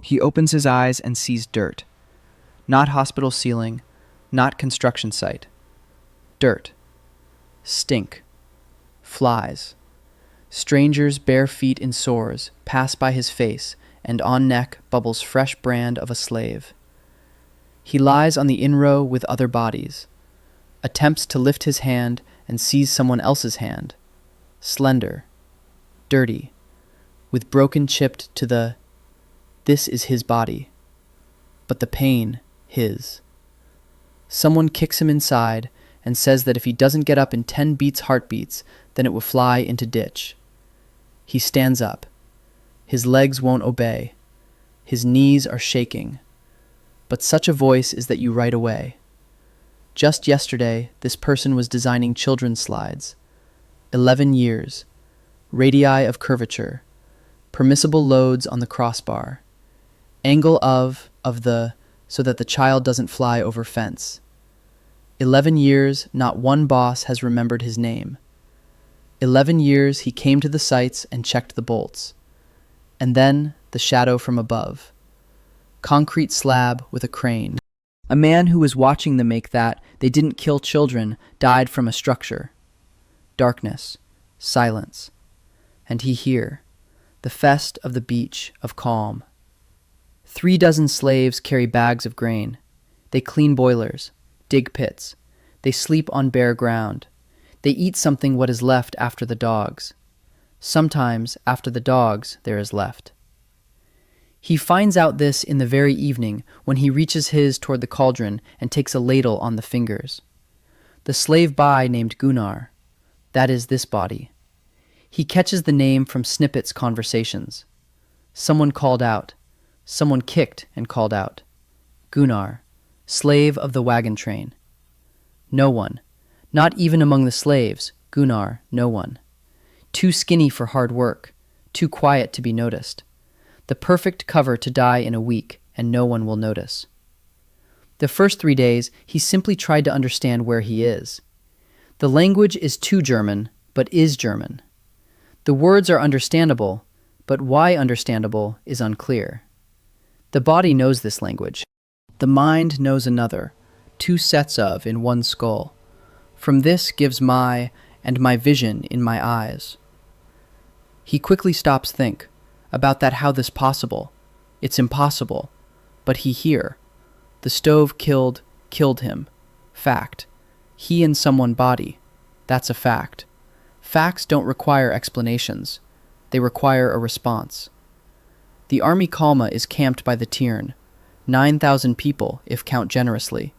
He opens his eyes and sees dirt. Not hospital ceiling, not construction site. Dirt. Stink. Flies. Strangers' bare feet in sores pass by his face, and on neck bubbles fresh brand of a slave. He lies on the in-row with other bodies, attempts to lift his hand and sees someone else's hand. Slender. Dirty. With broken chipped to the... This is his body. But the pain, his. Someone kicks him inside and says that if he doesn't get up in 10 heartbeats, then it will fly into ditch. He stands up. His legs won't obey. His knees are shaking. But such a voice is that you right away. Just yesterday, this person was designing children's slides. 11 years. Radii of curvature. Permissible loads on the crossbar. Angle of the, so that the child doesn't fly over fence. 11 years, not one boss has remembered his name. 11 years he came to the sites and checked the bolts. And then the shadow from above. Concrete slab with a crane. A man who was watching them make that they didn't kill children died from a structure. Darkness. Silence. And he here. The fest of the beach of calm. 3 dozen slaves carry bags of grain. They clean boilers. Dig pits. They sleep on bare ground. They eat something what is left after the dogs. Sometimes, after the dogs, there is left. He finds out this in the very evening when he reaches his toward the cauldron and takes a ladle on the fingers. The slave by named Gunnar. That is this body. He catches the name from snippets conversations. Someone called out. Someone kicked and called out. Gunnar, slave of the wagon train. No one. Not even among the slaves, Gunnar, no one. Too skinny for hard work, too quiet to be noticed. The perfect cover to die in a week, and no one will notice. The first 3 days, he simply tried to understand where he is. The language is too German, but is German. The words are understandable, but why understandable is unclear. The body knows this language. The mind knows another, 2 sets of in one skull. From this gives my vision in my eyes. He quickly stops think about that how this possible. It's impossible. But he here. The stove killed him. Fact. He and someone body. That's a fact. Facts don't require explanations. They require a response. The army Kalma is camped by the Tiern. 9,000 people, if count generously.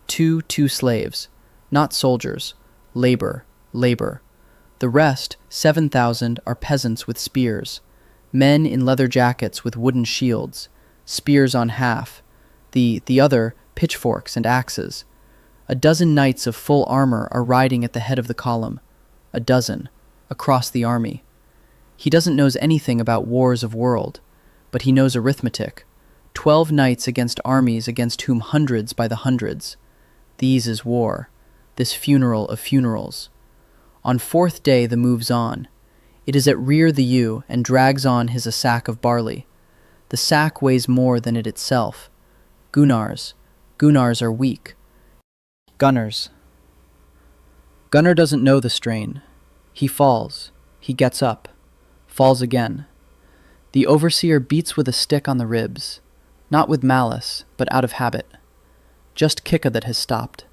2 slaves. Not soldiers. Labor. The rest, 7,000, are peasants with spears. Men in leather jackets with wooden shields. Spears on half. The other, pitchforks and axes. A dozen knights of full armor are riding at the head of the column. A dozen. Across the army. He doesn't know anything about wars of world, but he knows arithmetic. 12 knights against armies against whom hundreds by the hundreds. These is war. This funeral of funerals. On 4th day the moves on. It is at rear the ewe and drags on his a sack of barley. The sack weighs more than it itself. Gunnars are weak. Gunnars. Gunnar doesn't know the strain. He falls. He gets up. Falls again. The overseer beats with a stick on the ribs. Not with malice, but out of habit. Just kicka that has stopped.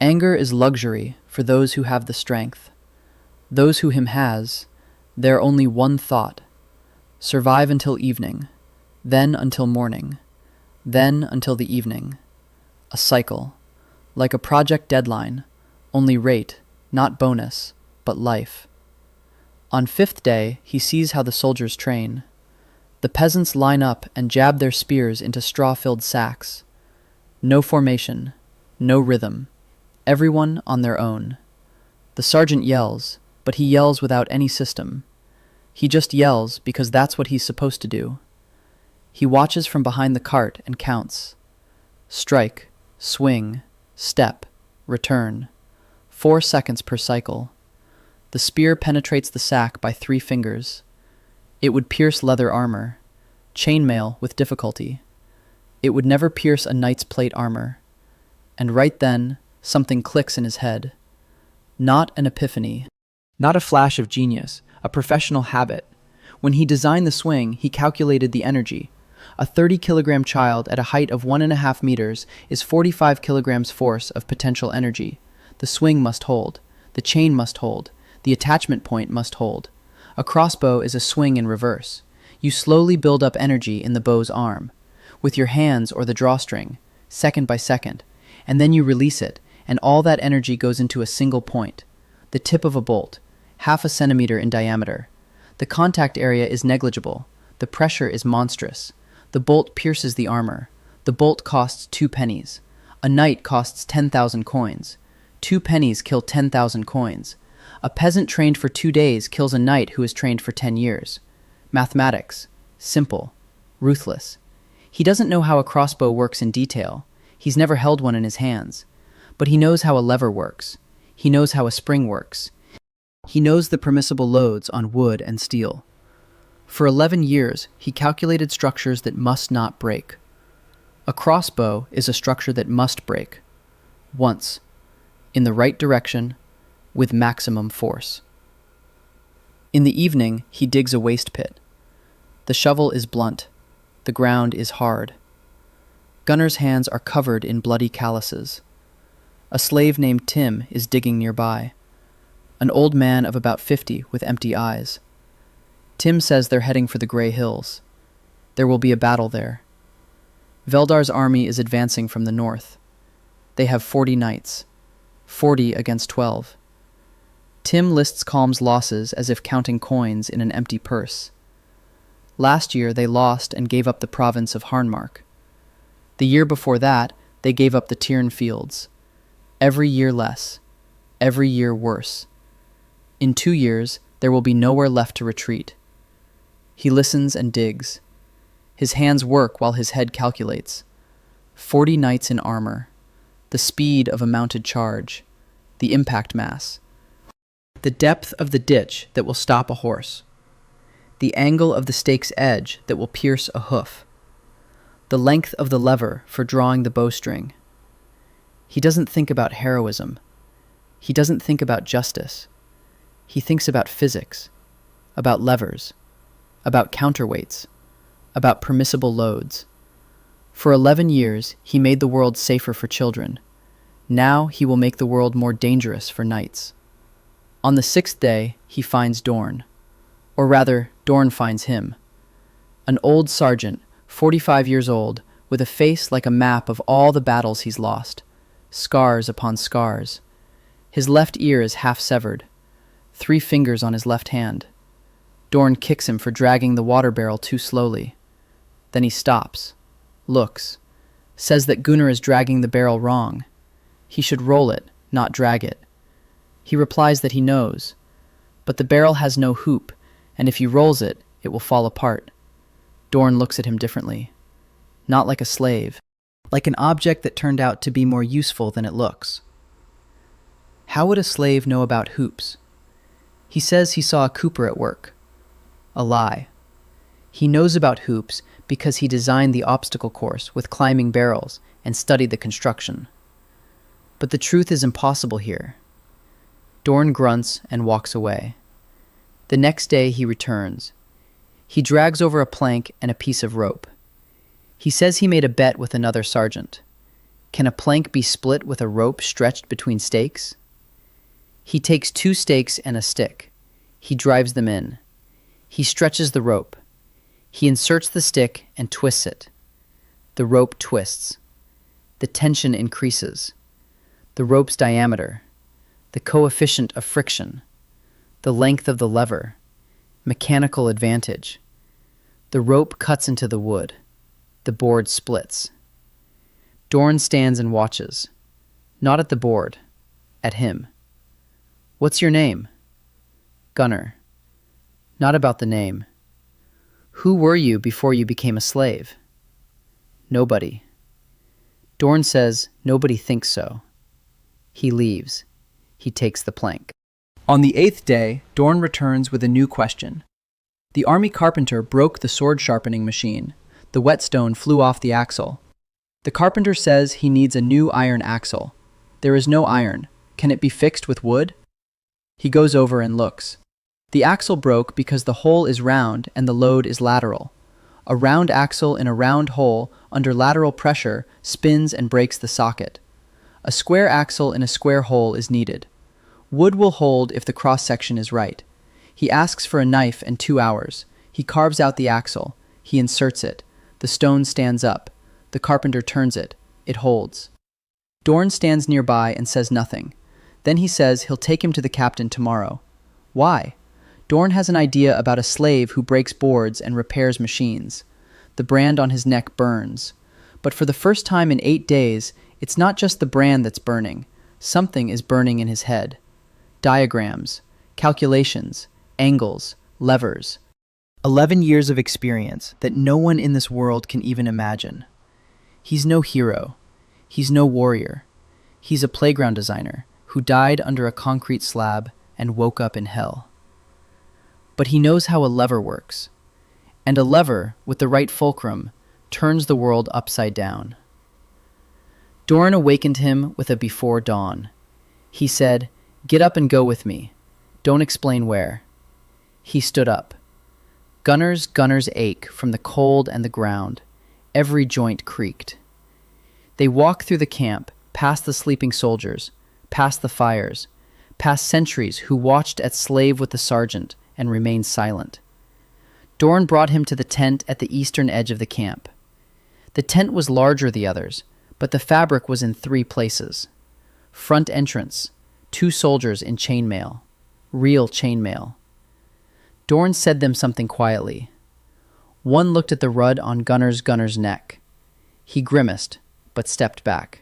Anger is luxury for those who have the strength. Those who him has, their only one thought. Survive until evening. Then until morning. Then until the evening. A cycle. Like a project deadline. Only rate, not bonus, but life. On 5th day, he sees how the soldiers train. The peasants line up and jab their spears into straw-filled sacks. No formation, no rhythm. Everyone on their own. The sergeant yells, but he yells without any system. He just yells because that's what he's supposed to do. He watches from behind the cart and counts. Strike, swing, step, return. 4 seconds per cycle. The spear penetrates the sack by 3 fingers. It would pierce leather armor. chainmail with difficulty. It would never pierce a knight's plate armor. And right then, something clicks in his head. Not an epiphany. Not a flash of genius, a professional habit. When he designed the swing, he calculated the energy. A 30-kilogram child at a height of 1.5 meters is 45 kilograms force of potential energy. The swing must hold. The chain must hold. The attachment point must hold. A crossbow is a swing in reverse. You slowly build up energy in the bow's arm, with your hands or the drawstring, second by second, and then you release it, and all that energy goes into a single point, the tip of a bolt, half a centimeter in diameter. The contact area is negligible. The pressure is monstrous. The bolt pierces the armor. The bolt costs 2 pennies. A knight costs 10,000 coins. 2 pennies kill 10,000 coins. A peasant trained for 2 days kills a knight who has trained for 10 years. Mathematics. Simple. Ruthless. He doesn't know how a crossbow works in detail. He's never held one in his hands. But he knows how a lever works. He knows how a spring works. He knows the permissible loads on wood and steel. For 11 years, he calculated structures that must not break. A crossbow is a structure that must break. Once. In the right direction, with maximum force. In the evening, he digs a waste pit. The shovel is blunt. The ground is hard. Gunnar's hands are covered in bloody calluses. A slave named Tim is digging nearby. An old man of about 50 with empty eyes. Tim says they're heading for the Grey Hills. There will be a battle there. Veldar's army is advancing from the north. They have 40 knights. 40 against 12. Tim lists Calm's losses as if counting coins in an empty purse. Last year they lost and gave up the province of Harnmark. The year before that, they gave up the Tyrn fields. Every year less. Every year worse. In 2 years, there will be nowhere left to retreat. He listens and digs. His hands work while his head calculates. 40 knights in armor. The speed of a mounted charge. The impact mass. The depth of the ditch that will stop a horse. The angle of the stake's edge that will pierce a hoof. The length of the lever for drawing the bowstring. He doesn't think about heroism. He doesn't think about justice. He thinks about physics, about levers, about counterweights, about permissible loads. For 11 years, he made the world safer for children. Now he will make the world more dangerous for knights. On the 6th day, he finds Dorn. Or rather, Dorn finds him. An old sergeant, 45 years old, with a face like a map of all the battles he's lost. Scars upon scars. His left ear is half severed. 3 fingers on his left hand. Dorn kicks him for dragging the water barrel too slowly. Then he stops, looks, says that Gunnar is dragging the barrel wrong. He should roll it, not drag it. He replies that he knows, but the barrel has no hoop, and if he rolls it, it will fall apart. Dorn looks at him differently. Not like a slave, like an object that turned out to be more useful than it looks. How would a slave know about hoops? He says he saw a cooper at work. A lie. He knows about hoops because he designed the obstacle course with climbing barrels and studied the construction. But the truth is impossible here. Dorn grunts and walks away. The next day he returns. He drags over a plank and a piece of rope. He says he made a bet with another sergeant. Can a plank be split with a rope stretched between stakes? He takes 2 stakes and a stick. He drives them in. He stretches the rope. He inserts the stick and twists it. The rope twists. The tension increases. The rope's diameter. The coefficient of friction. The length of the lever. Mechanical advantage. The rope cuts into the wood. The board splits. Dorn stands and watches. Not at the board. At him. What's your name? Gunnar. Not about the name. Who were you before you became a slave? Nobody. Dorn says nobody thinks so. He leaves. He takes the plank. On the 8th day, Dorn returns with a new question. The army carpenter broke the sword-sharpening machine. The whetstone flew off the axle. The carpenter says he needs a new iron axle. There is no iron. Can it be fixed with wood? He goes over and looks. The axle broke because the hole is round and the load is lateral. A round axle in a round hole under lateral pressure spins and breaks the socket. A square axle in a square hole is needed. Wood will hold if the cross-section is right. He asks for a knife and 2 hours. He carves out the axle. He inserts it. The stone stands up. The carpenter turns it. It holds. Dorn stands nearby and says nothing. Then he says he'll take him to the captain tomorrow. Why? Dorn has an idea about a slave who breaks boards and repairs machines. The brand on his neck burns. But for the first time in 8 days, it's not just the brand that's burning. Something is burning in his head. Diagrams, calculations, angles, levers. 11 years of experience that no one in this world can even imagine. He's no hero. He's no warrior. He's a playground designer who died under a concrete slab and woke up in hell. But he knows how a lever works. And a lever, with the right fulcrum, turns the world upside down. Dorn awakened him with a before dawn. He said, "Get up and go with me. Don't explain where." He stood up. Gunnar's ache from the cold and the ground. Every joint creaked. They walked through the camp, past the sleeping soldiers, past the fires, past sentries who watched at slave with the sergeant and remained silent. Dorn brought him to the tent at the eastern edge of the camp. The tent was larger than the others, but the fabric was in 3 places. Front entrance, 2 soldiers in chainmail. Real chainmail. Dorn said them something quietly. One looked at the rud on Gunnar's neck. He grimaced, but stepped back.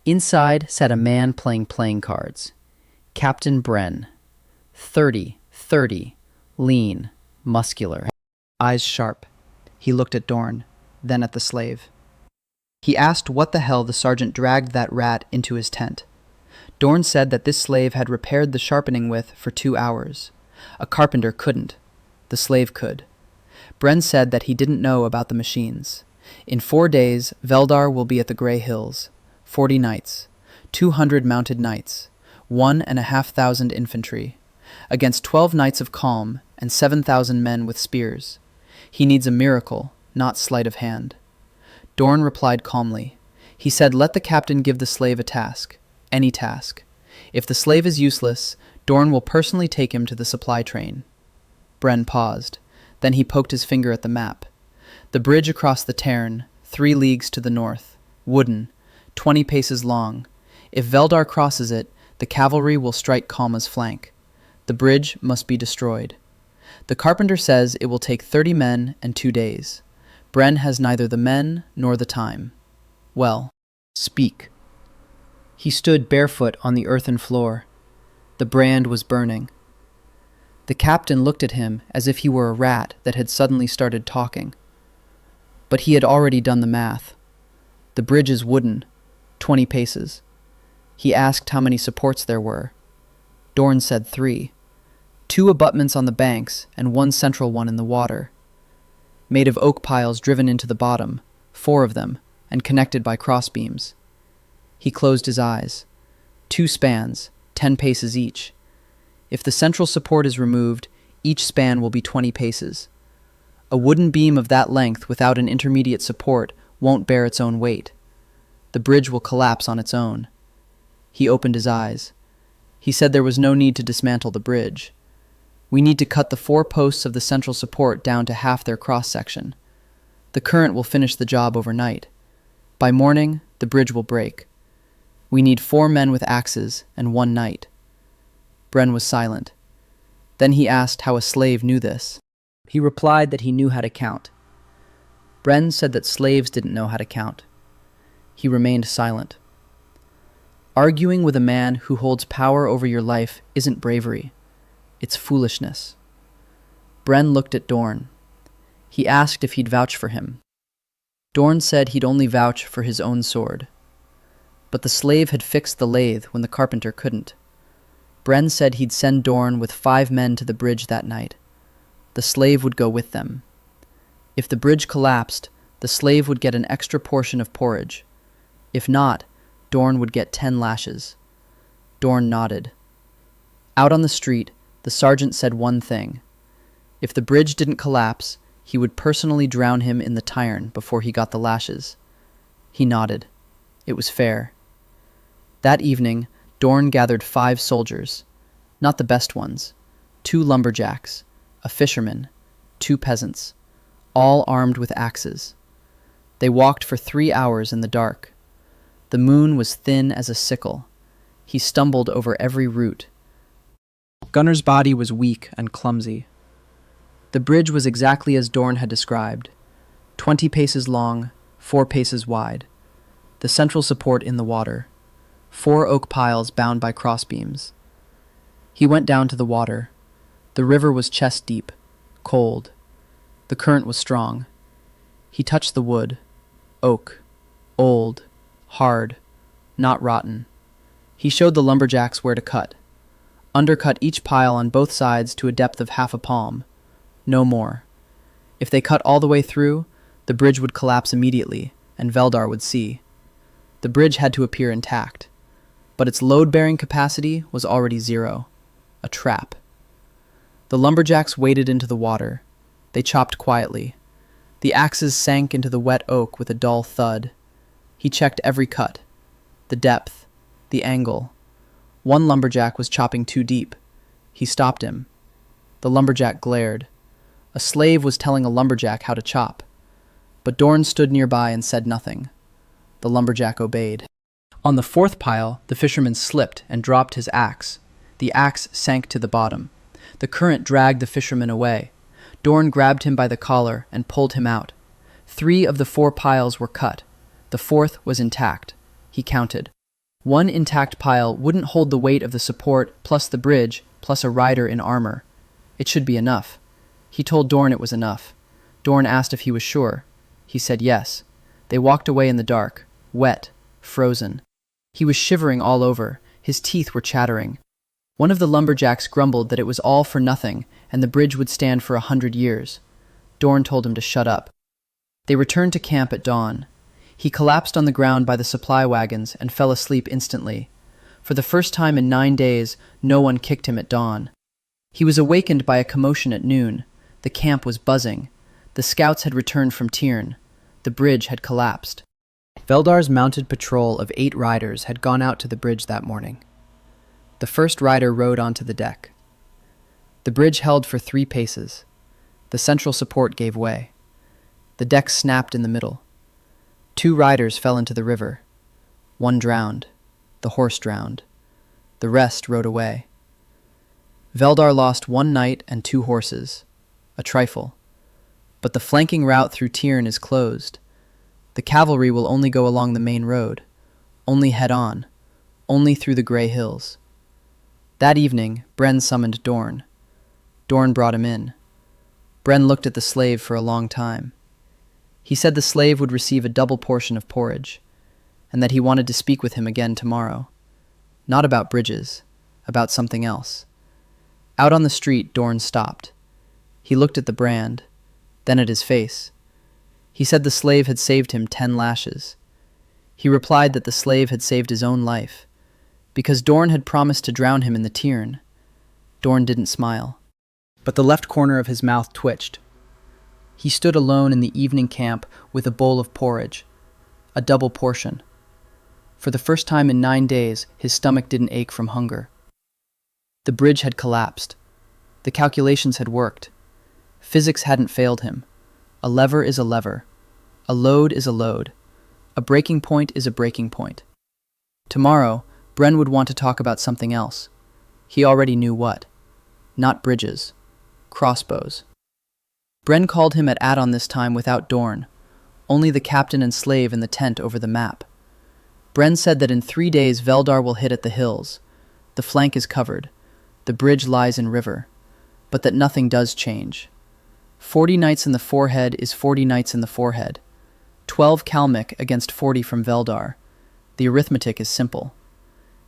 Inside sat a man playing cards. Captain Bren. 30, lean, muscular. Eyes sharp. He looked at Dorn, then at the slave. He asked what the hell the sergeant dragged that rat into his tent. Dorn said that this slave had repaired the sharpening with for 2 hours. A carpenter couldn't. The slave could. Bren said that he didn't know about the machines. In 4 days, Veldar will be at the Grey Hills. 40 knights. 200 mounted knights. 1,500 infantry. Against 12 knights of calm and 7,000 men with spears. He needs a miracle, not sleight of hand. Dorn replied calmly. He said let the captain give the slave a task. Any task. If the slave is useless, Dorn will personally take him to the supply train. Bren paused. Then he poked his finger at the map. The bridge across the Tarn, 3 leagues to the north. Wooden, 20 paces long. If Veldar crosses it, the cavalry will strike Kalma's flank. The bridge must be destroyed. The carpenter says it will take 30 men and 2 days. Bren has neither the men nor the time. Well, speak. He stood barefoot on the earthen floor. The brand was burning. The captain looked at him as if he were a rat that had suddenly started talking. But he had already done the math. The bridge is wooden, 20 paces. He asked how many supports there were. Dorn said 3. 2 abutments on the banks and 1 central one in the water. Made of oak piles driven into the bottom, 4 of them, and connected by crossbeams. He closed his eyes. 2 spans, 10 paces each. If the central support is removed, each span will be 20 paces. A wooden beam of that length without an intermediate support won't bear its own weight. The bridge will collapse on its own. He opened his eyes. He said there was no need to dismantle the bridge. We need to cut the 4 posts of the central support down to half their cross-section. The current will finish the job overnight. By morning, the bridge will break. We need 4 men with axes and 1 knight. Bren was silent. Then he asked how a slave knew this. He replied that he knew how to count. Bren said that slaves didn't know how to count. He remained silent. Arguing with a man who holds power over your life isn't bravery. It's foolishness. Bren looked at Dorn. He asked if he'd vouch for him. Dorn said he'd only vouch for his own sword. But the slave had fixed the lathe when the carpenter couldn't. Bren said he'd send Dorn with 5 men to the bridge that night. the slave would go with them. If the bridge collapsed, the slave would get an extra portion of porridge. If not, Dorn would get 10 lashes. Dorn nodded. Out on the street, the sergeant said one thing. If the bridge didn't collapse, he would personally drown him in the Tyne before he got the lashes. He nodded. It was fair. That evening, Dorn gathered 5 soldiers. Not the best ones. 2 lumberjacks, a fisherman, 2 peasants, all armed with axes. They walked for 3 hours in the dark. The moon was thin as a sickle. He stumbled over every root. Gunnar's body was weak and clumsy. The bridge was exactly as Dorn had described, 20 paces long, 4 paces wide. The central support in the water, 4 oak piles bound by crossbeams. He went down to the water. The river was chest deep, cold. The current was strong. He touched the wood, oak, old, hard, not rotten. He showed the lumberjacks where to cut. Undercut each pile on both sides to a depth of half a palm. No more. If they cut all the way through, the bridge would collapse immediately, and Veldar would see. The bridge had to appear intact, but its load-bearing capacity was already 0. A trap. The lumberjacks waded into the water. They chopped quietly. The axes sank into the wet oak with a dull thud. He checked every cut. The depth. The angle. One lumberjack was chopping too deep. He stopped him. The lumberjack glared. A slave was telling a lumberjack how to chop. But Dorn stood nearby and said nothing. The lumberjack obeyed. On the 4th pile, the fisherman slipped and dropped his axe. The axe sank to the bottom. The current dragged the fisherman away. Dorn grabbed him by the collar and pulled him out. 3 of the 4 piles were cut. The 4th was intact. He counted. 1 intact pile wouldn't hold the weight of the support plus the bridge plus a rider in armor. It should be enough. He told Dorn it was enough. Dorn asked if he was sure. He said yes. They walked away in the dark, wet, frozen. He was shivering all over. His teeth were chattering. One of the lumberjacks grumbled that it was all for nothing and the bridge would stand for 100 years. Dorn told him to shut up. They returned to camp at dawn. He collapsed on the ground by the supply wagons and fell asleep instantly. For the first time in 9 days, no one kicked him at dawn. He was awakened by a commotion at noon. The camp was buzzing. The scouts had returned from Tyne. The bridge had collapsed. Veldar's mounted patrol of 8 riders had gone out to the bridge that morning. The first rider rode onto the deck. The bridge held for 3 paces. The central support gave way. The deck snapped in the middle. 2 riders fell into the river. 1 drowned. The horse drowned. The rest rode away. Veldar lost 1 knight and 2 horses. A trifle. But the flanking route through Tyne is closed. The cavalry will only go along the main road. Only head on. Only through the grey hills. That evening, Bren summoned Dorn. Dorn brought him in. Bren looked at the slave for a long time. He said the slave would receive a double portion of porridge, and that he wanted to speak with him again tomorrow. Not about bridges, about something else. Out on the street, Dorn stopped. He looked at the brand, then at his face. He said the slave had saved him 10 lashes. He replied that the slave had saved his own life, because Dorn had promised to drown him in the Tyne. Dorn didn't smile, but the left corner of his mouth twitched. He stood alone in the evening camp with a bowl of porridge, a double portion. For the first time in 9 days, his stomach didn't ache from hunger. The bridge had collapsed. The calculations had worked. Physics hadn't failed him. A lever is a lever. A load is a load. A breaking point is a breaking point. Tomorrow, Bren would want to talk about something else. He already knew what. Not bridges. Crossbows. Bren called him at Adon this time without Dorn. Only the captain and slave in the tent over the map. Bren said that in 3 days Veldar will hit at the hills. The flank is covered. The bridge lies in river. But that nothing does change. 40 knights in the forehead is 40 knights in the forehead. 12 Kalmyk against 40 from Veldar. The arithmetic is simple.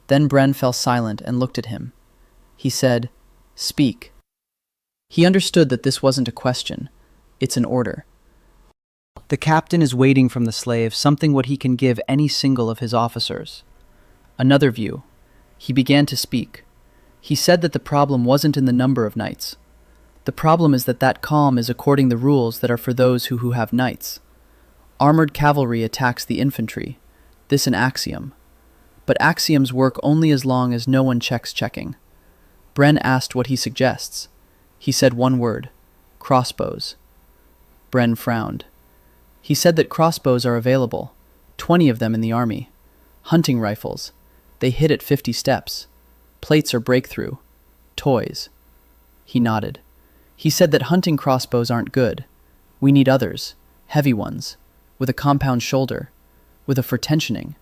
Then Bren fell silent and looked at him. He said, "Speak." He understood that this wasn't a question, it's an order. The captain is waiting from the slave something what he can give any single of his officers. Another view. He began to speak. He said that the problem wasn't in the number of knights. The problem is that calm is according the rules that are for those who have knights. Armored cavalry attacks the infantry. This an axiom. But axioms work only as long as no one checking. Bren asked what he suggests. He said one word, crossbows. Bren frowned. He said that crossbows are available, 20 of them in the army. Hunting rifles. They hit at 50 steps. Plates are breakthrough. Toys. He nodded. He said that hunting crossbows aren't good. We need others, heavy ones, with a compound shoulder, with a for tensioning.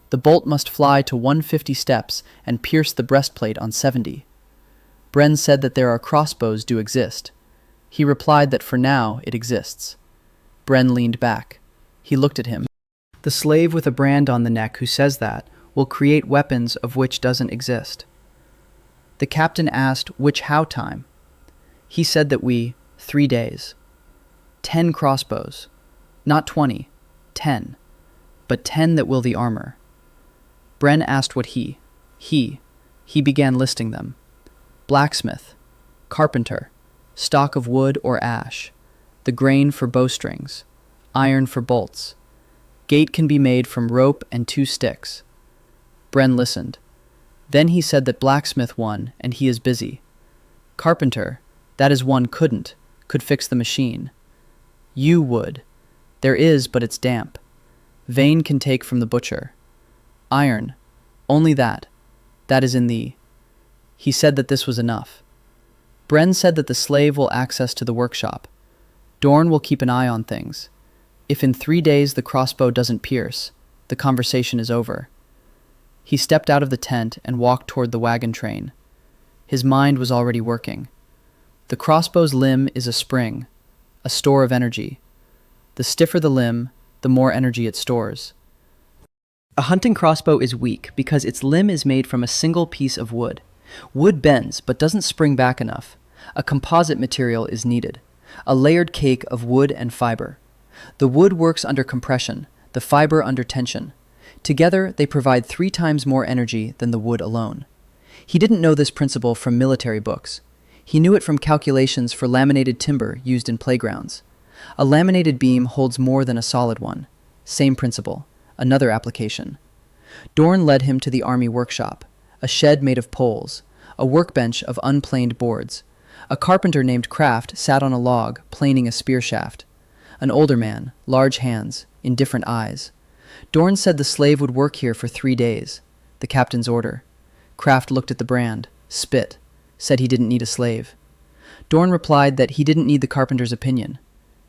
The bolt must fly to 150 steps and pierce the breastplate on 70. Bren said that there are crossbows do exist. He replied that for now it exists. Bren leaned back. He looked at him. The slave with a brand on the neck who says that will create weapons of which doesn't exist. The captain asked which how time. He said that 3 days. 10 crossbows. Not 20, 10. But 10 that will the armor. Bren asked what he began listing them. Blacksmith, carpenter, stock of wood or ash, the grain for bowstrings, iron for bolts. Gate can be made from rope and 2 sticks. Bren listened. Then he said that blacksmith won, and he is busy. Carpenter, that is one could fix the machine. You would. There is, but it's damp. Vein can take from the butcher. Iron, only that is in thee. He said that this was enough. Bren said that the slave will access to the workshop. Dorn will keep an eye on things. If in 3 days the crossbow doesn't pierce, the conversation is over. He stepped out of the tent and walked toward the wagon train. His mind was already working. The crossbow's limb is a spring, a store of energy. The stiffer the limb, the more energy it stores. A hunting crossbow is weak because its limb is made from a single piece of wood. Wood bends but doesn't spring back enough. A composite material is needed, a layered cake of wood and fiber. The wood works under compression, the fiber under tension. Together, they provide 3 times more energy than the wood alone. He didn't know this principle from military books. He knew it from calculations for laminated timber used in playgrounds. A laminated beam holds more than a solid one. Same principle, another application. Dorn led him to the army workshop, a shed made of poles, a workbench of unplaned boards. A carpenter named Kraft sat on a log, planing a spear shaft. An older man, large hands, indifferent eyes. Dorn said the slave would work here for 3 days, the captain's order. Kraft looked at the brand, spit, said he didn't need a slave. Dorn replied that he didn't need the carpenter's opinion.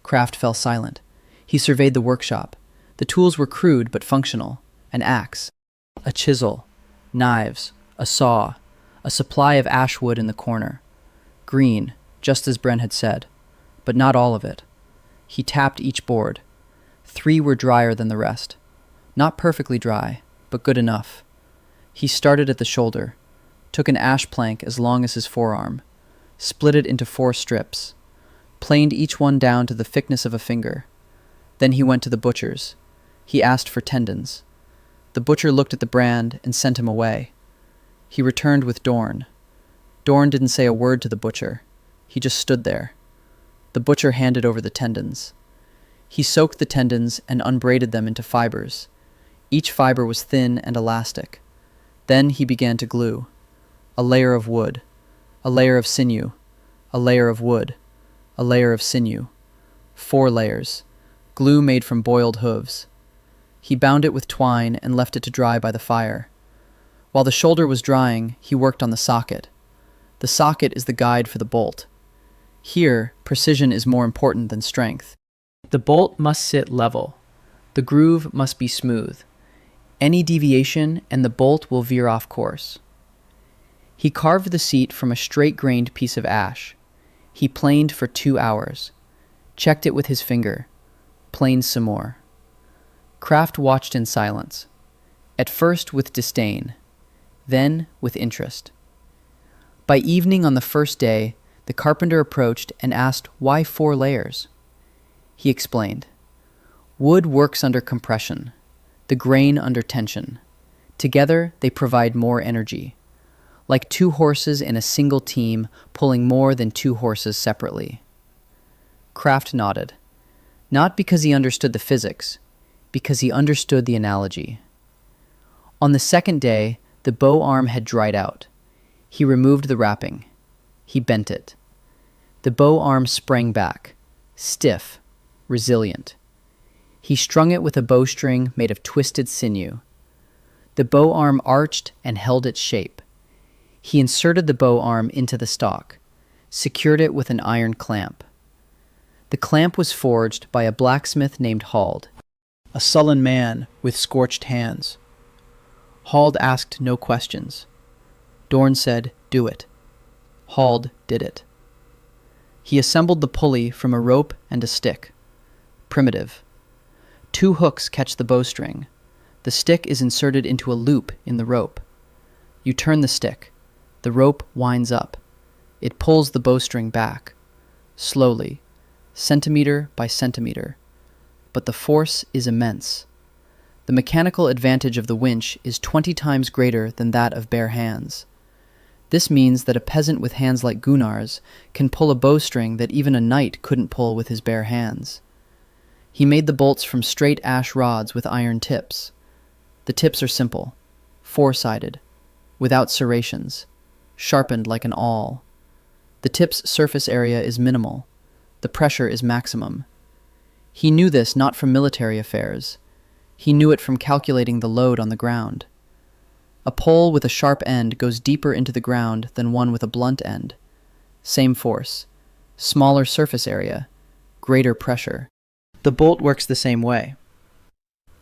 Kraft fell silent. He surveyed the workshop. The tools were crude but functional. An axe, a chisel, knives, a saw, a supply of ash wood in the corner. Green, just as Bren had said, but not all of it. He tapped each board. 3 were drier than the rest. Not perfectly dry, but good enough. He started at the shoulder, took an ash plank as long as his forearm, split it into 4 strips, planed each one down to the thickness of a finger. Then he went to the butcher's. He asked for tendons. The butcher looked at the brand and sent him away. He returned with Dorn. Dorn didn't say a word to the butcher. He just stood there. The butcher handed over the tendons. He soaked the tendons and unbraided them into fibers. Each fiber was thin and elastic. Then he began to glue. A layer of wood, a layer of sinew, a layer of wood, a layer of sinew. 4 layers. Glue made from boiled hooves. He bound it with twine and left it to dry by the fire. While the shoulder was drying, he worked on the socket. The socket is the guide for the bolt. Here, precision is more important than strength. The bolt must sit level. The groove must be smooth. Any deviation and the bolt will veer off course. He carved the seat from a straight-grained piece of ash. He planed for 2 hours. Checked it with his finger. Planed some more. Kraft watched in silence. At first with disdain. Then with interest. By evening on the first day, The carpenter approached and asked why 4 layers. He explained, "Wood works under compression, the grain under tension. Together, they provide more energy, like 2 horses in a single team pulling more than 2 horses separately." Kraft nodded, not because he understood the physics, because he understood the analogy. On the second day, the bow arm had dried out. He removed the wrapping. He bent it. The bow arm sprang back, stiff, resilient. He strung it with a bowstring made of twisted sinew. The bow arm arched and held its shape. He inserted the bow arm into the stock, secured it with an iron clamp. The clamp was forged by a blacksmith named Hald, a sullen man with scorched hands. Hald asked no questions. Dorn said, "Do it." Hald did it. He assembled the pulley from a rope and a stick. Primitive. 2 hooks catch the bowstring. The stick is inserted into a loop in the rope. You turn the stick. The rope winds up. It pulls the bowstring back, slowly, centimeter by centimeter. But the force is immense. The mechanical advantage of the winch is 20 times greater than that of bare hands. This means that a peasant with hands like Gunnar's can pull a bowstring that even a knight couldn't pull with his bare hands. He made the bolts from straight ash rods with iron tips. The tips are simple, 4-sided, without serrations, sharpened like an awl. The tip's surface area is minimal. The pressure is maximum. He knew this not from military affairs. He knew it from calculating the load on the ground. A pole with a sharp end goes deeper into the ground than one with a blunt end. Same force, smaller surface area, greater pressure. The bolt works the same way.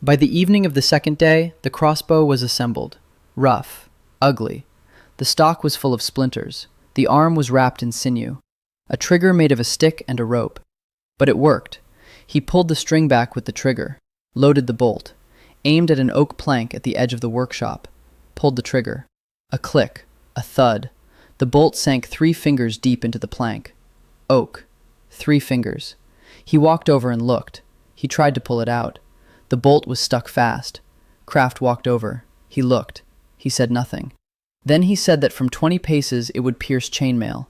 By the evening of the second day, the crossbow was assembled. Rough, ugly. The stock was full of splinters. The arm was wrapped in sinew. A trigger made of a stick and a rope. But it worked. He pulled the string back with the trigger, loaded the bolt, aimed at an oak plank at the edge of the workshop, pulled the trigger. A click, a thud. The bolt sank 3 fingers deep into the plank. Oak. 3 fingers. He walked over and looked. He tried to pull it out. The bolt was stuck fast. Kraft walked over. He looked. He said nothing. Then he said that from 20 paces it would pierce chainmail.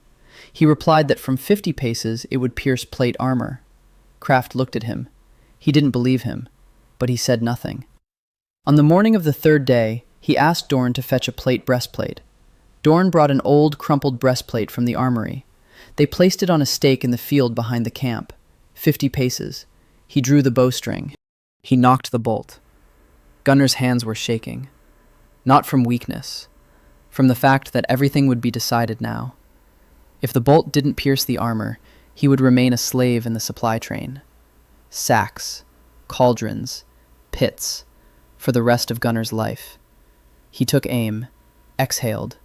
He replied that from 50 paces it would pierce plate armor. Kraft looked at him. He didn't believe him, but he said nothing. On the morning of the 3rd day, he asked Dorn to fetch a plate breastplate. Dorn brought an old, crumpled breastplate from the armory. They placed it on a stake in the field behind the camp. 50 paces. He drew the bowstring. He knocked the bolt. Gunnar's hands were shaking. Not from weakness, from the fact that everything would be decided now. If the bolt didn't pierce the armor, he would remain a slave in the supply train. Sacks, cauldrons, pits, for the rest of Gunnar's life. He took aim, exhaled,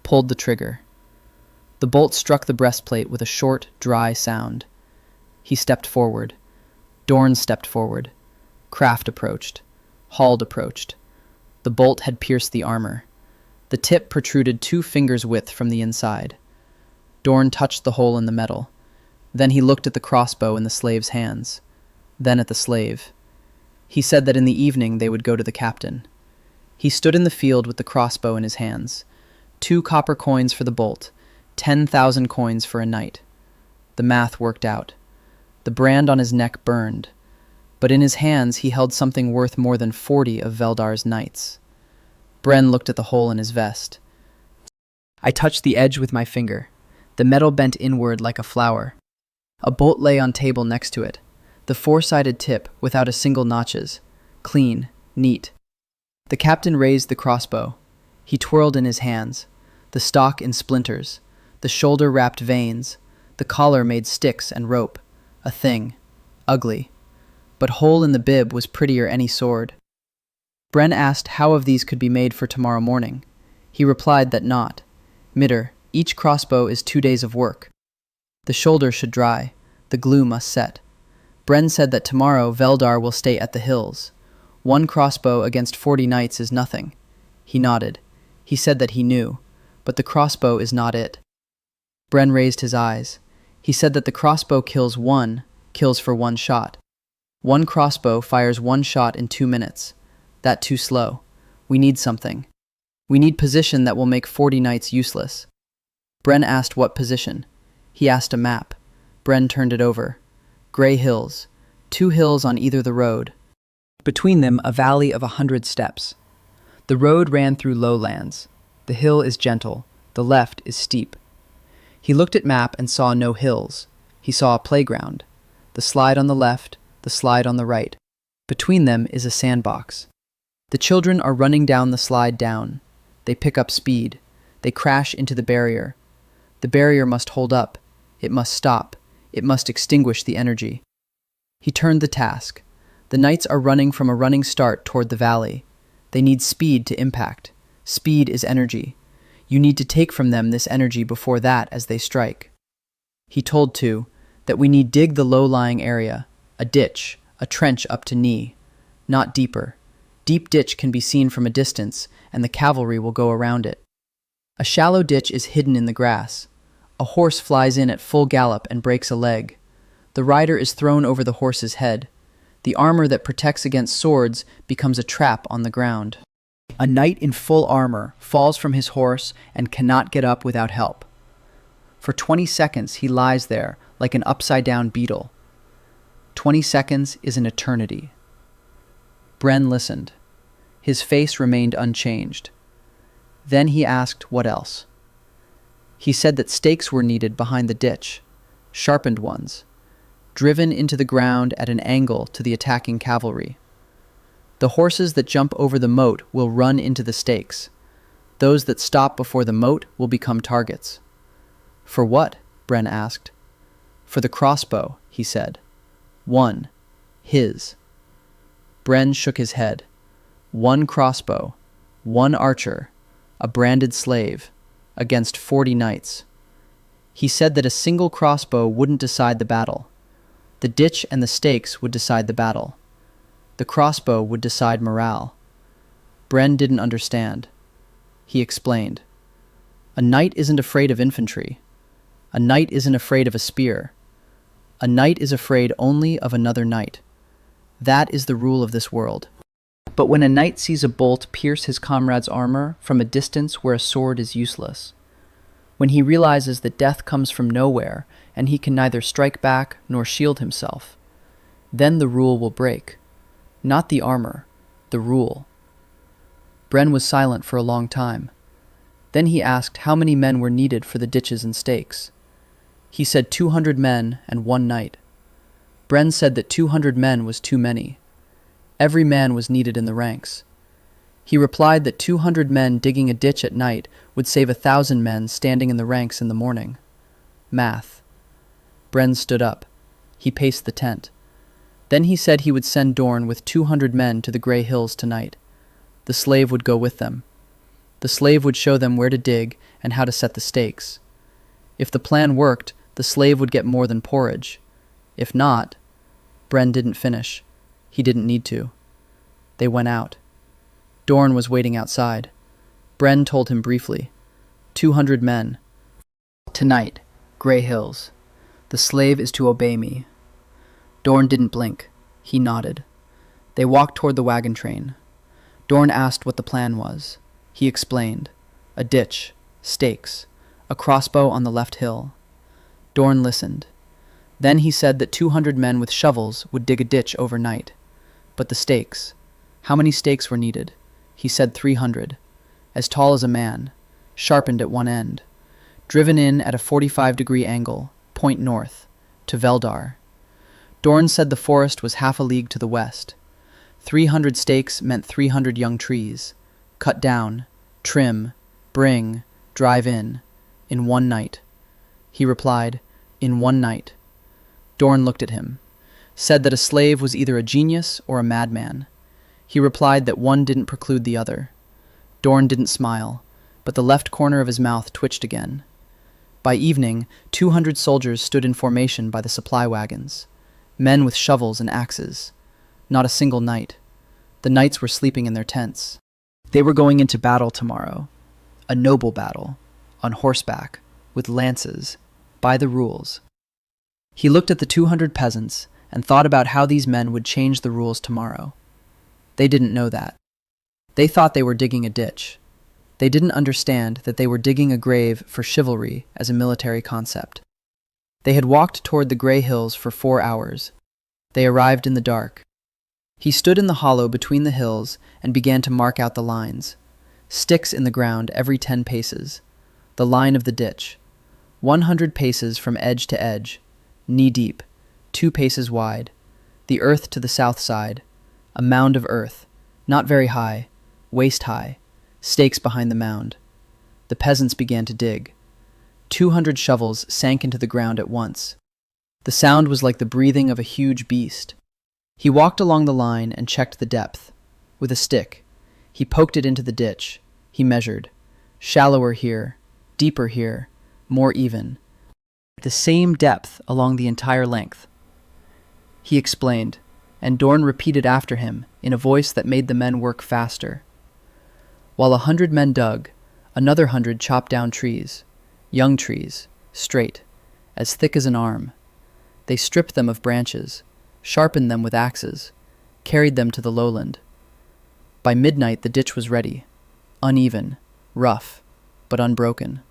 pulled the trigger. The bolt struck the breastplate with a short, dry sound. He stepped forward. Dorn stepped forward. Kraft approached. Hald approached. The bolt had pierced the armor. The tip protruded 2 fingers' width from the inside. Dorn touched the hole in the metal. Then he looked at the crossbow in the slave's hands. Then at the slave. He said that in the evening they would go to the captain. He stood in the field with the crossbow in his hands. 2 copper coins for the bolt. 10,000 coins for a knight. The math worked out. The brand on his neck burned. But in his hands he held something worth more than 40 of Veldar's knights. Bren looked at the hole in his vest. I touched the edge with my finger. The metal bent inward like a flower. A bolt lay on table next to it. The 4-sided tip without a single notches. Clean, neat. The captain raised the crossbow. He twirled in his hands. The stock in splinters. The shoulder wrapped veins. The collar made sticks and rope. A thing. Ugly. But hole in the bib was prettier any sword. Bren asked how of these could be made for tomorrow morning. He replied that not. Midder, each crossbow is 2 days of work. The shoulder should dry. The glue must set. Bren said that tomorrow Veldar will stay at the hills. 1 crossbow against 40 knights is nothing. He nodded. He said that he knew. But the crossbow is not it. Bren raised his eyes. He said that the crossbow kills for one shot. One crossbow fires one shot in 2 minutes. That too slow. We need something. We need position that will make 40 knights useless. Bren asked what position. He asked a map. Bren turned it over. Gray hills. 2 hills on either the road. Between them, a valley of 100 steps. The road ran through lowlands. The hill is gentle. The left is steep. He looked at map and saw no hills. He saw a playground. The slide on the left, the slide on the right. Between them is a sandbox. The children are running down the slide down. They pick up speed. They crash into the barrier. The barrier must hold up. It must stop. It must extinguish the energy. He turned the task. The knights are running from a running start toward the valley. They need speed to impact. Speed is energy. You need to take from them this energy before that as they strike. He told too that we need dig the low-lying area, a ditch, a trench up to knee, not deeper. Deep ditch can be seen from a distance, and the cavalry will go around it. A shallow ditch is hidden in the grass. A horse flies in at full gallop and breaks a leg. The rider is thrown over the horse's head. The armor that protects against swords becomes a trap on the ground. A knight in full armor falls from his horse and cannot get up without help. For 20 seconds he lies there like an upside-down beetle. 20 seconds is an eternity. Bren listened. His face remained unchanged. Then he asked what else. He said that stakes were needed behind the ditch, sharpened ones, driven into the ground at an angle to the attacking cavalry. The horses that jump over the moat will run into the stakes. Those that stop before the moat will become targets. For what? Bren asked. For the crossbow, he said. One. His. Bren shook his head. 1 crossbow, 1 archer, a branded slave, against 40 knights. He said that a single crossbow wouldn't decide the battle. The ditch and the stakes would decide the battle. The crossbow would decide morale. Bren didn't understand. He explained. A knight isn't afraid of infantry. A knight isn't afraid of a spear. A knight is afraid only of another knight. That is the rule of this world. But when a knight sees a bolt pierce his comrade's armor from a distance where a sword is useless, when he realizes that death comes from nowhere and he can neither strike back nor shield himself, then the rule will break. Not the armor, the rule. Bren was silent for a long time. Then he asked how many men were needed for the ditches and stakes. He said 200 men and 1 knight. Bren said that 200 men was too many. Every man was needed in the ranks. He replied that 200 men digging a ditch at night would save 1,000 men standing in the ranks in the morning. Math. Bren stood up. He paced the tent. Then he said he would send Dorn with 200 men to the Grey Hills tonight. The slave would go with them. The slave would show them where to dig and how to set the stakes. If the plan worked, the slave would get more than porridge. If not, Bren didn't finish. He didn't need to. They went out. Dorn was waiting outside. Bren told him briefly. 200 men. Tonight, Grey Hills. The slave is to obey me. Dorn didn't blink. He nodded. They walked toward the wagon train. Dorn asked what the plan was. He explained. A ditch, stakes, a crossbow on the left hill. Dorn listened. Then he said that 200 men with shovels would dig a ditch overnight. But the stakes. How many stakes were needed? He said 300. As tall as a man, sharpened at one end, driven in at a 45-degree angle, point north, to Veldar. Dorn said the forest was half a league to the west. 300 stakes meant 300 young trees. Cut down, trim, bring, drive in 1 night. He replied, in 1 night. Dorn looked at him, said that a slave was either a genius or a madman. He replied that one didn't preclude the other. Dorn didn't smile, but the left corner of his mouth twitched again. By evening, 200 soldiers stood in formation by the supply wagons, men with shovels and axes. Not a single knight. The knights were sleeping in their tents. They were going into battle tomorrow, a noble battle, on horseback, with lances by the rules. He looked at the 200 peasants and thought about how these men would change the rules tomorrow. They didn't know that. They thought they were digging a ditch. They didn't understand that they were digging a grave for chivalry as a military concept. They had walked toward the gray hills for 4 hours. They arrived in the dark. He stood in the hollow between the hills and began to mark out the lines. Sticks in the ground every 10 paces. The line of the ditch. 100 paces from edge to edge. Knee-deep. 2 paces wide. The earth to the south side. A mound of earth. Not very high. Waist-high. Stakes behind the mound. The peasants began to dig. 200 shovels sank into the ground at once. The sound was like the breathing of a huge beast. He walked along the line and checked the depth. With a stick, he poked it into the ditch. He measured. Shallower here, deeper here, more even. The same depth along the entire length. He explained, and Dorn repeated after him in a voice that made the men work faster. While 100 men dug, another 100 chopped down trees, young trees, straight, as thick as an arm. They stripped them of branches, sharpened them with axes, carried them to the lowland. By midnight the ditch was ready, uneven, rough, but unbroken.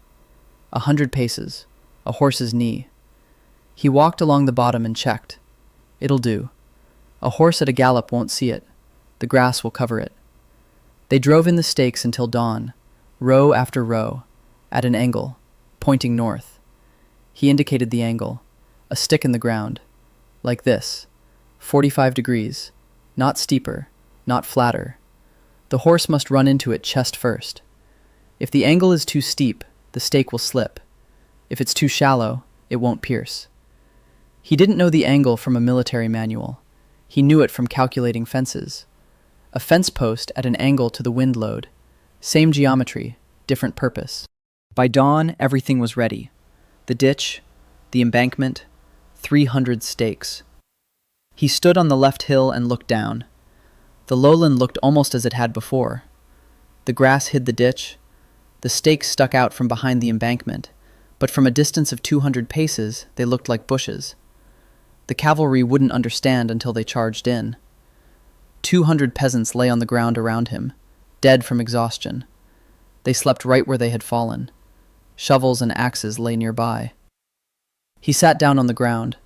100 paces, a horse's knee. He walked along the bottom and checked. It'll do. A horse at a gallop won't see it. The grass will cover it. They drove in the stakes until dawn, row after row, at an angle, pointing north. He indicated the angle, a stick in the ground, like this, 45 degrees, not steeper, not flatter. The horse must run into it chest first. If the angle is too steep, the stake will slip. If it's too shallow, it won't pierce. He didn't know the angle from a military manual. He knew it from calculating fences. A fence post at an angle to the wind load. Same geometry, different purpose. By dawn, everything was ready. The ditch, the embankment, 300 stakes. He stood on the left hill and looked down. The lowland looked almost as it had before. The grass hid the ditch. The stakes stuck out from behind the embankment, but from a distance of 200 paces, they looked like bushes. The cavalry wouldn't understand until they charged in. 200 peasants lay on the ground around him, dead from exhaustion. They slept right where they had fallen. Shovels and axes lay nearby. He sat down on the ground.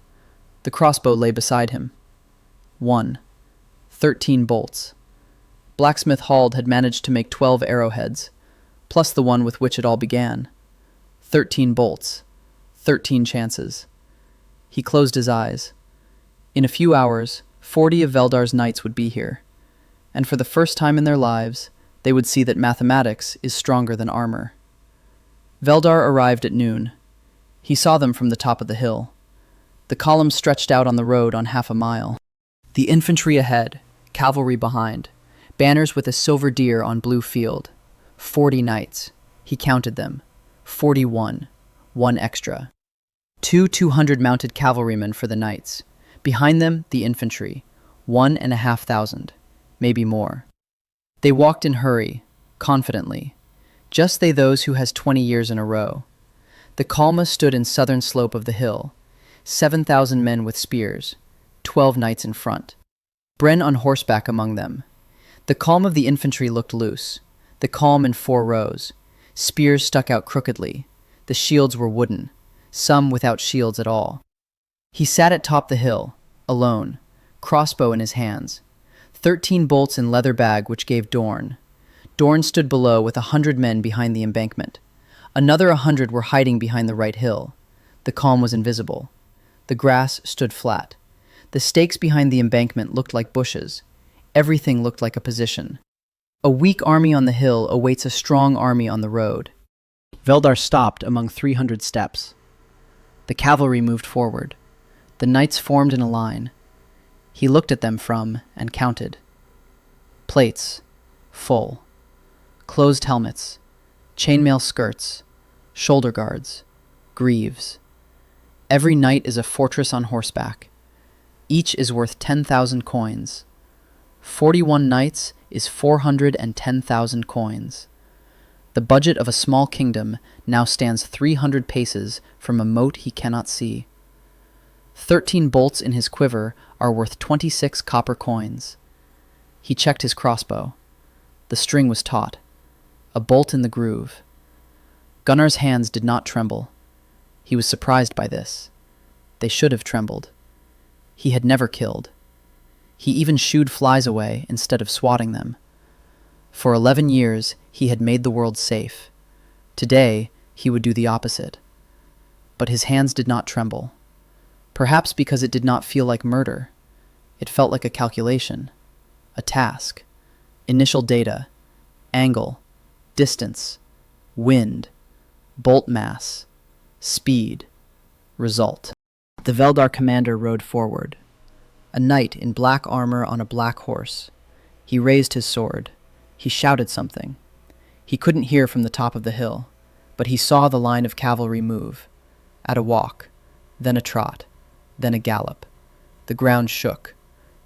The crossbow lay beside him. 13 bolts. Blacksmith Hald had managed to make 12 arrowheads, plus the one with which it all began. 13 bolts. 13 chances. He closed his eyes. In a few hours, 40 of Veldar's knights would be here, and for the first time in their lives, they would see that mathematics is stronger than armor. Veldar arrived at noon. He saw them from the top of the hill. The column stretched out on the road on half a mile. The infantry ahead, cavalry behind, banners with a silver deer on blue field. 40 knights. He counted them. 41. One extra. 200 mounted cavalrymen for the knights. Behind them, the infantry. 1,500, maybe more. They walked in hurry, confidently. Just they those who has 20 years in a row. The Kalma stood in southern slope of the hill. 7,000 men with spears. 12 knights in front. Bren on horseback among them. The calm of the infantry looked loose. The calm in 4 rows. Spears stuck out crookedly. The shields were wooden, some without shields at all. He sat atop the hill, alone, crossbow in his hands. 13 bolts in leather bag which gave Dorn. Dorn stood below with 100 men behind the embankment. Another 100 were hiding behind the right hill. The calm was invisible. The grass stood flat. The stakes behind the embankment looked like bushes. Everything looked like a position. A weak army on the hill awaits a strong army on the road. Veldar stopped among 300 steps. The cavalry moved forward. The knights formed in a line. He looked at them from and counted. Plates, full. Closed helmets, chainmail skirts, shoulder guards, greaves. Every knight is a fortress on horseback. Each is worth 10,000 coins. 41 knights is 410,000 coins. The budget of a small kingdom now stands 300 paces from a moat he cannot see. 13 bolts in his quiver are worth 26 copper coins. He checked his crossbow. The string was taut. A bolt in the groove. Gunnar's hands did not tremble. He was surprised by this. They should have trembled. He had never killed. He even shooed flies away instead of swatting them. For 11 years, he had made the world safe. Today, he would do the opposite. But his hands did not tremble. Perhaps because it did not feel like murder. It felt like a calculation, a task. Initial data, angle, distance, wind, bolt mass, speed, result. The Veldar commander rode forward. A knight in black armor on a black horse. He raised his sword. He shouted something. He couldn't hear from the top of the hill, but he saw the line of cavalry move. At a walk, then a trot, then a gallop. The ground shook.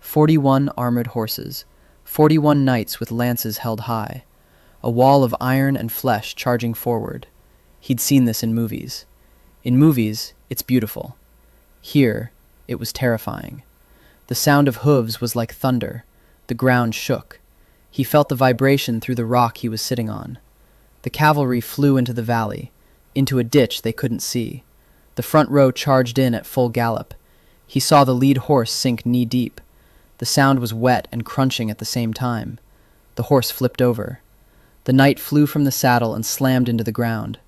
41 armored horses, 41 knights with lances held high. A wall of iron and flesh charging forward. He'd seen this in movies. In movies, it's beautiful. Here, it was terrifying. The sound of hooves was like thunder. The ground shook. He felt the vibration through the rock he was sitting on. The cavalry flew into the valley, into a ditch they couldn't see. The front row charged in at full gallop. He saw the lead horse sink knee-deep. The sound was wet and crunching at the same time. The horse flipped over. The knight flew from the saddle and slammed into the ground.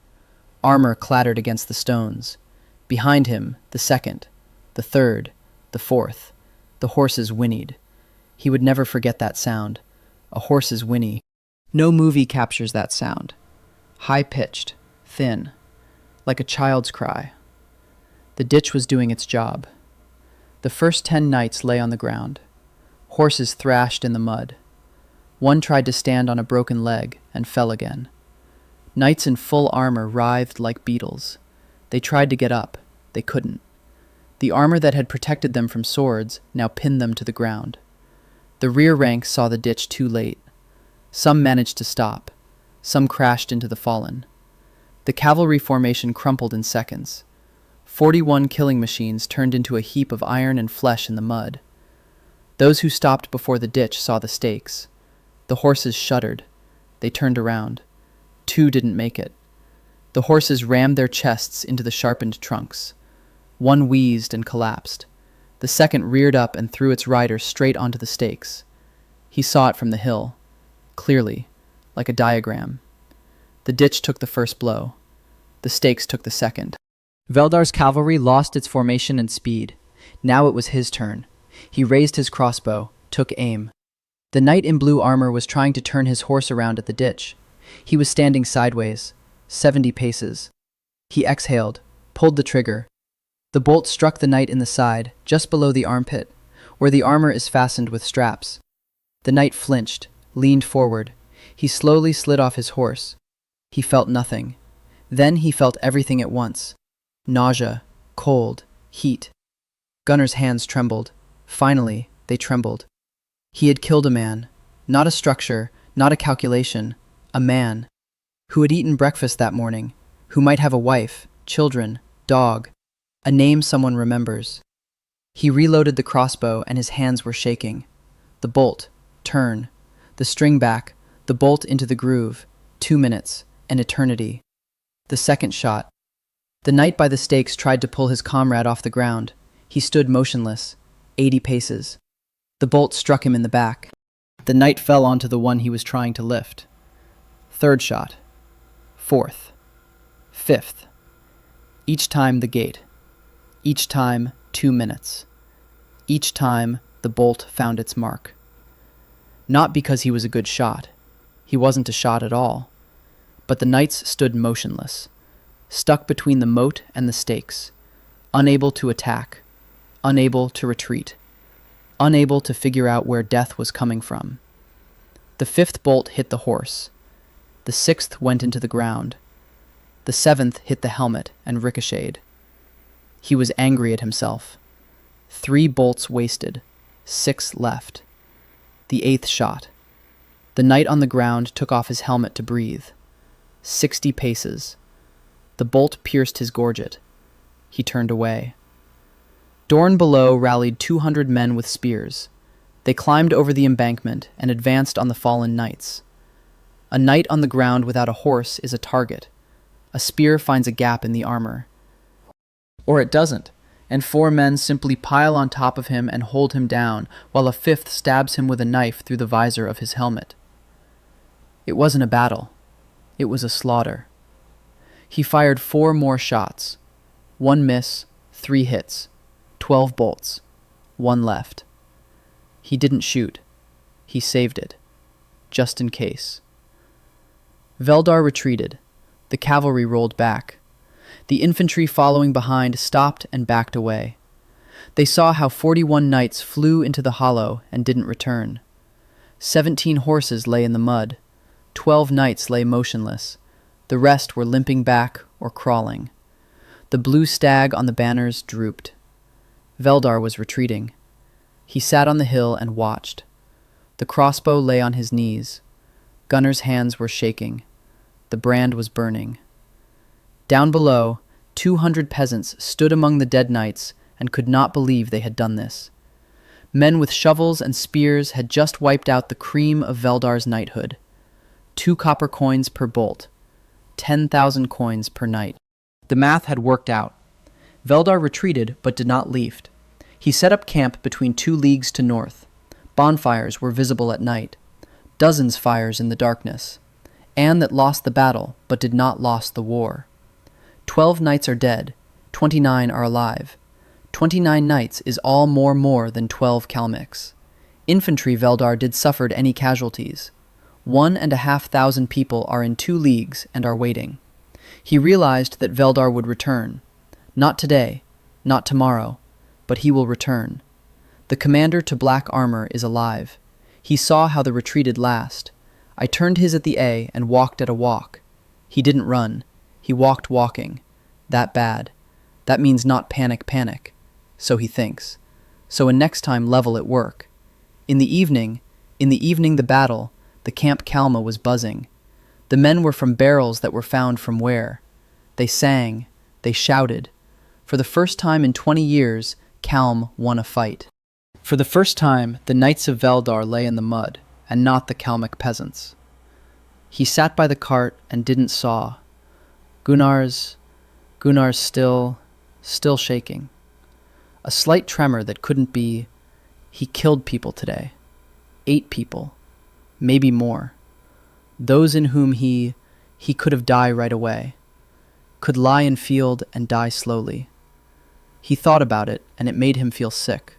Armor clattered against the stones. Behind him, the second, the third, the fourth. The horses whinnied. He would never forget that sound. A horse's whinny. No movie captures that sound. High-pitched, thin, like a child's cry. The ditch was doing its job. The first 10 knights lay on the ground. Horses thrashed in the mud. One tried to stand on a broken leg and fell again. Knights in full armor writhed like beetles. They tried to get up. They couldn't. The armor that had protected them from swords now pinned them to the ground. The rear ranks saw the ditch too late. Some managed to stop. Some crashed into the fallen. The cavalry formation crumpled in seconds. 41 killing machines turned into a heap of iron and flesh in the mud. Those who stopped before the ditch saw the stakes. The horses shuddered. They turned around. 2 didn't make it. The horses rammed their chests into the sharpened trunks. One wheezed and collapsed. The second reared up and threw its rider straight onto the stakes. He saw it from the hill, clearly, like a diagram. The ditch took the first blow. The stakes took the second. Veldar's cavalry lost its formation and speed. Now it was his turn. He raised his crossbow, took aim. The knight in blue armor was trying to turn his horse around at the ditch. He was standing sideways, 70 paces. He exhaled, pulled the trigger. The bolt struck the knight in the side, just below the armpit, where the armor is fastened with straps. The knight flinched, leaned forward. He slowly slid off his horse. He felt nothing. Then he felt everything at once. Nausea, cold, heat. Gunnar's hands trembled. Finally, they trembled. He had killed a man. Not a structure, not a calculation. A man. Who had eaten breakfast that morning. Who might have a wife, children, dog. A name someone remembers. He reloaded the crossbow and his hands were shaking. The bolt, turn. The string back, the bolt into the groove. 2 minutes, an eternity. The second shot. The knight by the stakes tried to pull his comrade off the ground. He stood motionless, 80 paces. The bolt struck him in the back. The knight fell onto the one he was trying to lift. Third shot. Fourth. Fifth. Each time the gate. Each time 2 minutes. Each time the bolt found its mark. Not because he was a good shot. He wasn't a shot at all. But the knights stood motionless, stuck between the moat and the stakes, unable to attack, unable to retreat, unable to figure out where death was coming from. The fifth bolt hit the horse. The sixth went into the ground. The seventh hit the helmet and ricocheted. He was angry at himself. 3 bolts wasted, 6 left. The 8th shot. The knight on the ground took off his helmet to breathe. 60 paces. The bolt pierced his gorget. He turned away. Dorn below rallied 200 men with spears. They climbed over the embankment and advanced on the fallen knights. A knight on the ground without a horse is a target. A spear finds a gap in the armor. Or it doesn't, and 4 men simply pile on top of him and hold him down, while a 5th stabs him with a knife through the visor of his helmet. It wasn't a battle. It was a slaughter. He fired 4 more shots. 1 miss, 3 hits, 12 bolts, 1 left. He didn't shoot. He saved it, just in case. Veldar retreated. The cavalry rolled back. The infantry following behind stopped and backed away. They saw how 41 knights flew into the hollow and didn't return. 17 horses lay in the mud. 12 knights lay motionless. The rest were limping back or crawling. The blue stag on the banners drooped. Veldar was retreating. He sat on the hill and watched. The crossbow lay on his knees. Gunnar's hands were shaking. The brand was burning. Down below, 200 peasants stood among the dead knights and could not believe they had done this. Men with shovels and spears had just wiped out the cream of Veldar's knighthood. 2 copper coins per bolt. 10,000 coins per knight. The math had worked out. Veldar retreated but did not leave. He set up camp between 2 leagues to north. Bonfires were visible at night. Dozens fires in the darkness. And that lost the battle but did not lost the war. 12 knights are dead. 29 are alive. 29 knights is all more than 12 Kalmyks. Infantry Veldar did suffered any casualties. 1,500 people are in 2 leagues and are waiting. He realized that Veldar would return. Not today, not tomorrow, but he will return. The commander to black armor is alive. He saw how the retreated last. I turned his at the A and walked at a walk. He didn't run. He walked walking. That bad. That means not panic. So he thinks. So in next time level at work. In the evening the battle, the Camp Kalma was buzzing. The men were from barrels that were found from where. They sang. They shouted. For the first time in 20 years, Kalm won a fight. For the first time, the knights of Veldar lay in the mud, and not the Kalmyk peasants. He sat by the cart and didn't saw. Gunnar's still shaking. A slight tremor that couldn't be. He killed people today. 8 people. Maybe more. Those in whom he could have died right away. Could lie in field and die slowly. He thought about it, and it made him feel sick.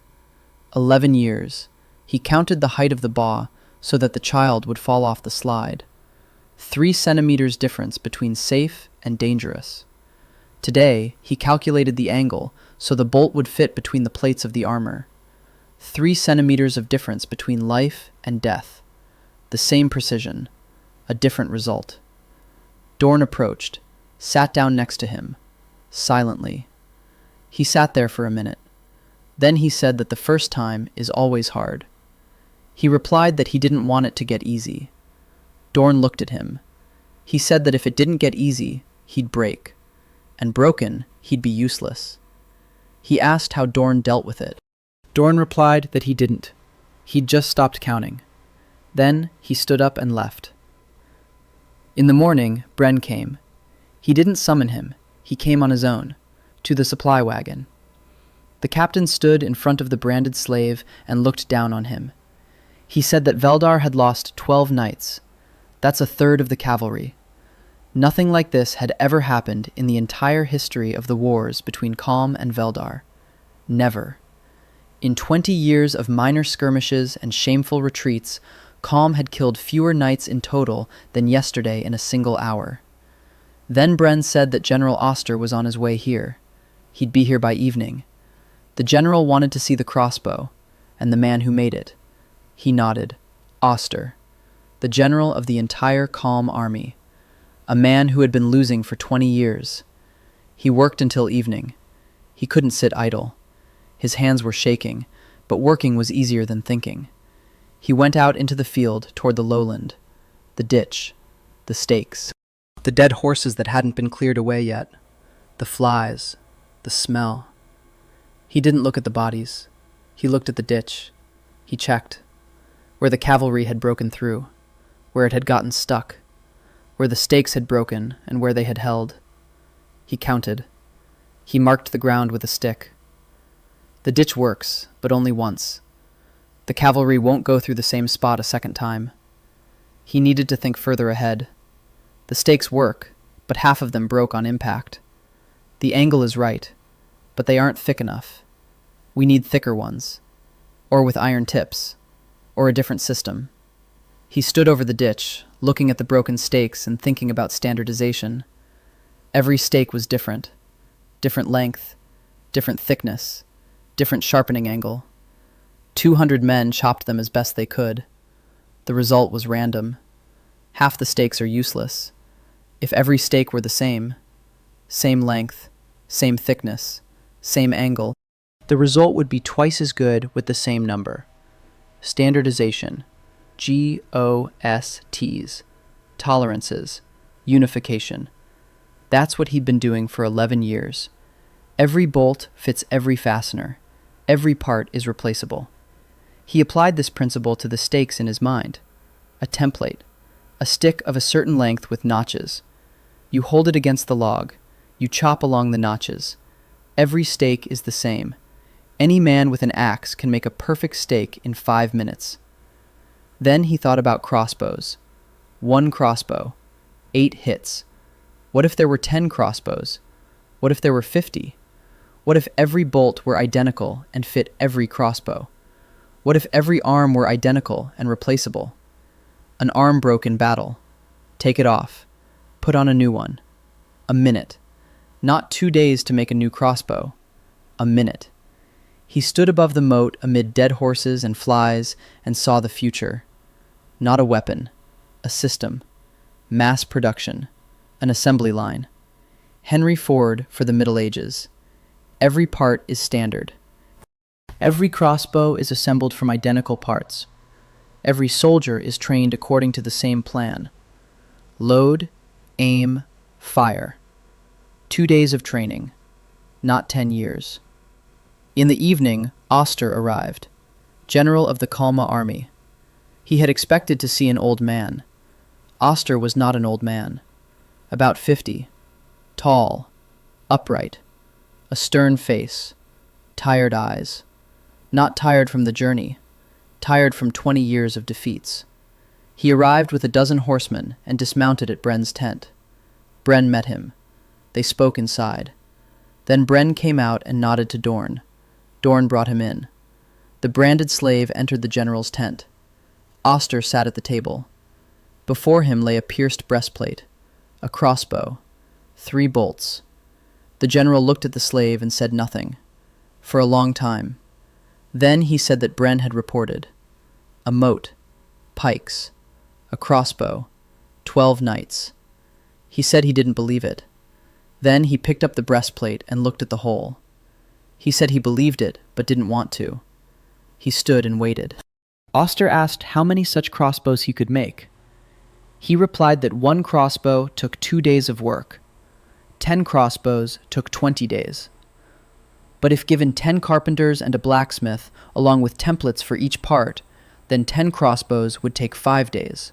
11 years. He counted the height of the bough so that the child would fall off the slide. 3 centimeters difference between safe and dangerous. Today, he calculated the angle so the bolt would fit between the plates of the armor. 3 centimeters of difference between life and death. The same precision. A different result. Dorn approached, sat down next to him, silently. He sat there for a minute. Then he said that the first time is always hard. He replied that he didn't want it to get easy. Dorn looked at him. He said that if it didn't get easy, he'd break. And broken, he'd be useless. He asked how Dorn dealt with it. Dorn replied that he didn't. He'd just stopped counting. Then he stood up and left. In the morning, Bren came. He didn't summon him. He came on his own, to the supply wagon. The captain stood in front of the branded slave and looked down on him. He said that Veldar had lost 12 knights. That's 1/3 of the cavalry. Nothing like this had ever happened in the entire history of the wars between Kalm and Veldar. Never. In 20 years of minor skirmishes and shameful retreats, Kalm had killed fewer knights in total than yesterday in a single hour. Then Bren said that General Oster was on his way here. He'd be here by evening. The general wanted to see the crossbow, and the man who made it. He nodded. Oster, the general of the entire Kalm army. A man who had been losing for 20 years. He worked until evening. He couldn't sit idle. His hands were shaking, but working was easier than thinking. He went out into the field toward the lowland, the ditch, the stakes. The dead horses that hadn't been cleared away yet. The flies. The smell. He didn't look at the bodies. He looked at the ditch. He checked. Where the cavalry had broken through. Where it had gotten stuck. Where the stakes had broken and where they had held. He counted. He marked the ground with a stick. The ditch works, but only once. The cavalry won't go through the same spot a second time. He needed to think further ahead. The stakes work, but half of them broke on impact. The angle is right, but they aren't thick enough. We need thicker ones. Or with iron tips. Or a different system. He stood over the ditch, looking at the broken stakes and thinking about standardization. Every stake was different. Different length, different thickness, different sharpening angle. 200 men chopped them as best they could. The result was random. Half the stakes are useless. If every stake were the same length, same thickness, same angle, the result would be twice as good with the same number. Standardization. GOSTs. Tolerances. Unification. That's what he'd been doing for 11 years. Every bolt fits every fastener. Every part is replaceable. He applied this principle to the stakes in his mind. A template. A stick of a certain length with notches. You hold it against the log. You chop along the notches. Every stake is the same. Any man with an axe can make a perfect stake in 5 minutes. Then he thought about crossbows. 1 crossbow. 8 hits. What if there were 10 crossbows? What if there were 50? What if every bolt were identical and fit every crossbow? What if every arm were identical and replaceable? An arm broke in battle. Take it off. Put on a new one. A minute. Not 2 days to make a new crossbow. A minute. He stood above the moat amid dead horses and flies and saw the future. Not a weapon. A system. Mass production. An assembly line. Henry Ford for the Middle Ages. Every part is standard. Every crossbow is assembled from identical parts. Every soldier is trained according to the same plan. Load, aim, fire. 2 days of training, not 10 years. In the evening, Oster arrived, general of the Kalma army. He had expected to see an old man. Oster was not an old man. About 50. Tall, upright, a stern face, tired eyes. Not tired from the journey, tired from 20 years of defeats. He arrived with a dozen horsemen and dismounted at Bren's tent. Bren met him. They spoke inside. Then Bren came out and nodded to Dorn. Dorn brought him in. The branded slave entered the general's tent. Oster sat at the table. Before him lay a pierced breastplate, a crossbow, 3 bolts. The general looked at the slave and said nothing, for a long time. Then he said that Bren had reported. A moat, pikes, a crossbow, 12 knights. He said he didn't believe it. Then he picked up the breastplate and looked at the hole. He said he believed it, but didn't want to. He stood and waited. Oster asked how many such crossbows he could make. He replied that 1 crossbow took 2 days of work. 10 crossbows took 20 days. But if given 10 carpenters and a blacksmith, along with templates for each part, then 10 crossbows would take 5 days.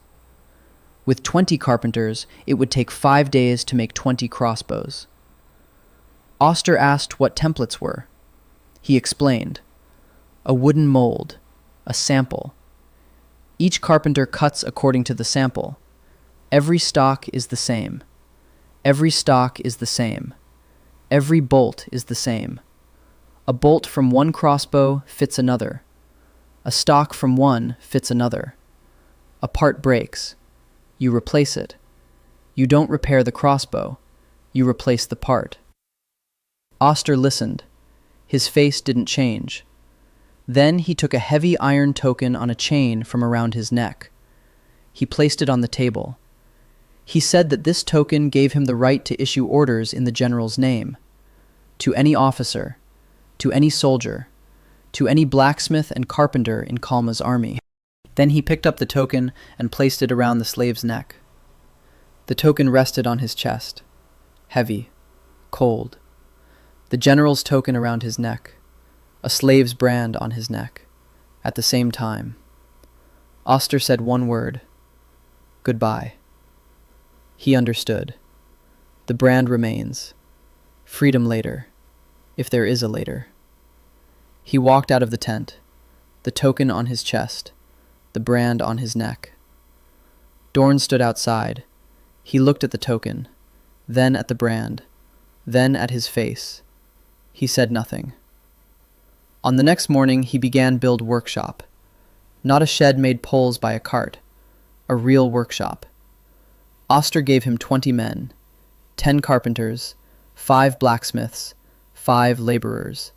With 20 carpenters, it would take 5 days to make 20 crossbows. Oster asked what templates were. He explained. A wooden mold, a sample. Each carpenter cuts according to the sample. Every stock is the same. Every stock is the same. Every bolt is the same. A bolt from 1 crossbow fits another. A stock from one fits another. A part breaks. You replace it. You don't repair the crossbow. You replace the part. Oster listened. His face didn't change. Then he took a heavy iron token on a chain from around his neck. He placed it on the table. He said that this token gave him the right to issue orders in the general's name. To any officer, to any soldier, to any blacksmith and carpenter in Kalma's army. Then he picked up the token and placed it around the slave's neck. The token rested on his chest, heavy, cold. The general's token around his neck, a slave's brand on his neck, at the same time. Oster said one word, goodbye. He understood. The brand remains. Freedom later, if there is a later. He walked out of the tent, the token on his chest, the brand on his neck. Dorn stood outside. He looked at the token, then at the brand, then at his face. He said nothing. On the next morning, he began build workshop. Not a shed made poles by a cart, a real workshop. Oster gave him 20 men, 10 carpenters, 5 blacksmiths, 5 laborers.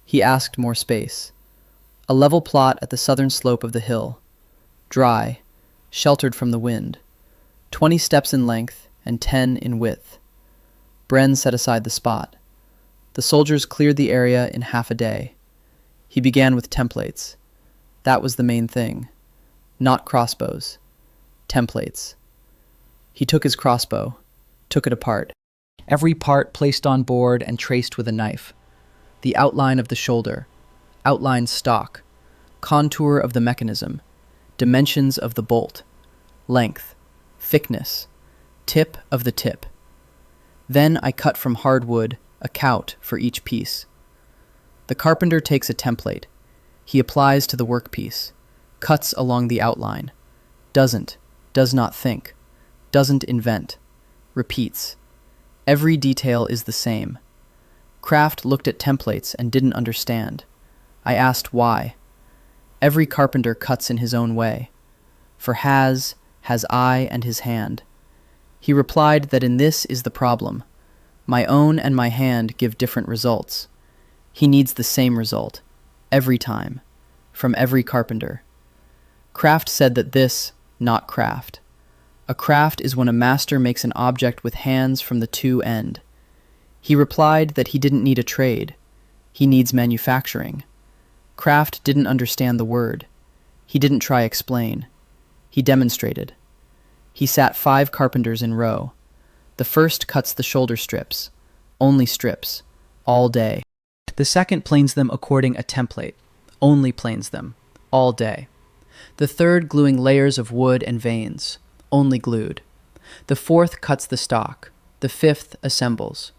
He asked more space. A level plot at the southern slope of the hill, dry, sheltered from the wind, 20 steps in length and 10 in width. Bren set aside the spot. The soldiers cleared the area in half a day. He began with templates. That was the main thing. Not crossbows. Templates. He took his crossbow, took it apart. Every part placed on board and traced with a knife. The outline of the shoulder, outline stock, contour of the mechanism, dimensions of the bolt, length, thickness, tip of the tip. Then I cut from hardwood a cout for each piece. The carpenter takes a template. He applies to the workpiece, cuts along the outline, does not think, doesn't invent, repeats. Every detail is the same. Kraft looked at templates and didn't understand. I asked why. Every carpenter cuts in his own way. For has eye and his hand. He replied that in this is the problem. My own and my hand give different results. He needs the same result, every time, from every carpenter. Kraft said that this, not craft. A craft is when a master makes an object with hands from the two end. He replied that he didn't need a trade. He needs manufacturing. Kraft didn't understand the word. He didn't try explain. He demonstrated. He sat 5 carpenters in row. The first cuts the shoulder strips, only strips, all day. The second planes them according a template, only planes them, all day. The third gluing layers of wood and veins, only glued. The fourth cuts the stock. The fifth assembles.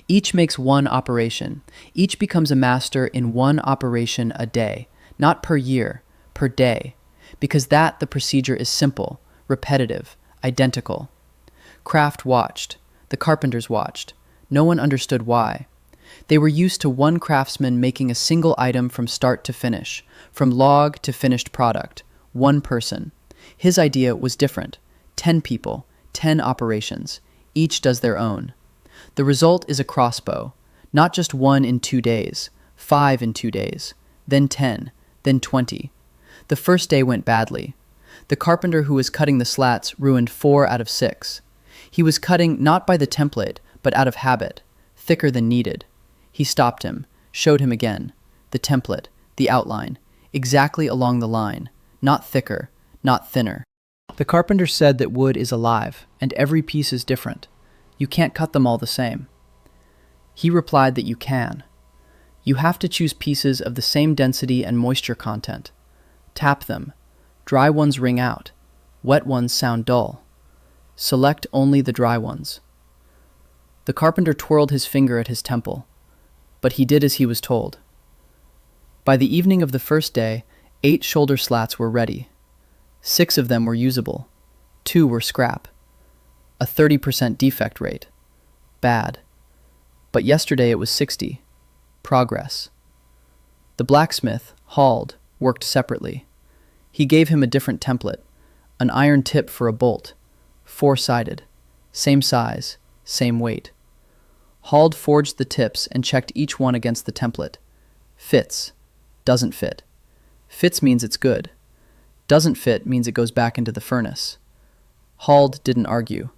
Each makes one operation. Each becomes a master in one operation a day, not per year, per day, because the procedure is simple, repetitive, identical. Kraft watched. The carpenters watched. No one understood why. They were used to one craftsman making a single item from start to finish, from log to finished product, one person. His idea was different. 10 people, 10 operations. Each does their own. The result is a crossbow, not just 1 in 2 days, 5 in 2 days, then 10, then 20. The first day went badly. The carpenter who was cutting the slats ruined 4 out of 6. He was cutting not by the template, but out of habit, thicker than needed. He stopped him, showed him again, the template, the outline, exactly along the line, not thicker, not thinner. The carpenter said that wood is alive, and every piece is different. You can't cut them all the same. He replied that you can. You have to choose pieces of the same density and moisture content. Tap them. Dry ones ring out. Wet ones sound dull. Select only the dry ones. The carpenter twirled his finger at his temple, but he did as he was told. By the evening of the first day, 8 shoulder slats were ready. 6 of them were usable. 2 were scrap. A 30% defect rate. Bad. But yesterday it was 60. Progress. The blacksmith, hauled, worked separately. He gave him a different template, an iron tip for a bolt, 4-sided, same size, same weight. Hauled forged the tips and checked each one against the template. Fits. Doesn't fit. Fits means it's good. Doesn't fit means it goes back into the furnace. Hauled didn't argue.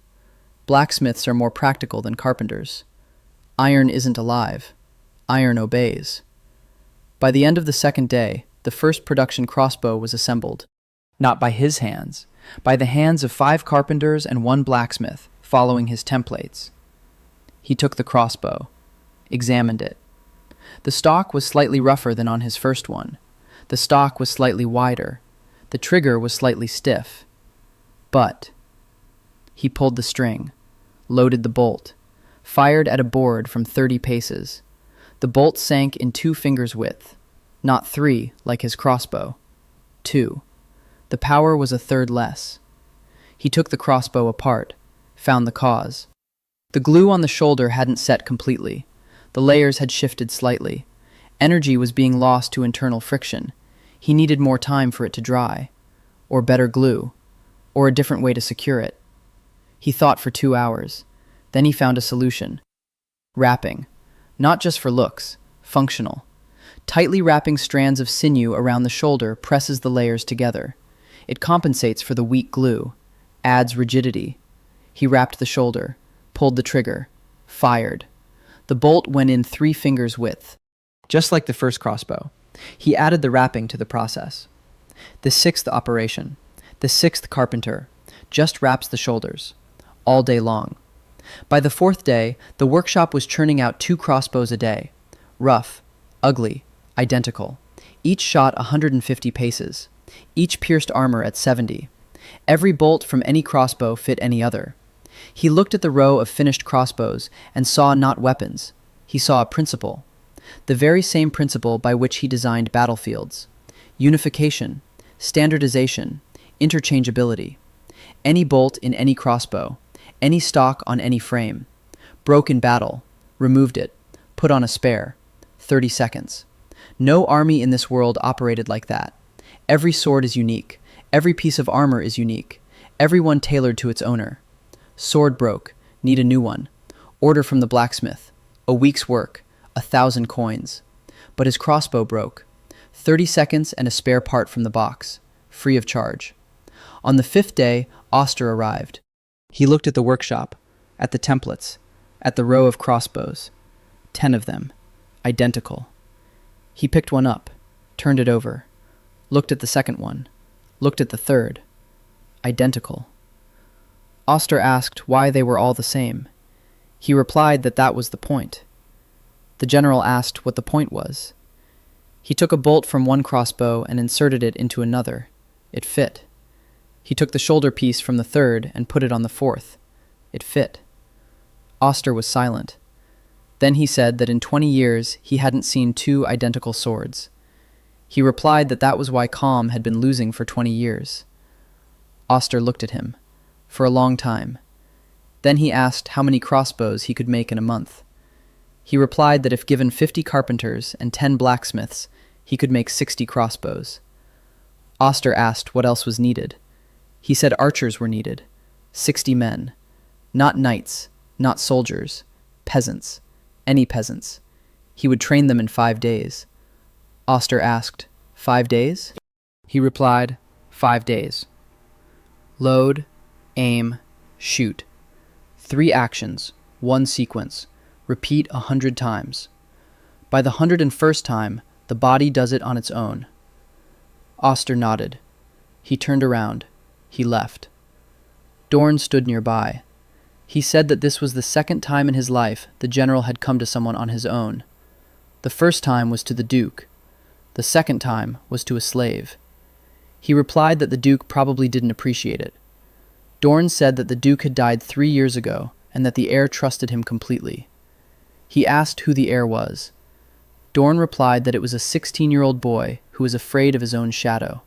Blacksmiths are more practical than carpenters. Iron isn't alive. Iron obeys. By the end of the second day, the first production crossbow was assembled. Not by his hands. by the hands of 5 carpenters and 1 blacksmith, following his templates. He took the crossbow, examined it. The stock was slightly rougher than on his first one. The stock was slightly wider. The trigger was slightly stiff. But he pulled the string, loaded the bolt, fired at a board from 30 paces. The bolt sank in 2 fingers' width, not 3 like his crossbow. 2. The power was a third less. He took the crossbow apart, found the cause. The glue on the shoulder hadn't set completely. The layers had shifted slightly. Energy was being lost to internal friction. He needed more time for it to dry, or better glue, or a different way to secure it. He thought for 2 hours. Then he found a solution. Wrapping. Not just for looks, functional. Tightly wrapping strands of sinew around the shoulder presses the layers together. It compensates for the weak glue, adds rigidity. He wrapped the shoulder, pulled the trigger, fired. The bolt went in 3 fingers' width. Just like the first crossbow, he added the wrapping to the process. The 6th operation, the 6th carpenter, just wraps the shoulders, all day long. By the 4th day, the workshop was churning out 2 crossbows a day, rough, ugly, identical, each shot 150 paces, each pierced armor at 70. Every bolt from any crossbow fit any other. He looked at the row of finished crossbows and saw not weapons. He saw a principle. The very same principle by which he designed battlefields. Unification, standardization, interchangeability. Any bolt in any crossbow, any stock on any frame. Broke in battle, removed it, put on a spare. 30 seconds. No army in this world operated like that. Every sword is unique. Every piece of armor is unique. Everyone tailored to its owner. Sword broke, need a new one. Order from the blacksmith. A week's work, 1,000 coins. But his crossbow broke. 30 seconds and a spare part from the box, free of charge. On the 5th day, Oster arrived. He looked at the workshop, at the templates, at the row of crossbows. 10 of them, identical. He picked one up, turned it over, looked at the second one, looked at the third. Identical. Oster asked why they were all the same. He replied that that was the point. The general asked what the point was. He took a bolt from one crossbow and inserted it into another. It fit. He took the shoulder piece from the third and put it on the fourth. It fit. Oster was silent. Then he said that in 20 years he hadn't seen 2 identical swords. He replied that that was why Calm had been losing for 20 years. Oster looked at him, for a long time. Then he asked how many crossbows he could make in a month. He replied that if given 50 carpenters and 10 blacksmiths, he could make 60 crossbows. Oster asked what else was needed. He said archers were needed, 60 men, not knights, not soldiers, peasants, any peasants. He would train them in 5 days. Oster asked, 5 days? He replied, 5 days. Load, aim, shoot. 3 actions, 1 sequence. Repeat 100 times. By the 101st time, the body does it on its own. Oster nodded. He turned around. He left. Dorn stood nearby. He said that this was the 2nd time in his life the general had come to someone on his own. The first time was to the Duke. The 2nd time was to a slave. He replied that the Duke probably didn't appreciate it. Dorn said that the Duke had died 3 years ago and that the heir trusted him completely. He asked who the heir was. Dorn replied that it was a 16-year-old boy who was afraid of his own shadow.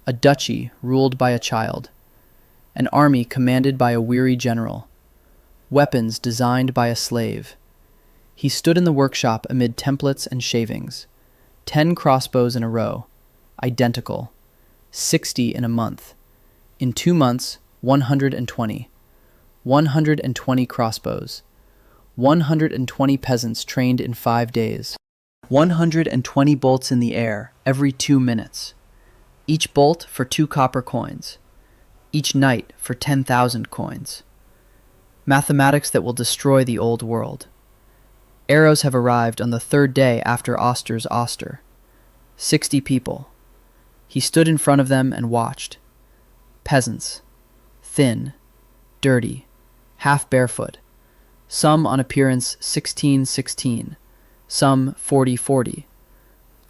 A duchy ruled by a child. An army commanded by a weary general. Weapons designed by a slave. He stood in the workshop amid templates and shavings. 10 crossbows in a row. Identical. 60 in a month. In 2 months, 120. 120 crossbows. 120 peasants trained in 5 days. 120 bolts in the air every 2 minutes. Each bolt for 2 copper coins. Each knight for 10,000 coins. Mathematics that will destroy the old world. Arrows have arrived on the 3rd day after Oster's Oster. 60 people. He stood in front of them and watched. Peasants. Thin, dirty, half barefoot. Some on appearance 16-16, some 40-40.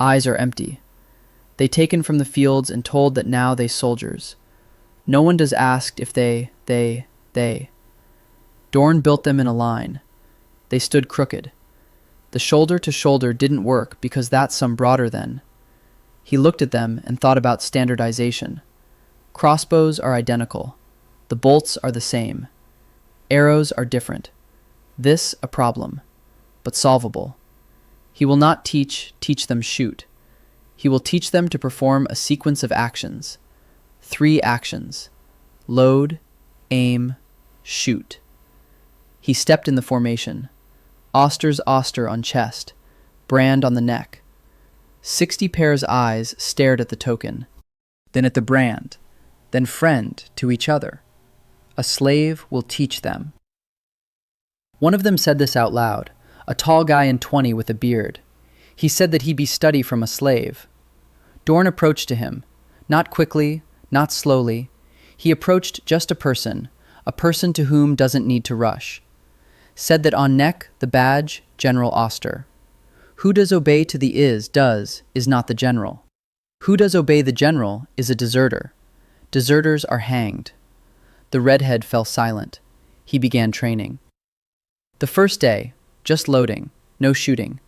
Eyes are empty. They taken from the fields and told that now they soldiers. No one does asked if they. Dorn built them in a line. They stood crooked. The shoulder to shoulder didn't work because that's some broader than. He looked at them and thought about standardization. Crossbows are identical. The bolts are the same. Arrows are different. This a problem, but solvable. He will not teach them shoot. He will teach them to perform a sequence of actions. 3 actions. Load, aim, shoot. He stepped in the formation. Oster's oster on chest, brand on the neck. 60 pairs' eyes stared at the token, then at the brand, then friend to each other. A slave will teach them. One of them said this out loud, a tall guy in 20 with a beard. He said that he be study from a slave. Dorn approached to him, not quickly, not slowly. He approached just a person to whom doesn't need to rush. Said that on neck, the badge, General Oster. Who does obey to the is not the general. Who does obey the general is a deserter. Deserters are hanged. The redhead fell silent. He began training. The first day, just loading, no shooting.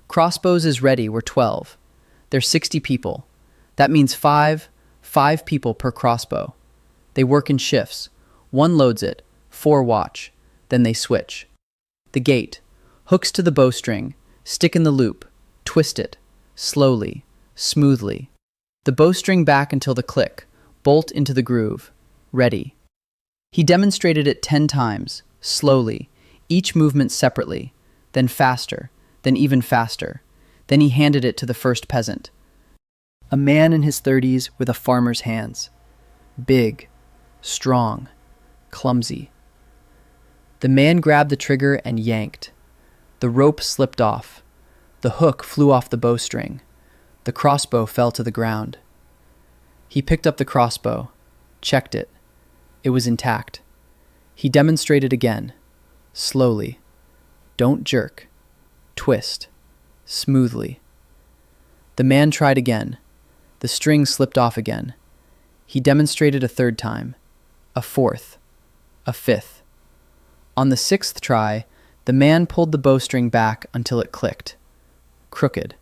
Crossbows is ready, we're 12. There's 60 people. That means five people per crossbow. They work in shifts. 1 loads it, 4 watch. Then they switch. The gate, hooks to the bowstring, stick in the loop, twist it, slowly, smoothly. The bowstring back until the click, bolt into the groove, ready. He demonstrated it 10 times, slowly, each movement separately, then faster, then even faster. Then he handed it to the first peasant. A man in his 30s with a farmer's hands. Big, strong, clumsy. The man grabbed the trigger and yanked. The rope slipped off. The hook flew off the bowstring. The crossbow fell to the ground. He picked up the crossbow, checked it. It was intact. He demonstrated again, slowly. Don't jerk. Twist. Smoothly. The man tried again. The string slipped off again. He demonstrated a 3rd time, a 4th, a 5th. On the 6th try, the man pulled the bowstring back until it clicked. Crooked.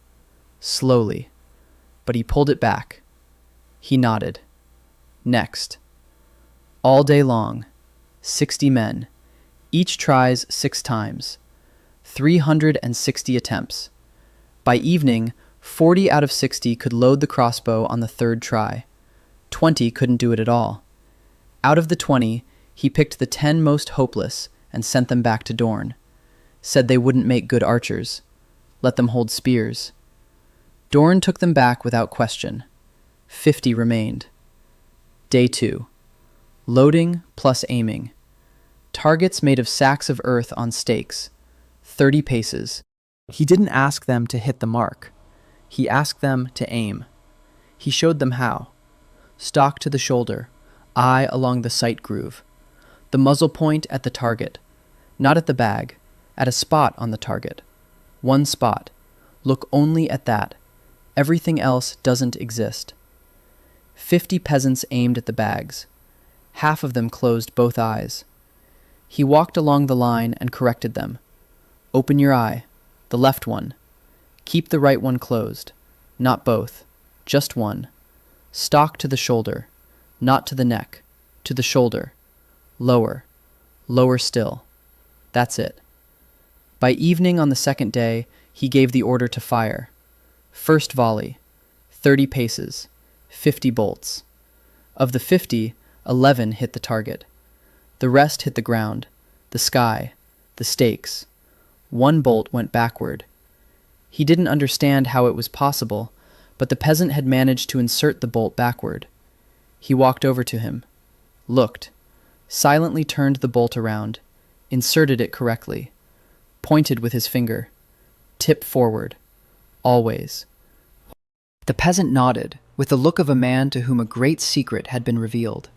Slowly. But he pulled it back. He nodded. Next. All day long. 60 men. Each tries 6 times. 360 attempts. By evening, 40 out of 60 could load the crossbow on the 3rd try. 20 couldn't do it at all. Out of the 20, he picked the 10 most hopeless and sent them back to Dorn. Said they wouldn't make good archers. Let them hold spears. Dorn took them back without question. 50 remained. Day 2. Loading plus aiming. Targets made of sacks of earth on stakes. 30 paces. He didn't ask them to hit the mark. He asked them to aim. He showed them how. Stock to the shoulder, eye along the sight groove. The muzzle point at the target. Not at the bag, at a spot on the target. 1 spot. Look only at that. Everything else doesn't exist. 50 peasants aimed at the bags. Half of them closed both eyes. He walked along the line and corrected them. Open your eye, the left one. Keep the right one closed. Not both, just one. Stock to the shoulder, not to the neck, to the shoulder. Lower, lower still. That's it. By evening on the 2nd day, he gave the order to fire. First volley, 30 paces, 50 bolts. Of the 50, 11 hit the target. The rest hit the ground, the sky, the stakes. 1 bolt went backward. He didn't understand how it was possible, but the peasant had managed to insert the bolt backward. He walked over to him, looked, silently turned the bolt around, inserted it correctly, pointed with his finger. Tip forward. Always. The peasant nodded, with the look of a man to whom a great secret had been revealed.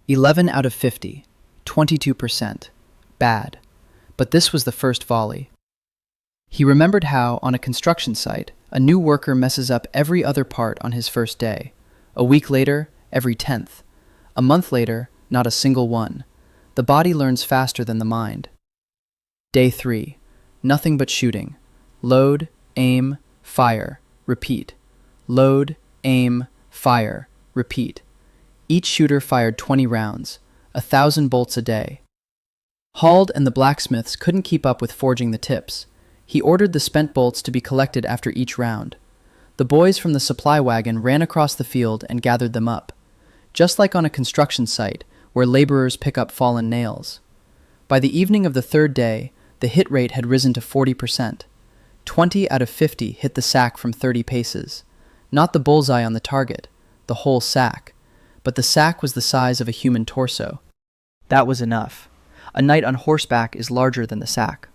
11 out of 50, 22%. Bad. But this was the first volley. He remembered how, on a construction site, a new worker messes up every other part on his first day. A week later, every 10th. A month later, not a single one. The body learns faster than the mind. Day 3. Nothing but shooting. Load, aim, fire, repeat. Load, aim, fire, repeat. Each shooter fired 20 rounds, 1,000 bolts a day. Hald and the blacksmiths couldn't keep up with forging the tips. He ordered the spent bolts to be collected after each round. The boys from the supply wagon ran across the field and gathered them up, just like on a construction site where laborers pick up fallen nails. By the evening of the third day, the hit rate had risen to 40%. 20 out of 50 hit the sack from 30 paces. Not the bullseye on the target, the whole sack. But the sack was the size of a human torso. That was enough. A knight on horseback is larger than the sack.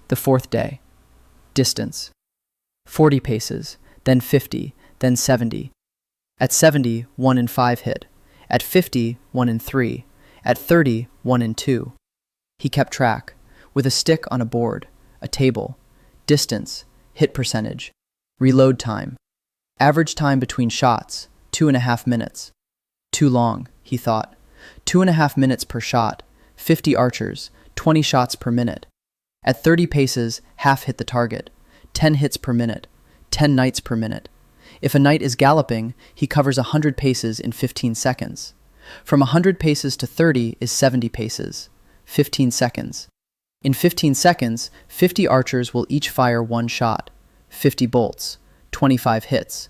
The fourth day. Distance. 40 paces, then 50, then 70. At 70, 1 in 5 hit. At 50, 1 in 3. At 30, 1 in 2. He kept track, with a stick on a board, a table. Distance, hit percentage, reload time. Average time between shots, 2.5 minutes. Too long, he thought. 2.5 minutes per shot, 50 archers, 20 shots per minute. At 30 paces, half hit the target, 10 hits per minute, 10 knights per minute. If a knight is galloping, he covers 100 paces in 15 seconds. From 100 paces to 30 is 70 paces, 15 seconds. In 15 seconds, 50 archers will each fire 1 shot, 50 bolts, 25 hits.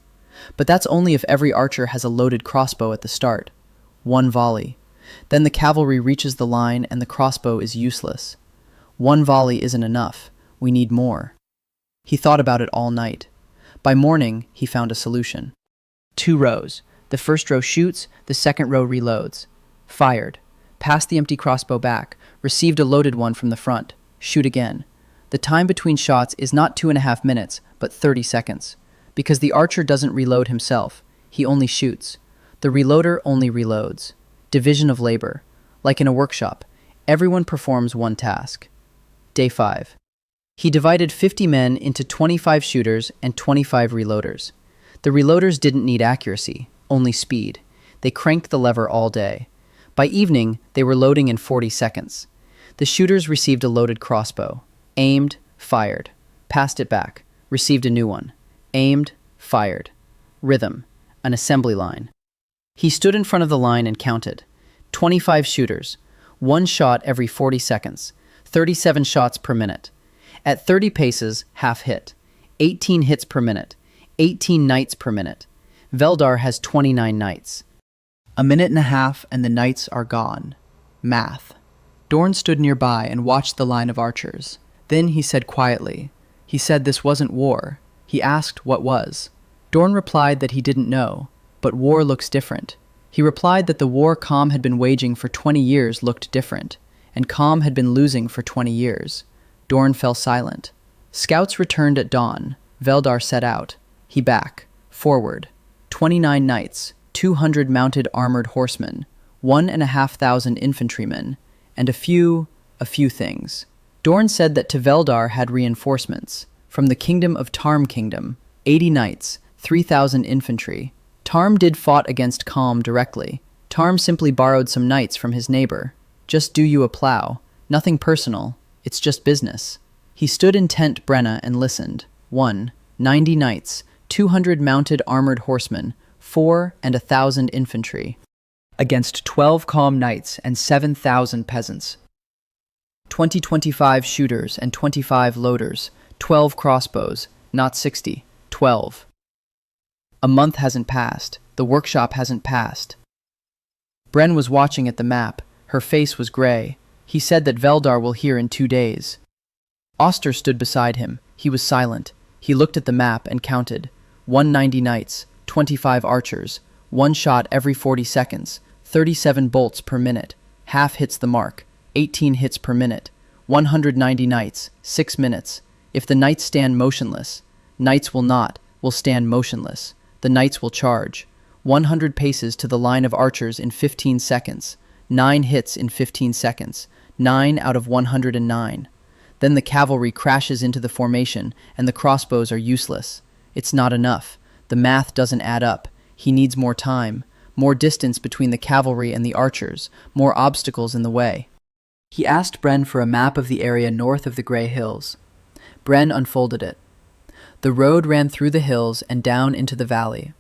But that's only if every archer has a loaded crossbow at the start. 1 volley. Then the cavalry reaches the line and the crossbow is useless. 1 volley isn't enough. We need more. He thought about it all night. By morning, he found a solution. 2 rows. The first row shoots, the second row reloads. Fired. Passed the empty crossbow back. Received a loaded one from the front. Shoot again. The time between shots is not 2.5 minutes, but 30 seconds. Because the archer doesn't reload himself. He only shoots. The reloader only reloads. Division of labor. Like in a workshop, everyone performs one task. Day 5. He divided 50 men into 25 shooters and 25 reloaders. The reloaders didn't need accuracy, only speed. They cranked the lever all day. By evening, they were loading in 40 seconds. The shooters received a loaded crossbow. Aimed, fired. Passed it back. Received a new one. Aimed, fired. Rhythm, an assembly line. He stood in front of the line and counted. 25 shooters. 1 shot every 40 seconds. 37 shots per minute. At 30 paces, half hit. 18 hits per minute. 18 knights per minute. Veldar has 29 knights. A minute and a half and the knights are gone. Math. Dorn stood nearby and watched the line of archers. Then he said quietly. He said this wasn't war. He asked what was. Dorn replied that he didn't know, but war looks different. He replied that the war Com had been waging for 20 years looked different, and Com had been losing for 20 years. Dorn fell silent. Scouts returned at dawn. Veldar set out. He back. Forward. 29 knights, 200 mounted armored horsemen, 1,500 infantrymen, and a few things. Dorn said that Teveldar had reinforcements. From the kingdom of Tarm Kingdom, 80 knights, 3,000 infantry. Tarm did fought against Com directly. Tarm simply borrowed some knights from his neighbor. Just do you a plow. Nothing personal. It's just business. He stood in tent Brenna and listened. 1. 90 knights, 200 mounted armored horsemen, 4 and 1,000 infantry. Against 12 calm knights and 7,000 peasants. 25 shooters and 25 loaders, 12 crossbows, not 60, 12. A month hasn't passed. The workshop hasn't passed. Bren was watching at the map. Her face was gray. He said that Veldar will hear in 2 days. Oster stood beside him. He was silent. He looked at the map and counted. 190 knights, 25 archers, 1 shot every 40 seconds, 37 bolts per minute, half hits the mark, 18 hits per minute, 190 knights, 6 minutes. If the knights stand motionless, knights will stand motionless. The knights will charge. 100 paces to the line of archers in 15 seconds. 9 hits in 15 seconds. 9 out of 109. Then the cavalry crashes into the formation, and the crossbows are useless. It's not enough. The math doesn't add up. He needs more time, more distance between the cavalry and the archers, more obstacles in the way. He asked Bren for a map of the area north of the Grey Hills. Bren unfolded it. The road ran through the hills and down into the valley.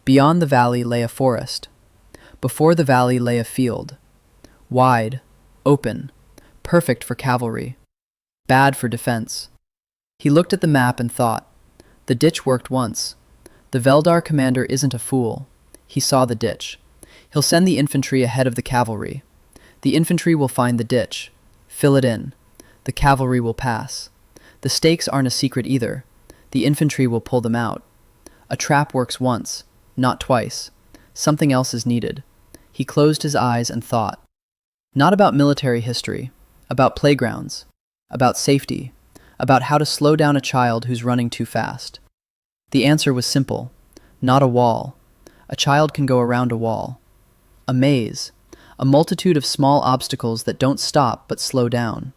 Beyond the valley lay a forest. Before the valley lay a field. Wide, open, perfect for cavalry. Bad for defense. He looked at the map and thought, the ditch worked once. The Veldar commander isn't a fool. He saw the ditch. He'll send the infantry ahead of the cavalry. The infantry will find the ditch, fill it in. The cavalry will pass. The stakes aren't a secret either. The infantry will pull them out. A trap works once, not twice. Something else is needed. He closed his eyes and thought. Not about military history, about playgrounds, about safety, about how to slow down a child who's running too fast. The answer was simple. Not a wall. A child can go around a wall. A maze. A multitude of small obstacles that don't stop but slow down.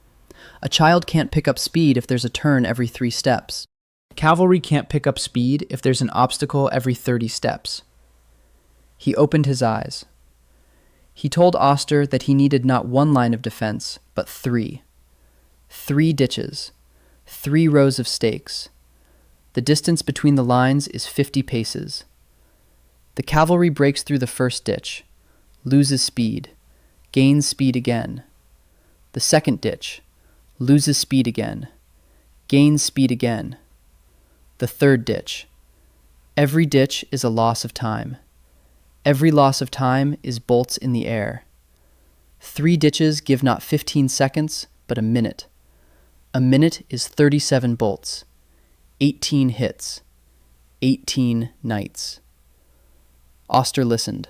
A child can't pick up speed if there's a turn every 3 steps. Cavalry can't pick up speed if there's an obstacle every 30 steps. He opened his eyes. He told Oster that he needed not 1 line of defense, but 3. 3 ditches. 3 rows of stakes. The distance between the lines is 50 paces. The cavalry breaks through the first ditch, loses speed, gains speed again. The second ditch, loses speed again, gains speed again. The third ditch. Every ditch is a loss of time. Every loss of time is bolts in the air. 3 ditches give not 15 seconds, but a minute. A minute is 37 bolts. 18 hits. 18 nights. Oster listened.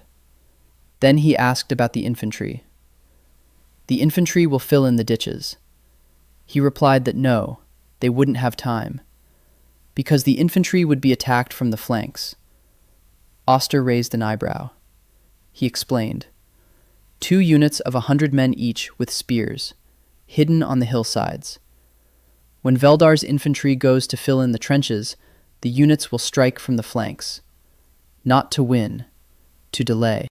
Then he asked about the infantry. The infantry will fill in the ditches. He replied that no, they wouldn't have time, because the infantry would be attacked from the flanks. Oster raised an eyebrow. He explained. 2 units of 100 men each with spears, hidden on the hillsides. When Veldar's infantry goes to fill in the trenches, the units will strike from the flanks. Not to win, to delay,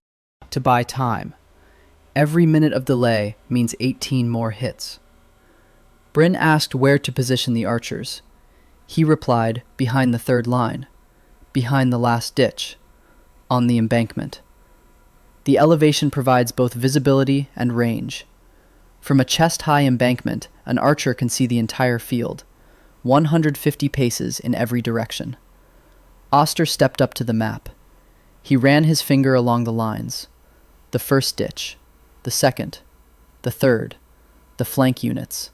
to buy time. Every minute of delay means 18 more hits. Bryn asked where to position the archers. He replied, behind the 3rd line, behind the last ditch, on the embankment. The elevation provides both visibility and range. From a chest-high embankment, an archer can see the entire field, 150 paces in every direction. Oster stepped up to the map. He ran his finger along the lines. The first ditch, the second, the third, the flank units,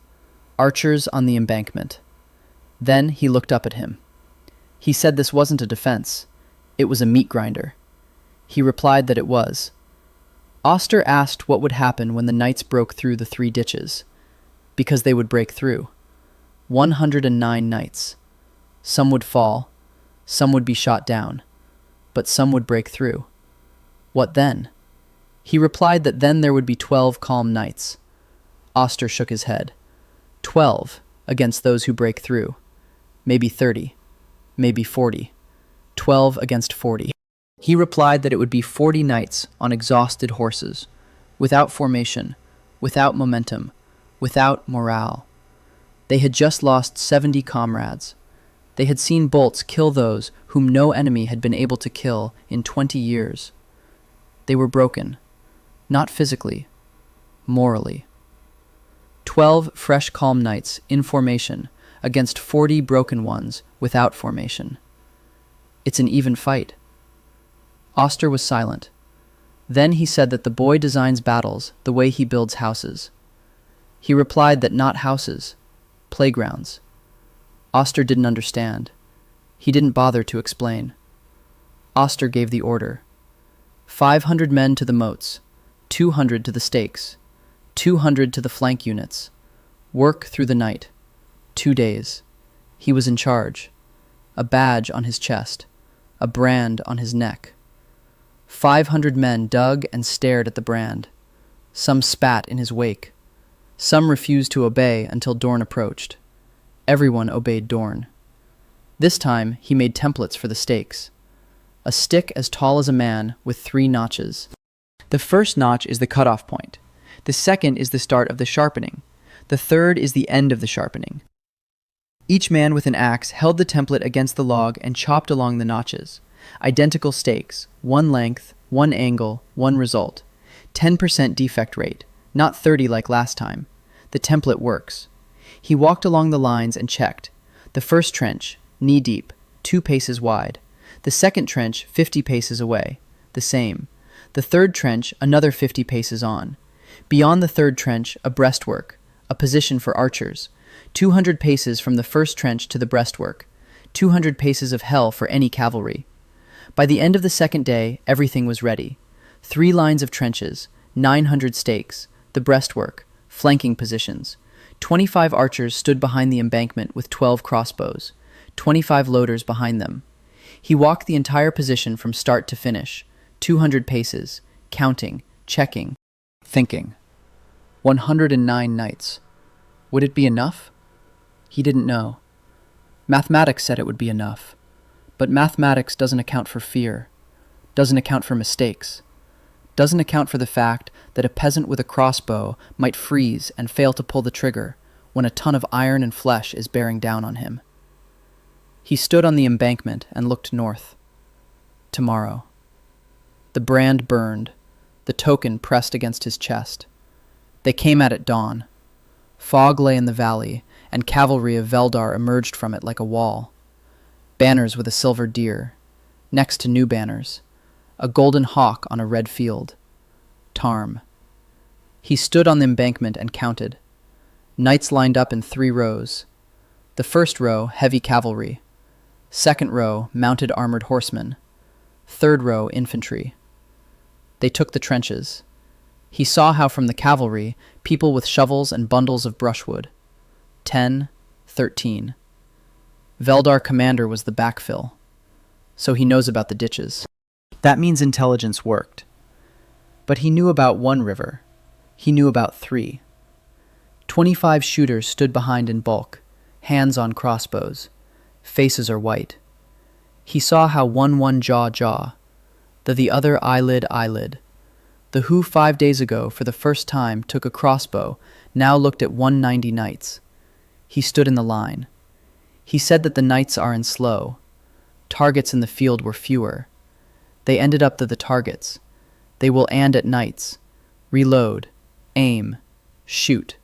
archers on the embankment. Then he looked up at him. He said this wasn't a defense. It was a meat grinder. He replied that it was. Oster asked what would happen when the knights broke through the 3 ditches, because they would break through. 109 knights. Some would fall, some would be shot down, but some would break through. What then? He replied that then there would be 12 calm knights. Oster shook his head. 12 against those who break through. Maybe 30, maybe 40. 12 against 40. He replied that it would be 40 knights on exhausted horses, without formation, without momentum, without morale. They had just lost 70 comrades. They had seen bolts kill those whom no enemy had been able to kill in 20 years. They were broken, not physically, morally. 12 fresh calm knights in formation against 40 broken ones without formation. It's an even fight. Oster was silent. Then he said that the boy designs battles the way he builds houses. He replied that not houses, playgrounds. Oster didn't understand. He didn't bother to explain. Oster gave the order. 500 men to the moats, 200 to the stakes, 200 to the flank units. Work through the night. 2 days. He was in charge. A badge on his chest. A brand on his neck. 500 men dug and stared at the brand. Some spat in his wake. Some refused to obey until Dorn approached. Everyone obeyed Dorn. This time, he made templates for the stakes. A stick as tall as a man with 3 notches. The first notch is the cutoff point. The second is the start of the sharpening. The third is the end of the sharpening. Each man with an axe held the template against the log and chopped along the notches. Identical stakes, 1 length, 1 angle, 1 result. 10% defect rate, not 30 like last time. The template works. He walked along the lines and checked. The first trench, knee-deep, 2 paces wide. The second trench, 50 paces away. The same. The third trench, another 50 paces on. Beyond the third trench, a breastwork, a position for archers. 200 paces from the first trench to the breastwork. 200 paces of hell for any cavalry. By the end of the second day, everything was ready. 3 lines of trenches, 900 stakes, the breastwork, flanking positions. 25 archers stood behind the embankment with 12 crossbows, 25 loaders behind them. He walked the entire position from start to finish, 200 paces, counting, checking, thinking. 109 knights. Would it be enough? He didn't know. Mathematics said it would be enough. But mathematics doesn't account for fear, doesn't account for mistakes, doesn't account for the fact that a peasant with a crossbow might freeze and fail to pull the trigger when a ton of iron and flesh is bearing down on him. He stood on the embankment and looked north. Tomorrow. The brand burned, the token pressed against his chest. They came at dawn. Fog lay in the valley, and cavalry of Veldar emerged from it like a wall. Banners with a silver deer, next to new banners, a golden hawk on a red field. Tarm. He stood on the embankment and counted. Knights lined up in 3 rows. The first row, heavy cavalry. Second row, mounted armored horsemen. Third row, infantry. They took the trenches. He saw how from the cavalry, people with shovels and bundles of brushwood. 10, 13. Veldar commander was the backfill, so he knows about the ditches. That means intelligence worked. But he knew about 1 river. He knew about 3. 25 shooters stood behind in bulk, hands on crossbows. Faces are white. He saw how one jaw, the other eyelid. The who 5 days ago for the first time took a crossbow, now looked at 190 knights. He stood in the line. He said that the knights are in slow. Targets in the field were fewer. They ended up to the targets. They will and at knights. Reload. Aim. Shoot.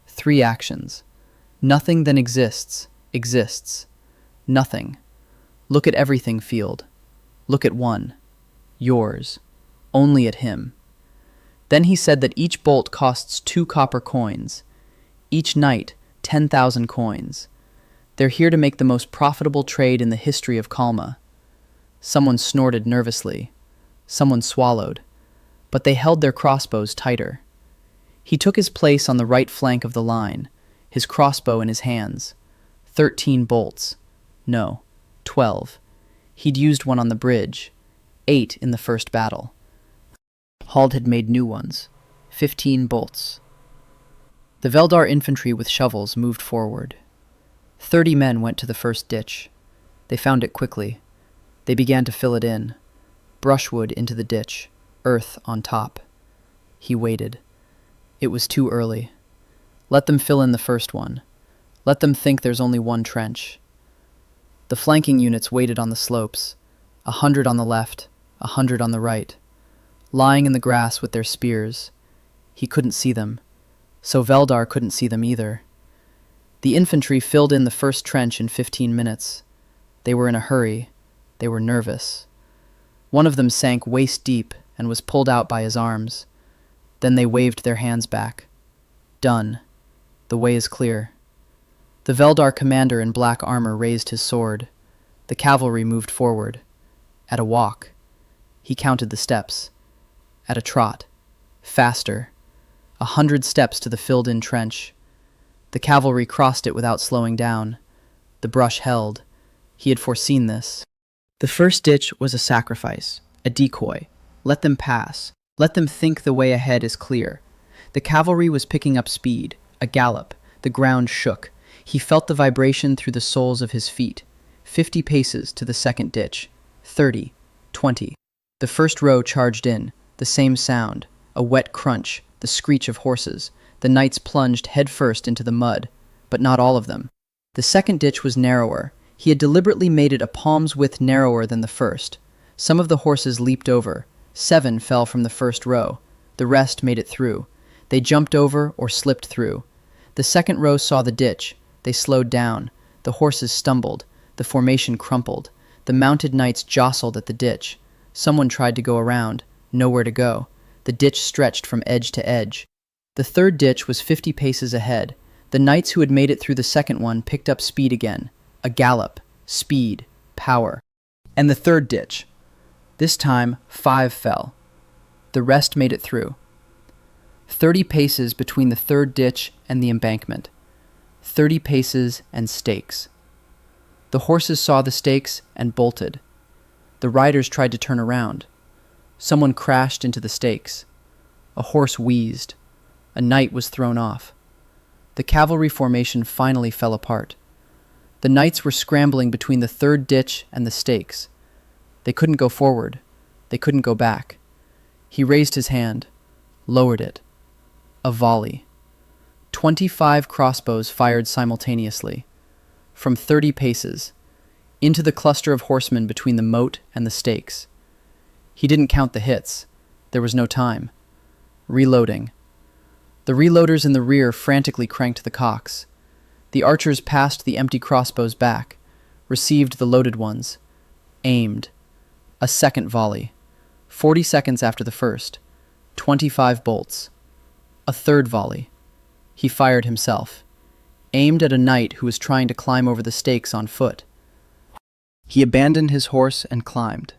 3 actions. Nothing then exists. Nothing. Look at everything field. Look at 1. Yours. Only at him. Then he said that each bolt costs 2 copper coins. Each knight, 10,000 coins. They're here to make the most profitable trade in the history of Kalma. Someone snorted nervously. Someone swallowed. But they held their crossbows tighter. He took his place on the right flank of the line, his crossbow in his hands. 13 bolts. No, 12. He'd used one on the bridge. 8 in the first battle. Hald had made new ones. 15 bolts. The Veldar infantry with shovels moved forward. 30 men went to the first ditch. They found it quickly. They began to fill it in. Brushwood into the ditch, earth on top. He waited. It was too early. Let them fill in the first one. Let them think there's only 1 trench. The flanking units waited on the slopes, 100 on the left, 100 on the right, lying in the grass with their spears. He couldn't see them, so Veldar couldn't see them either. The infantry filled in the first trench in 15 minutes. They were in a hurry. They were nervous. One of them sank waist deep and was pulled out by his arms. Then they waved their hands back. Done. The way is clear. The Veldar commander in black armor raised his sword. The cavalry moved forward. At a walk. He counted the steps. At a trot. Faster. 100 steps to the filled-in trench. The cavalry crossed it without slowing down. The brush held. He had foreseen this. The first ditch was a sacrifice, a decoy. Let them pass. Let them think the way ahead is clear. The cavalry was picking up speed, a gallop. The ground shook. He felt the vibration through the soles of his feet. 50 paces to the second ditch. 30. 20. The first row charged in. The same sound. A wet crunch. The screech of horses. The knights plunged headfirst into the mud. But not all of them. The second ditch was narrower. He had deliberately made it a palm's width narrower than the first. Some of the horses leaped over. 7 fell from the first row. The rest made it through. They jumped over or slipped through. The second row saw the ditch. They slowed down. The horses stumbled. The formation crumpled. The mounted knights jostled at the ditch. Someone tried to go around. Nowhere to go. The ditch stretched from edge to edge. The third ditch was 50 paces ahead. The knights who had made it through the second one picked up speed again. A gallop. Speed. Power. And the third ditch. This time, 5 fell. The rest made it through. 30 paces between the third ditch and the embankment. 30 paces and stakes. The horses saw the stakes and bolted. The riders tried to turn around. Someone crashed into the stakes. A horse wheezed. A knight was thrown off. The cavalry formation finally fell apart. The knights were scrambling between the third ditch and the stakes. They couldn't go forward. They couldn't go back. He raised his hand, lowered it. A volley. 25 crossbows fired simultaneously, from 30 paces, into the cluster of horsemen between the moat and the stakes. He didn't count the hits. There was no time. Reloading. The reloaders in the rear frantically cranked the cocks. The archers passed the empty crossbows back, received the loaded ones, aimed. A second volley. 40 seconds after the first. 25 bolts. A third volley. He fired himself. Aimed at a knight who was trying to climb over the stakes on foot. He abandoned his horse and climbed.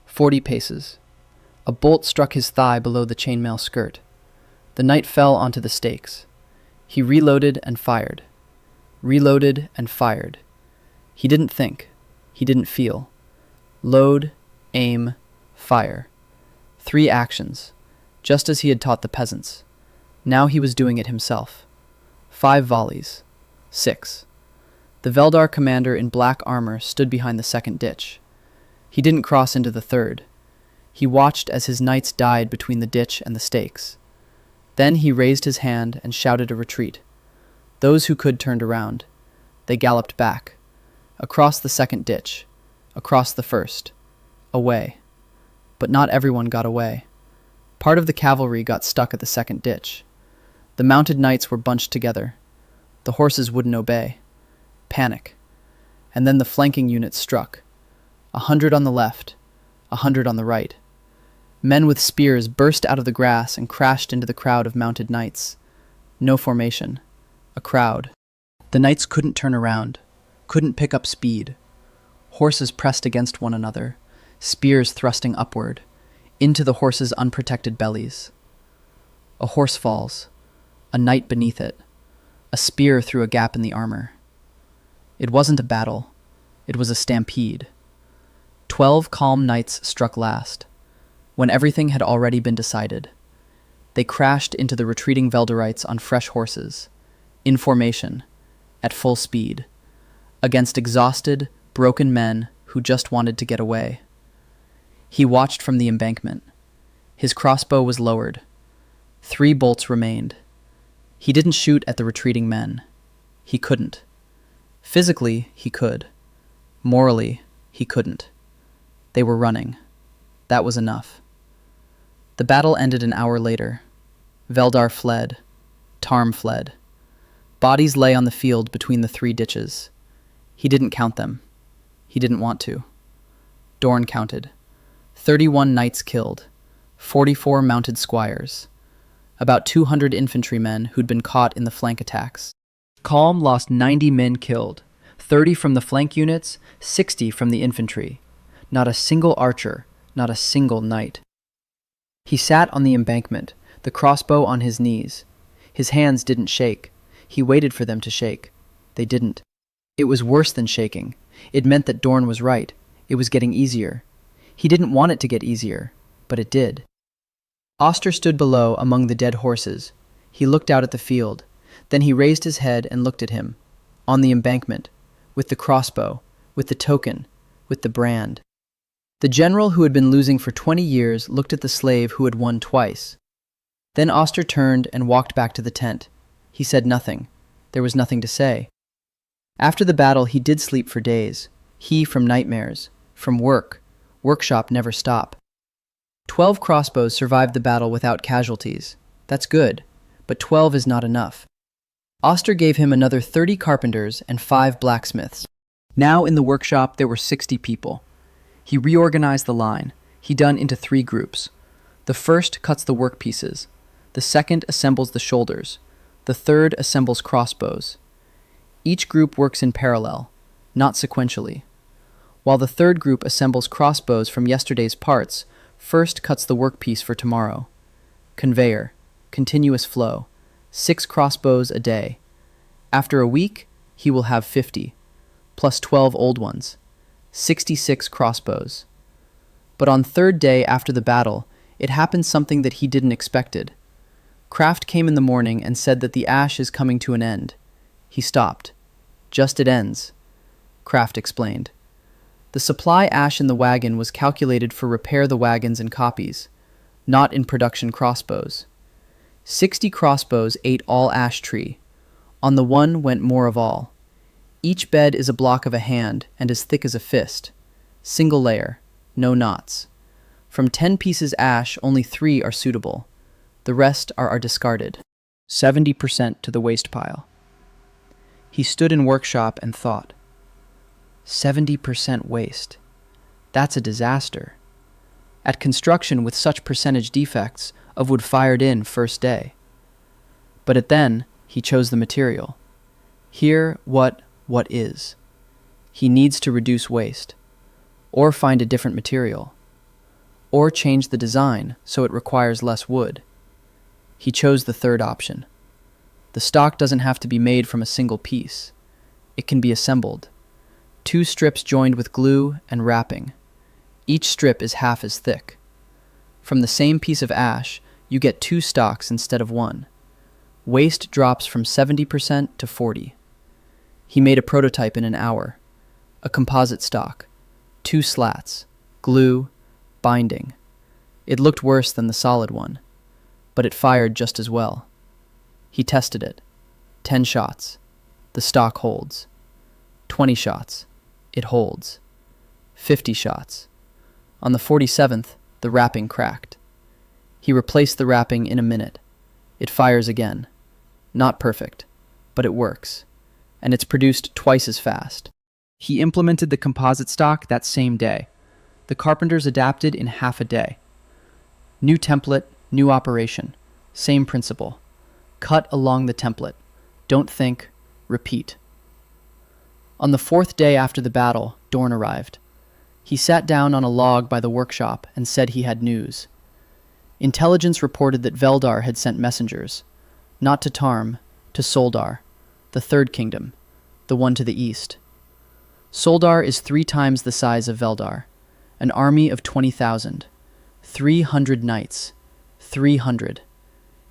40 paces. A bolt struck his thigh below the chainmail skirt. The knight fell onto the stakes. He reloaded and fired. Reloaded and fired. He didn't think. He didn't feel. Load, aim, fire. 3 actions, just as he had taught the peasants. Now he was doing it himself. 5 volleys. 6. The Veldar commander in black armor stood behind the second ditch. He didn't cross into the third. He watched as his knights died between the ditch and the stakes. Then he raised his hand and shouted a retreat. Those who could turned around. They galloped back. Across the second ditch. Across the first. Away. But not everyone got away. Part of the cavalry got stuck at the second ditch. The mounted knights were bunched together. The horses wouldn't obey. Panic. And then the flanking units struck. 100 on the left, 100 on the right. Men with spears burst out of the grass and crashed into the crowd of mounted knights. No formation. A crowd. The knights couldn't turn around, couldn't pick up speed. Horses pressed against one another, spears thrusting upward, into the horses' unprotected bellies. A horse falls, a knight beneath it, a spear through a gap in the armor. It wasn't a battle, it was a stampede. 12 calm knights struck last, when everything had already been decided. They crashed into the retreating Veldarites on fresh horses, in formation, at full speed, against exhausted, broken men who just wanted to get away. He watched from the embankment. His crossbow was lowered. 3 bolts remained. He didn't shoot at the retreating men. He couldn't. Physically, he could. Morally, he couldn't. They were running. That was enough. The battle ended an hour later. Veldar fled. Tarm fled. Bodies lay on the field between the 3 ditches. He didn't count them. He didn't want to. Dorn counted. 31 knights killed. 44 mounted squires. About 200 infantrymen who'd been caught in the flank attacks. Kalm lost 90 men killed. 30 from the flank units, 60 from the infantry. Not a single archer, not a single knight. He sat on the embankment, the crossbow on his knees. His hands didn't shake. He waited for them to shake. They didn't. It was worse than shaking. It meant that Dorn was right. It was getting easier. He didn't want it to get easier. but it did. Oster stood below among the dead horses. He looked out at the field. Then he raised his head and looked at him. On the embankment, with the crossbow, with the token, with the brand. The general who had been losing for 20 years looked at the slave who had won twice. Then Oster turned and walked back to the tent. He said nothing. There was nothing to say. After the battle, he did sleep for days. He from nightmares, from workshop never stop. 12 crossbows survived the battle without casualties. That's good, but 12 is not enough. Oster gave him another 30 carpenters and 5 blacksmiths. Now in the workshop there were 60 people. He reorganized the line. He done into 3 groups. The first cuts the workpieces. The second assembles the shoulders. The third assembles crossbows. Each group works in parallel, not sequentially. While the third group assembles crossbows from yesterday's parts, first cuts the workpiece for tomorrow. Conveyor, continuous flow, 6 crossbows a day. After a week, he will have 50, plus 12 old ones, 66 crossbows. But on third day after the battle, it happened something that he didn't expected. Kraft came in the morning and said that the ash is coming to an end. He stopped. Just it ends, Kraft explained. The supply ash in the wagon was calculated for repair the wagons and copies, not in production crossbows. 60 crossbows ate all ash tree. On the one went more of all. Each bed is a block of a hand and as thick as a fist. Single layer, no knots. From 10 pieces ash, only 3 are suitable. The rest are discarded. 70% to the waste pile. He stood in workshop and thought. 70% waste. That's a disaster. At construction with such percentage defects of wood fired in first day. But then, he chose the material. Here, what is. He needs to reduce waste, or find a different material, or change the design so it requires less wood. He chose the third option. The stock doesn't have to be made from a single piece. It can be assembled. 2 strips joined with glue and wrapping. Each strip is half as thick. From the same piece of ash, you get 2 stocks instead of 1. Waste drops from 70% to 40%. He made a prototype in an hour. A composite stock. 2 slats. Glue. Binding. It looked worse than the solid one, but it fired just as well. He tested it. 10 shots. The stock holds. 20 shots. It holds. 50 shots. On the 47th, the wrapping cracked. He replaced the wrapping in a minute. It fires again. Not perfect, but it works. And it's produced twice as fast. He implemented the composite stock that same day. The carpenters adapted in half a day. New template, new operation. Same principle. Cut along the template. Don't think, repeat. On the 4th day after the battle, Dorn arrived. He sat down on a log by the workshop and said he had news. Intelligence reported that Veldar had sent messengers, not to Tarm, to Soldar, the 3rd kingdom, the one to the east. Soldar is 3 times the size of Veldar, an army of 20,000, 300 knights, 300.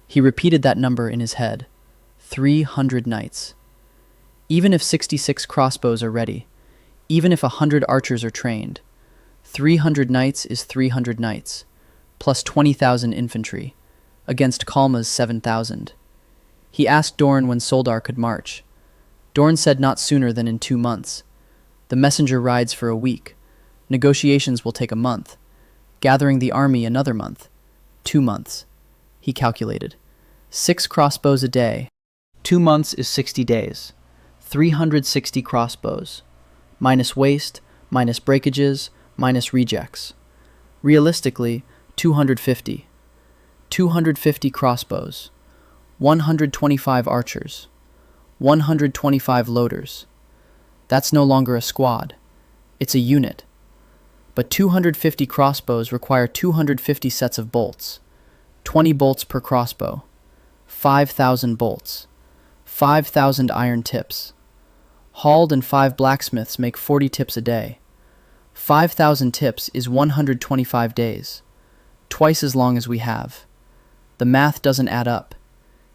He repeated that number in his head, 300 knights. Even if 66 crossbows are ready, even if 100 archers are trained, 300 knights is 300 knights, plus 20,000 infantry, against Kalma's 7,000. He asked Dorn when Soldar could march. Dorn said not sooner than in 2 months. The messenger rides for a week. Negotiations will take a month. Gathering the army another month. 2 months. He calculated. 6 crossbows a day. 2 months is 60 days. 360 crossbows. Minus waste, minus breakages, minus rejects. Realistically, 250. 250 crossbows. 125 archers. 125 loaders. That's no longer a squad. It's a unit. But 250 crossbows require 250 sets of bolts. 20 bolts per crossbow. 5,000 bolts. 5,000 iron tips. Hald and 5 blacksmiths make 40 tips a day. 5,000 tips is 125 days. twice as long as we have. The math doesn't add up.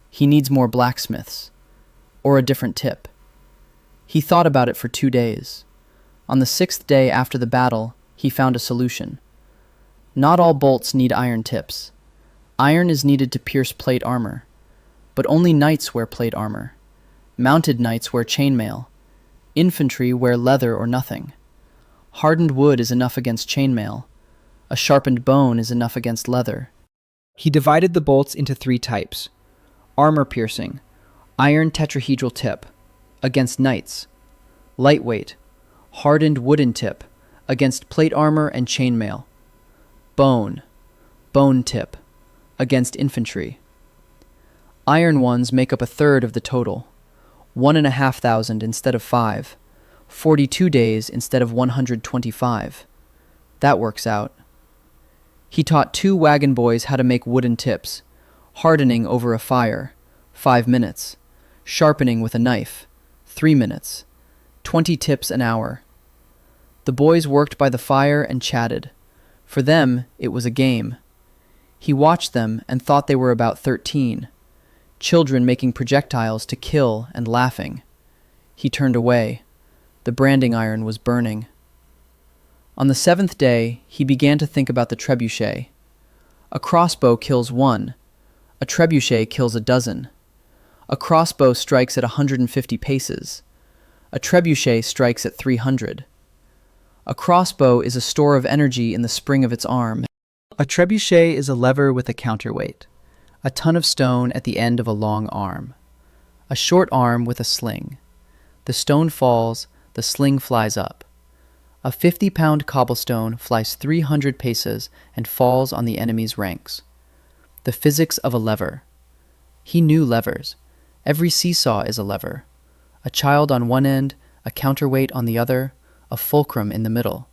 He needs more blacksmiths. Or a different tip. He thought about it for 2 days. On the 6th day after the battle, he found a solution. Not all bolts need iron tips. Iron is needed to pierce plate armor. But only knights wear plate armor. Mounted knights wear chainmail. Infantry wear leather or nothing. Hardened wood is enough against chainmail. A sharpened bone is enough against leather. He divided the bolts into 3 types. Armor piercing, iron tetrahedral tip, against knights. Lightweight, hardened wooden tip, against plate armor and chainmail. Bone tip, against infantry. Iron ones make up 1/3 of the total. 1,500 instead of 5. 42 days instead of 125. That works out. He taught 2 wagon boys how to make wooden tips. Hardening over a fire, 5 minutes. Sharpening with a knife, 3 minutes. 20 tips an hour. The boys worked by the fire and chatted. For them, it was a game. He watched them and thought they were about 13. Children making projectiles to kill and laughing. He turned away. The branding iron was burning. On the 7th day, he began to think about the trebuchet. A crossbow kills 1. A trebuchet kills 12. A crossbow strikes at 150 paces. A trebuchet strikes at 300. A crossbow is a store of energy in the spring of its arm. A trebuchet is a lever with a counterweight, a ton of stone at the end of a long arm. A short arm with a sling. The stone falls, the sling flies up. A 50-pound cobblestone flies 300 paces and falls on the enemy's ranks. The physics of a lever. He knew levers. Every seesaw is a lever. A child on one end, a counterweight on the other, a fulcrum in the middle.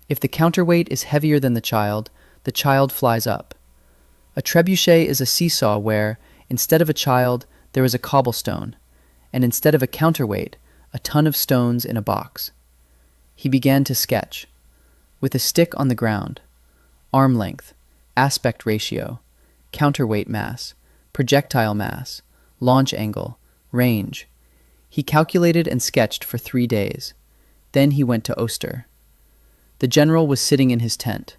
If the counterweight is heavier than the child flies up. A trebuchet is a seesaw where, instead of a child, there is a cobblestone, and instead of a counterweight, a ton of stones in a box. He began to sketch. With a stick on the ground. Arm length, aspect ratio, counterweight mass, projectile mass, launch angle, range. He calculated and sketched for 3 days. Then he went to Oster. The general was sitting in his tent.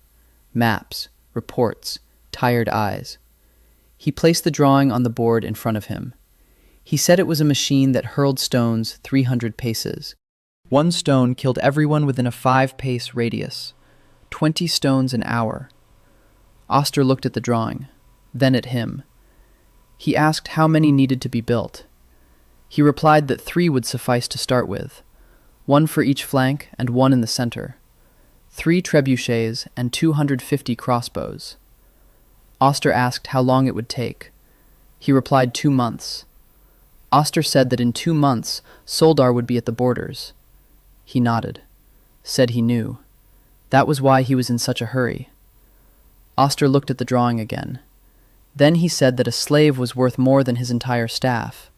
Maps, reports, tired eyes. He placed the drawing on the board in front of him. He said it was a machine that hurled stones 300 paces. 1 stone killed everyone within a 5-pace radius. 20 stones an hour. Oster looked at the drawing, then at him. He asked how many needed to be built. He replied that 3 would suffice to start with, 1 for each flank and 1 in the center, 3 trebuchets and 250 crossbows. Oster asked how long it would take. He replied 2 months. Oster said that in 2 months, Soldar would be at the borders. He nodded, said he knew. That was why he was in such a hurry. Oster looked at the drawing again. Then he said that a slave was worth more than his entire staff.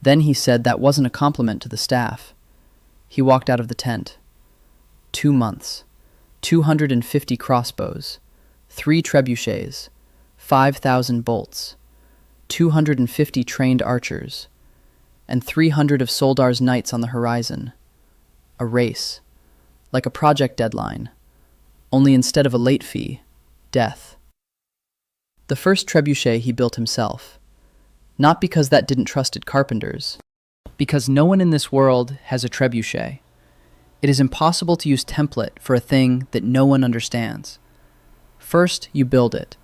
Then he said that wasn't a compliment to the staff. He walked out of the tent. 2 months, 250 crossbows, 3 trebuchets, 5,000 bolts, 250 trained archers, and 300 of Soldar's knights on the horizon. A race, like a project deadline, only instead of a late fee, death. The first trebuchet he built himself, not because that didn't trusted carpenters, because no one in this world has a trebuchet. It is impossible to use template for a thing that no one understands. First, you build it,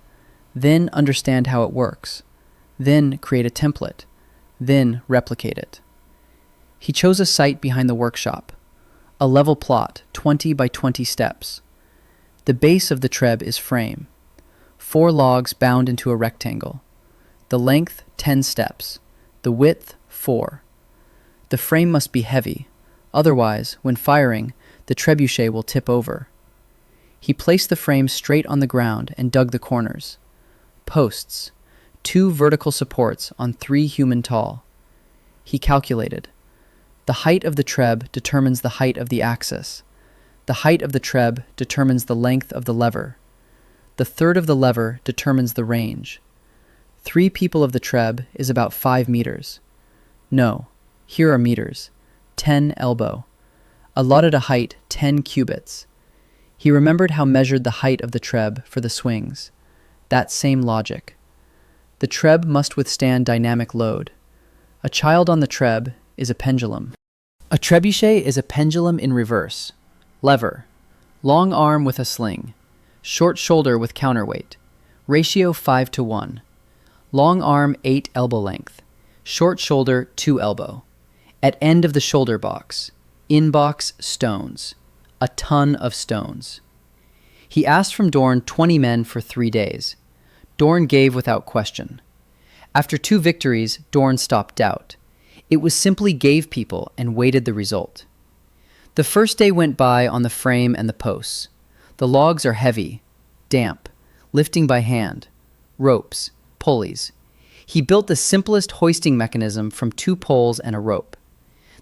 then understand how it works, then create a template, then replicate it. He chose a site behind the workshop, a level plot, 20 by 20 steps. The base of the treb is frame, 4 logs bound into a rectangle. The length, 10 steps. The width, 4. The frame must be heavy, otherwise, when firing, the trebuchet will tip over. He placed the frame straight on the ground and dug the corners. Posts, 2 vertical supports on 3 human tall. He calculated. The height of the treb determines the height of the axis. The height of the treb determines the length of the lever. The third of the lever determines the range. 3 people of the treb is about 5 meters. No, here are meters. 10 elbow. Allotted a height 10 cubits. He remembered how measured the height of the treb for the swings. That same logic. The treb must withstand dynamic load. A child on the treb is a pendulum. A trebuchet is a pendulum in reverse. Lever. Long arm with a sling. Short shoulder with counterweight. Ratio 5:1. Long arm 8 elbow length. Short shoulder 2 elbow. At end of the shoulder box. In box stones. A ton of stones. He asked from Dorn 20 men for 3 days. Dorn gave without question. After 2 victories, Dorn stopped doubt. It was simply gave people and waited the result. The first day went by on the frame and the posts. The logs are heavy, damp, lifting by hand, ropes, pulleys. He built the simplest hoisting mechanism from 2 poles and a rope.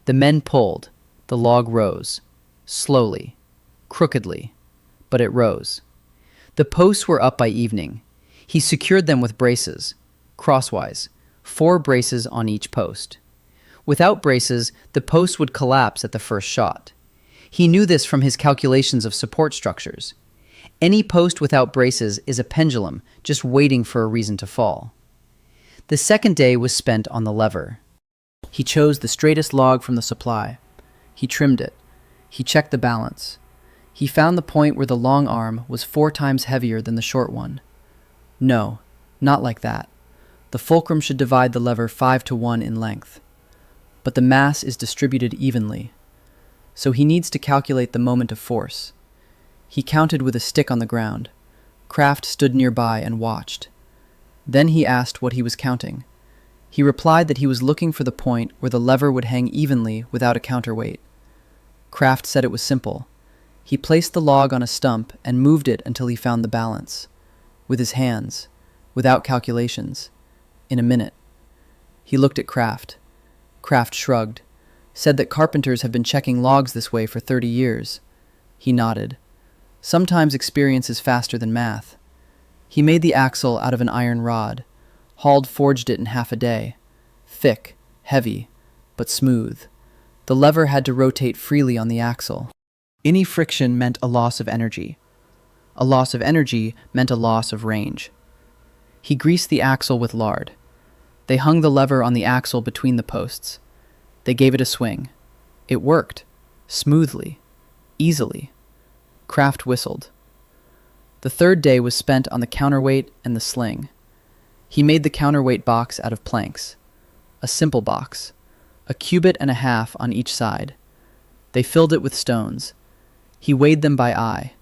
The men pulled. The log rose. Slowly, crookedly, but it rose. The posts were up by evening. He secured them with braces, crosswise, 4 braces on each post. Without braces, the post would collapse at the first shot. He knew this from his calculations of support structures. Any post without braces is a pendulum just waiting for a reason to fall. The second day was spent on the lever. He chose the straightest log from the supply. He trimmed it. He checked the balance. He found the point where the long arm was 4 times heavier than the short one. No, not like that. The fulcrum should divide the lever 5:1 in length. But the mass is distributed evenly. So he needs to calculate the moment of force. He counted with a stick on the ground. Kraft stood nearby and watched. Then he asked what he was counting. He replied that he was looking for the point where the lever would hang evenly without a counterweight. Kraft said it was simple. He placed the log on a stump and moved it until he found the balance. With his hands, without calculations, in a minute. He looked at Kraft. Kraft shrugged, said that carpenters have been checking logs this way for 30 years. He nodded. Sometimes experience is faster than math. He made the axle out of an iron rod. Hald forged it in half a day. Thick, heavy, but smooth. The lever had to rotate freely on the axle. Any friction meant a loss of energy. A loss of energy meant a loss of range. He greased the axle with lard. They hung the lever on the axle between the posts. They gave it a swing. It worked. Smoothly. Easily. Kraft whistled. The third day was spent on the counterweight and the sling. He made the counterweight box out of planks. A simple box. A cubit and a half on each side. They filled it with stones. He weighed them by eye.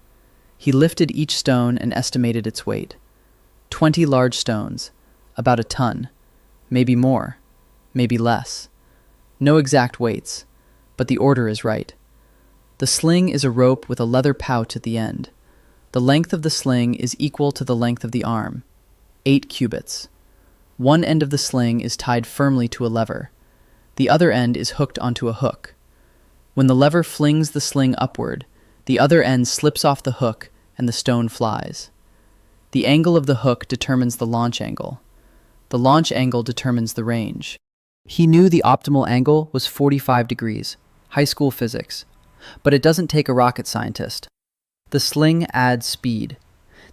He lifted each stone and estimated its weight. 20 large stones, about a ton, maybe more, maybe less. No exact weights, but the order is right. The sling is a rope with a leather pouch at the end. The length of the sling is equal to the length of the arm, 8 cubits. One end of the sling is tied firmly to a lever. The other end is hooked onto a hook. When the lever flings the sling upward, the other end slips off the hook and the stone flies. The angle of the hook determines the launch angle. The launch angle determines the range. He knew the optimal angle was 45 degrees, high school physics, but it doesn't take a rocket scientist. The sling adds speed.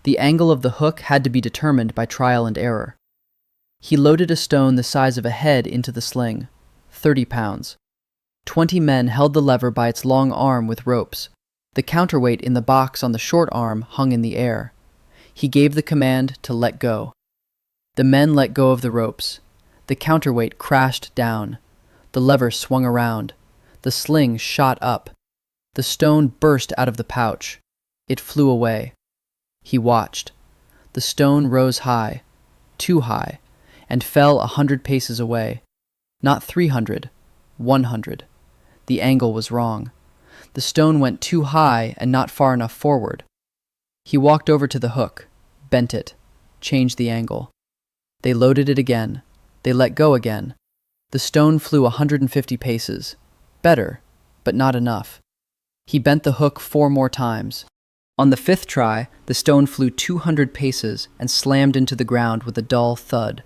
The angle of the hook had to be determined by trial and error. He loaded a stone the size of a head into the sling, 30 pounds. 20 men held the lever by its long arm with ropes. The counterweight in the box on the short arm hung in the air. He gave the command to let go. The men let go of the ropes. The counterweight crashed down. The lever swung around. The sling shot up. The stone burst out of the pouch. It flew away. He watched. The stone rose high, too high, and fell 100 paces away. Not 300, 100. The angle was wrong. The stone went too high and not far enough forward. He walked over to the hook, bent it, changed the angle. They loaded it again. They let go again. The stone flew 150 paces. Better, but not enough. He bent the hook 4 more times. On the fifth try, the stone flew 200 paces and slammed into the ground with a dull thud.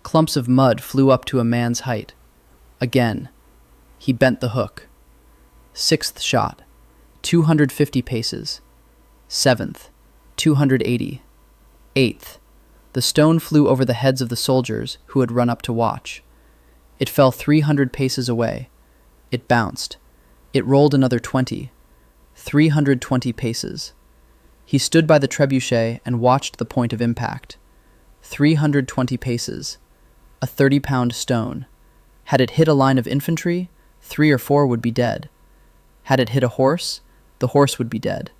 Clumps of mud flew up to a man's height. Again, he bent the hook. Sixth shot, 250 paces. Seventh, 280. Eighth, the stone flew over the heads of the soldiers who had run up to watch. It fell 300 paces away. It bounced. It rolled another 20. 320 paces. He stood by the trebuchet and watched the point of impact. 320 paces. A 30-pound stone. Had it hit a line of infantry, 3 or 4 would be dead. Had it hit a horse, the horse would be dead.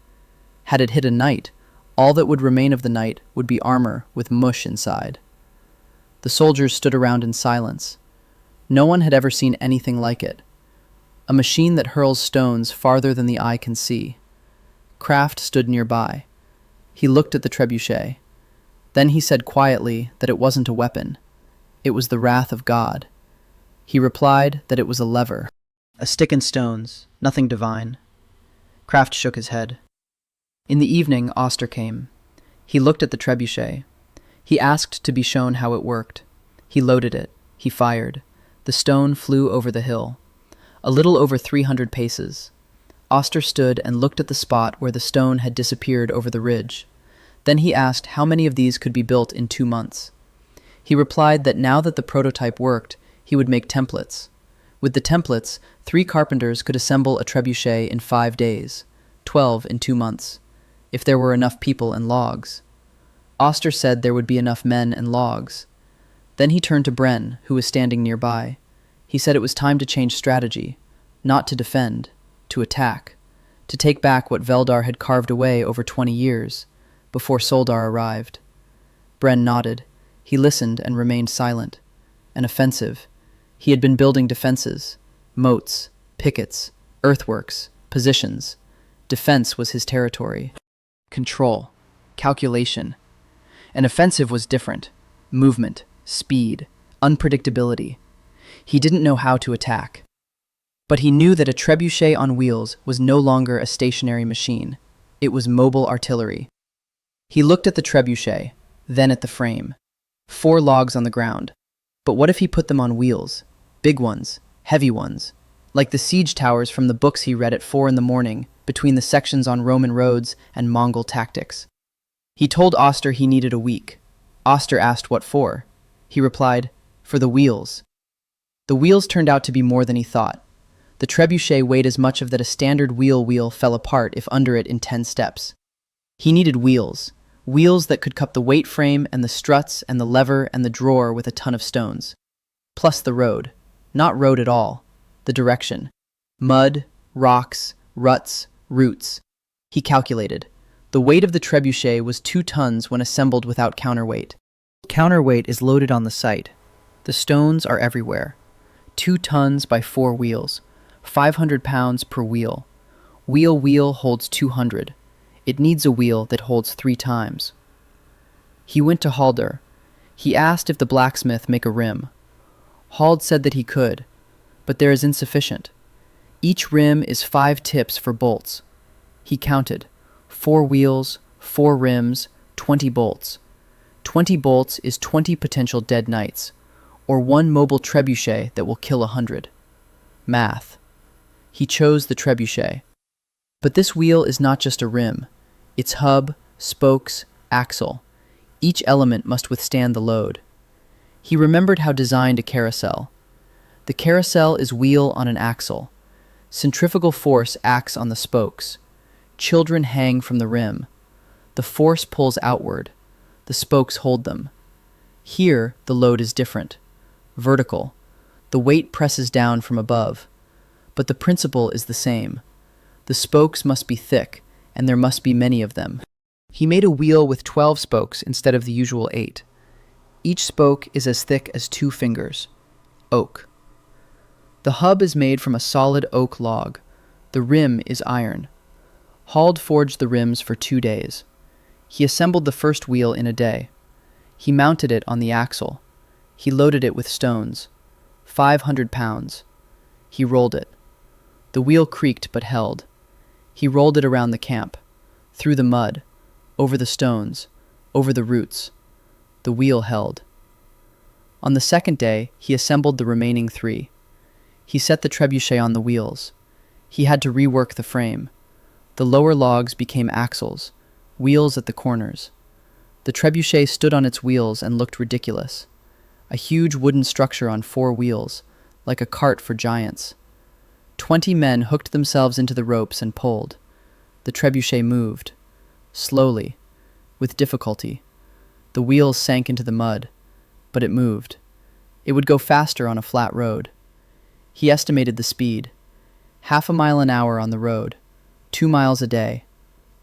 Had it hit a knight, all that would remain of the knight would be armor with mush inside. The soldiers stood around in silence. No one had ever seen anything like it. A machine that hurls stones farther than the eye can see. Kraft stood nearby. He looked at the trebuchet. Then he said quietly that it wasn't a weapon. It was the wrath of God. He replied that it was a lever. A stick and stones, nothing divine. Kraft shook his head. In the evening, Oster came. He looked at the trebuchet. He asked to be shown how it worked. He loaded it. He fired. The stone flew over the hill. A little over 300 paces. Oster stood and looked at the spot where the stone had disappeared over the ridge. Then he asked how many of these could be built in 2 months. He replied that now that the prototype worked, he would make templates. With the templates, 3 carpenters could assemble a trebuchet in 5 days, 12 in 2 months, if there were enough people and logs. Oster said there would be enough men and logs. Then he turned to Bren, who was standing nearby. He said it was time to change strategy, not to defend, to attack, to take back what Veldar had carved away over 20 years, before Soldar arrived. Bren nodded. He listened and remained silent. An offensive. He had been building defenses, moats, pickets, earthworks, positions. Defense was his territory. Control, calculation. An offensive was different. Movement, speed, unpredictability. He didn't know how to attack. But he knew that a trebuchet on wheels was no longer a stationary machine. It was mobile artillery. He looked at the trebuchet, then at the frame. 4 logs on the ground. But what if he put them on wheels? Big ones, heavy ones, like the siege towers from the books he read at 4 in the morning, between the sections on Roman roads and Mongol tactics. He told Oster he needed a week. Oster asked what for. He replied, for the wheels. The wheels turned out to be more than he thought. The trebuchet weighed as much of that a standard wheel fell apart if under it in 10 steps. He needed wheels that could cup the weight frame and the struts and the lever and the drawer with a ton of stones. Plus the road. Not road at all. The direction. Mud, rocks, ruts, roots. He calculated. The weight of the trebuchet was 2 tons when assembled without counterweight. Counterweight is loaded on the site. The stones are everywhere. 2 tons by 4 wheels. 500 pounds per wheel. Wheel holds 200. It needs a wheel that holds 3 times. He went to Halder. He asked if the blacksmith make a rim. Hald said that he could, but there is insufficient. Each rim is 5 tips for bolts. He counted. 4 wheels, 4 rims, 20 bolts. 20 bolts is 20 potential dead knights, or 1 mobile trebuchet that will kill 100. Math. He chose the trebuchet. But this wheel is not just a rim. Its hub, spokes, axle. Each element must withstand the load. He remembered how designed a carousel. The carousel is wheel on an axle. Centrifugal force acts on the spokes. Children hang from the rim. The force pulls outward. The spokes hold them. Here, the load is different. Vertical. The weight presses down from above. But the principle is the same. The spokes must be thick, and there must be many of them. He made a wheel with 12 spokes instead of the usual 8. Each spoke is as thick as 2 fingers. Oak. The hub is made from a solid oak log. The rim is iron. Hald forged the rims for 2 days. He assembled the first wheel in a day. He mounted it on the axle. He loaded it with stones. 500 pounds. He rolled it. The wheel creaked but held. He rolled it around the camp. through the mud, over the stones, over the roots. The wheel held. On the second day, he assembled the remaining 3. He set the trebuchet on the wheels. He had to rework the frame. The lower logs became axles, wheels at the corners. The trebuchet stood on its wheels and looked ridiculous. A huge wooden structure on 4 wheels, like a cart for giants. 20 men hooked themselves into the ropes and pulled. The trebuchet moved. Slowly, with difficulty. The wheels sank into the mud, but it moved. It would go faster on a flat road. He estimated the speed. 0.5 miles an hour on the road, 2 miles a day.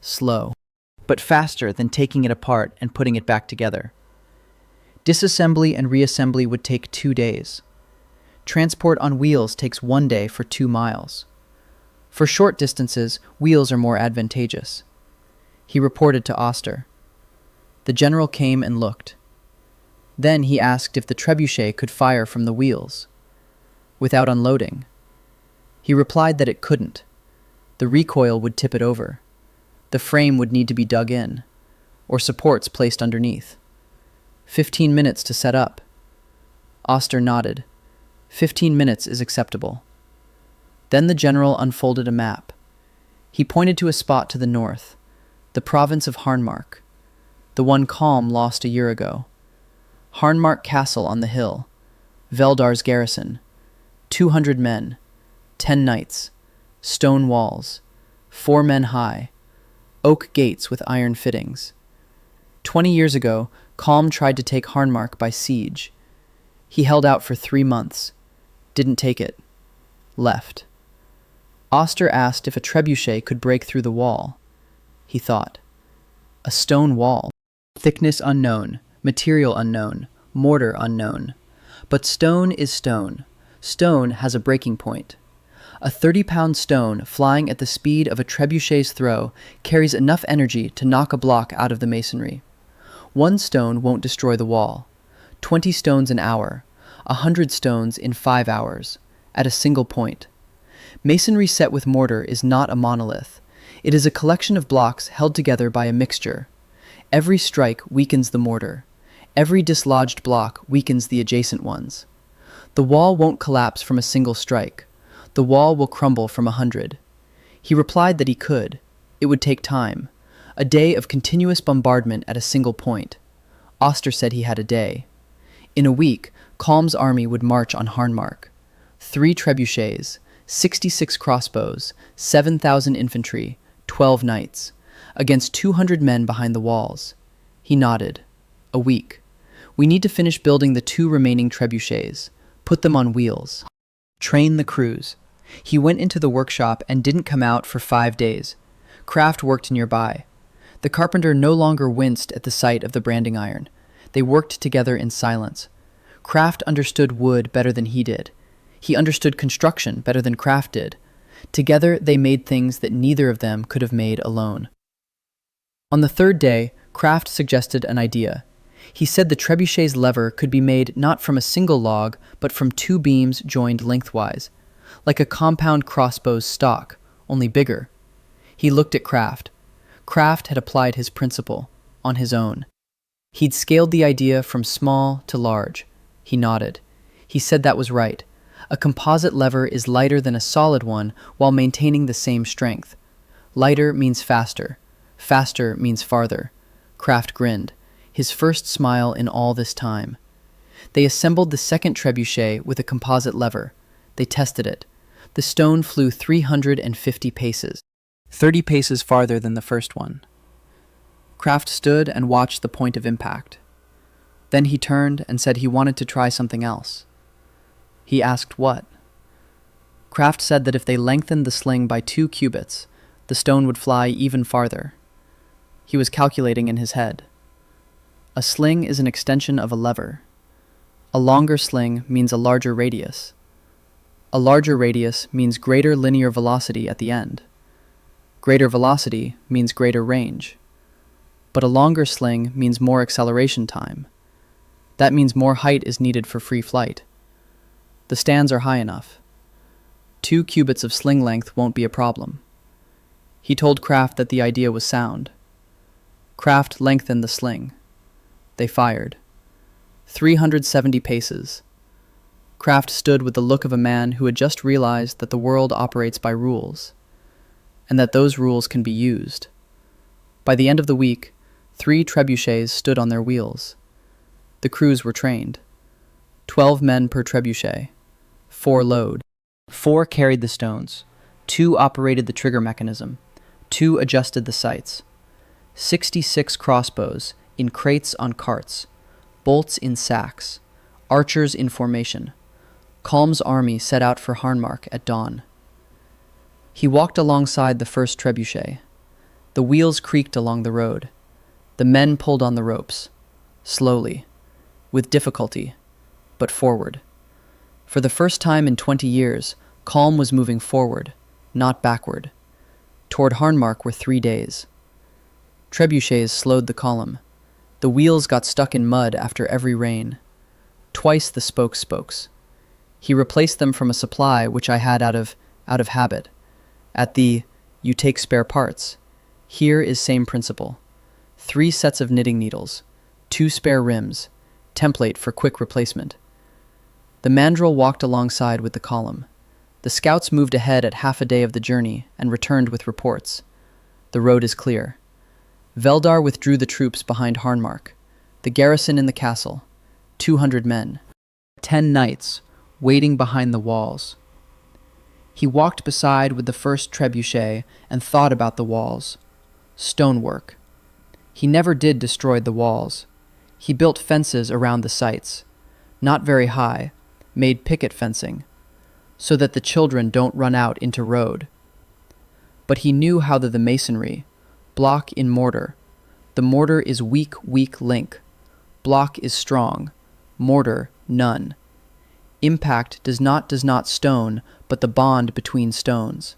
Slow, but faster than taking it apart and putting it back together. Disassembly and reassembly would take 2 days. Transport on wheels takes 1 day for 2 miles. For short distances, wheels are more advantageous. He reported to Oster. The general came and looked. Then he asked if the trebuchet could fire from the wheels, without unloading. He replied that it couldn't. The recoil would tip it over. The frame would need to be dug in, or supports placed underneath. 15 minutes to set up. Oster nodded. 15 minutes is acceptable. Then the general unfolded a map. He pointed to a spot to the north, the province of Harnmark, the one Calm lost a year ago. Harnmark Castle on the hill, Veldar's garrison, 200 men, 10 knights, stone walls, 4 men high, oak gates with iron fittings. 20 years ago, Calm tried to take Harnmark by siege. He held out for 3 months, didn't take it, left. Oster asked if a trebuchet could break through the wall. He thought. A stone wall. Thickness unknown, material unknown, mortar unknown. But stone is stone. Stone has a breaking point. A 30-pound stone flying at the speed of a trebuchet's throw carries enough energy to knock a block out of the masonry. 1 stone won't destroy the wall. 20 stones an hour, 100 stones in 5 hours, at a single point. Masonry set with mortar is not a monolith. It is a collection of blocks held together by a mixture. Every strike weakens the mortar. Every dislodged block weakens the adjacent ones. The wall won't collapse from a single strike. The wall will crumble from 100. He replied that he could. It would take time. A day of continuous bombardment at a single point. Oster said he had a day. In a week, Calm's army would march on Harnmark. 3 trebuchets, 66 crossbows, 7,000 infantry, 12 knights, against 200 men behind the walls. He nodded. A week. We need to finish building the 2 remaining trebuchets. Put them on wheels. Train the crews. He went into the workshop and didn't come out for 5 days. Kraft worked nearby. The carpenter no longer winced at the sight of the branding iron. They worked together in silence. Kraft understood wood better than he did. He understood construction better than Kraft did. Together they made things that neither of them could have made alone. On the 3rd day, Kraft suggested an idea. He said the trebuchet's lever could be made not from a single log, but from 2 beams joined lengthwise, like a compound crossbow's stock, only bigger. He looked at Kraft. Kraft had applied his principle, on his own. He'd scaled the idea from small to large. He nodded. He said that was right. A composite lever is lighter than a solid one while maintaining the same strength. Lighter means faster. Faster means farther. Kraft grinned, his first smile in all this time. They assembled the second trebuchet with a composite lever. They tested it. The stone flew 350 paces, 30 paces farther than the first one. Kraft stood and watched the point of impact. Then he turned and said he wanted to try something else. He asked what? Kraft said that if they lengthened the sling by 2 cubits, the stone would fly even farther. He was calculating in his head. A sling is an extension of a lever. A longer sling means a larger radius. A larger radius means greater linear velocity at the end. Greater velocity means greater range. But a longer sling means more acceleration time. That means more height is needed for free flight. The stands are high enough. 2 cubits of sling length won't be a problem. He told Kraft that the idea was sound. Kraft lengthened the sling. They fired. 370 paces. Kraft stood with the look of a man who had just realized that the world operates by rules, and that those rules can be used. By the end of the week, 3 trebuchets stood on their wheels. The crews were trained. 12 men per trebuchet, 4 load. 4 carried the stones, 2 operated the trigger mechanism, 2 adjusted the sights. 66 crossbows in crates on carts, bolts in sacks, archers in formation. Kalm's army set out for Harnmark at dawn. He walked alongside the first trebuchet. The wheels creaked along the road. The men pulled on the ropes, slowly, with difficulty, but forward. For the first time in 20 years, Kalm was moving forward, not backward. Toward Harnmark were 3 days. Trebuchets slowed the column. The wheels got stuck in mud after every rain. Twice the spokes. He replaced them from a supply which I had out of habit. At the, you take spare parts. Here is same principle. 3 sets of knitting needles, 2 spare rims, template for quick replacement. The mandrel walked alongside with the column. The scouts moved ahead at half a day of the journey and returned with reports. The road is clear. Veldar withdrew the troops behind Harnmark. The garrison in the castle, 200 men. 10 knights, waiting behind the walls. He walked beside with the first trebuchet and thought about the walls. Stonework. He never did destroy the walls. He built fences around the sites, not very high, made picket fencing, so that the children don't run out into road. But he knew how the masonry, block in mortar. The mortar is weak link. Block is strong. Mortar, none. Impact does not stone, but the bond between stones.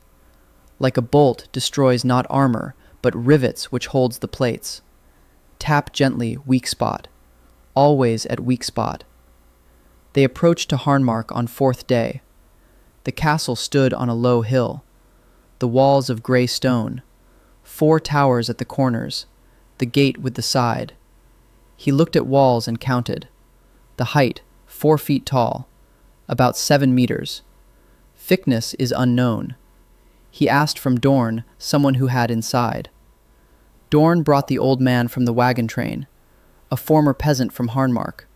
Like a bolt destroys not armor, but rivets which holds the plates. Tap gently, weak spot. Always at weak spot. They approached to Harnmark on 4th day. The castle stood on a low hill. The walls of gray stone. 4 towers at the corners. The gate with the side. He looked at walls and counted. The height, 4 feet tall. About 7 meters. Thickness is unknown. He asked from Dorn, someone who had inside. Dorn brought the old man from the wagon train, a former peasant from Harnmark.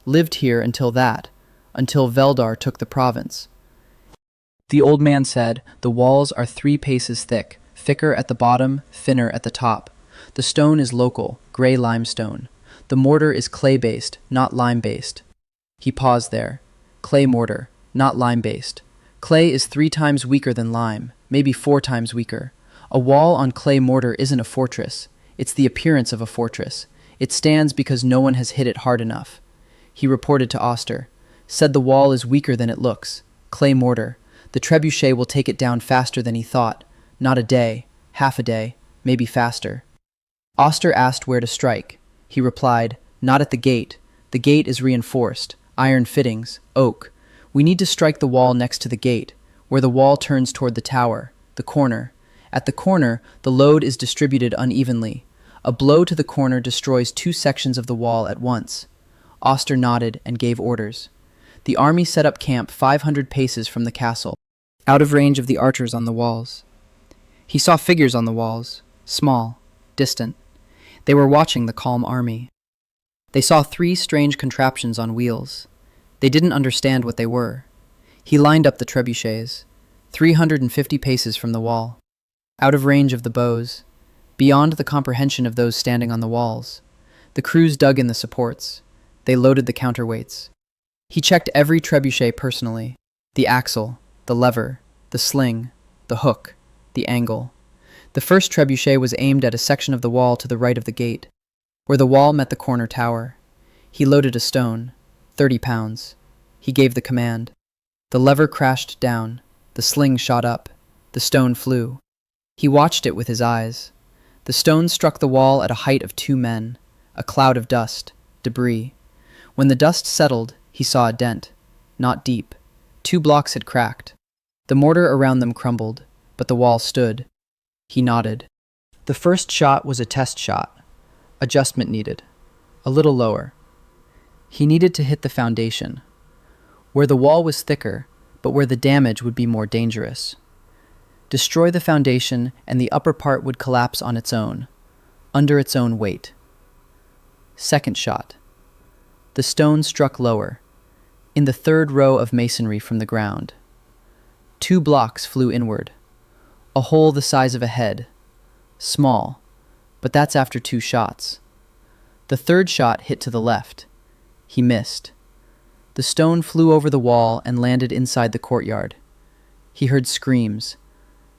Lived here until Veldar took the province. The old man said, the walls are 3 paces thick, thicker at the bottom, thinner at the top. The stone is local, gray limestone. The mortar is clay-based, not lime-based. He paused there. Clay mortar, not lime-based. Clay is 3 times weaker than lime, maybe 4 times weaker. A wall on clay mortar isn't a fortress. It's the appearance of a fortress. It stands because no one has hit it hard enough. He reported to Oster. Said the wall is weaker than it looks. Clay mortar. The trebuchet will take it down faster than he thought. Not a day, half a day, maybe faster. Oster asked where to strike. He replied, not at the gate. The gate is reinforced. Iron fittings, oak. We need to strike the wall next to the gate, where the wall turns toward the tower, the corner. At the corner, the load is distributed unevenly. A blow to the corner destroys 2 sections of the wall at once. Oster nodded and gave orders. The army set up camp 500 paces from the castle, out of range of the archers on the walls. He saw figures on the walls, small, distant. They were watching the calm army. They saw 3 strange contraptions on wheels. They didn't understand what they were. He lined up the trebuchets, 350 paces from the wall, out of range of the bows, beyond the comprehension of those standing on the walls. The crews dug in the supports. They loaded the counterweights. He checked every trebuchet personally, the axle, the lever, the sling, the hook, the angle. The first trebuchet was aimed at a section of the wall to the right of the gate, where the wall met the corner tower. He loaded a stone, 30 pounds. He gave the command. The lever crashed down. The sling shot up. The stone flew. He watched it with his eyes. The stone struck the wall at a height of 2 men, a cloud of dust, debris. When the dust settled, he saw a dent, not deep. 2 blocks had cracked. The mortar around them crumbled, but the wall stood. He nodded. The first shot was a test shot. Adjustment needed. A little lower. He needed to hit the foundation, where the wall was thicker, but where the damage would be more dangerous. Destroy the foundation, and the upper part would collapse on its own, under its own weight. Second shot. The stone struck lower, in the third row of masonry from the ground. 2 blocks flew inward. A hole the size of a head. Small, but that's after 2 shots. The third shot hit to the left. He missed. The stone flew over the wall and landed inside the courtyard. He heard screams.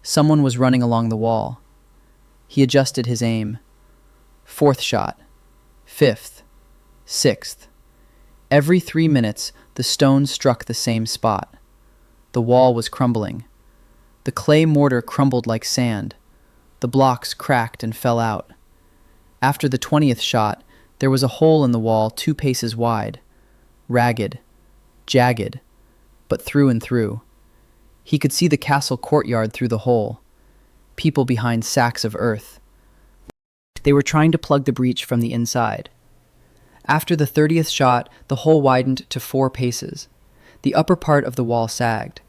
Someone was running along the wall. He adjusted his aim. 4th shot. 5th. 6th. Every 3 minutes, the stone struck the same spot. The wall was crumbling. The clay mortar crumbled like sand. The blocks cracked and fell out. After the 20th shot, there was a hole in the wall 2 paces wide, ragged, jagged, but through and through. He could see the castle courtyard through the hole, people behind sacks of earth. They were trying to plug the breach from the inside. After the 30th shot, the hole widened to 4 paces. The upper part of the wall sagged.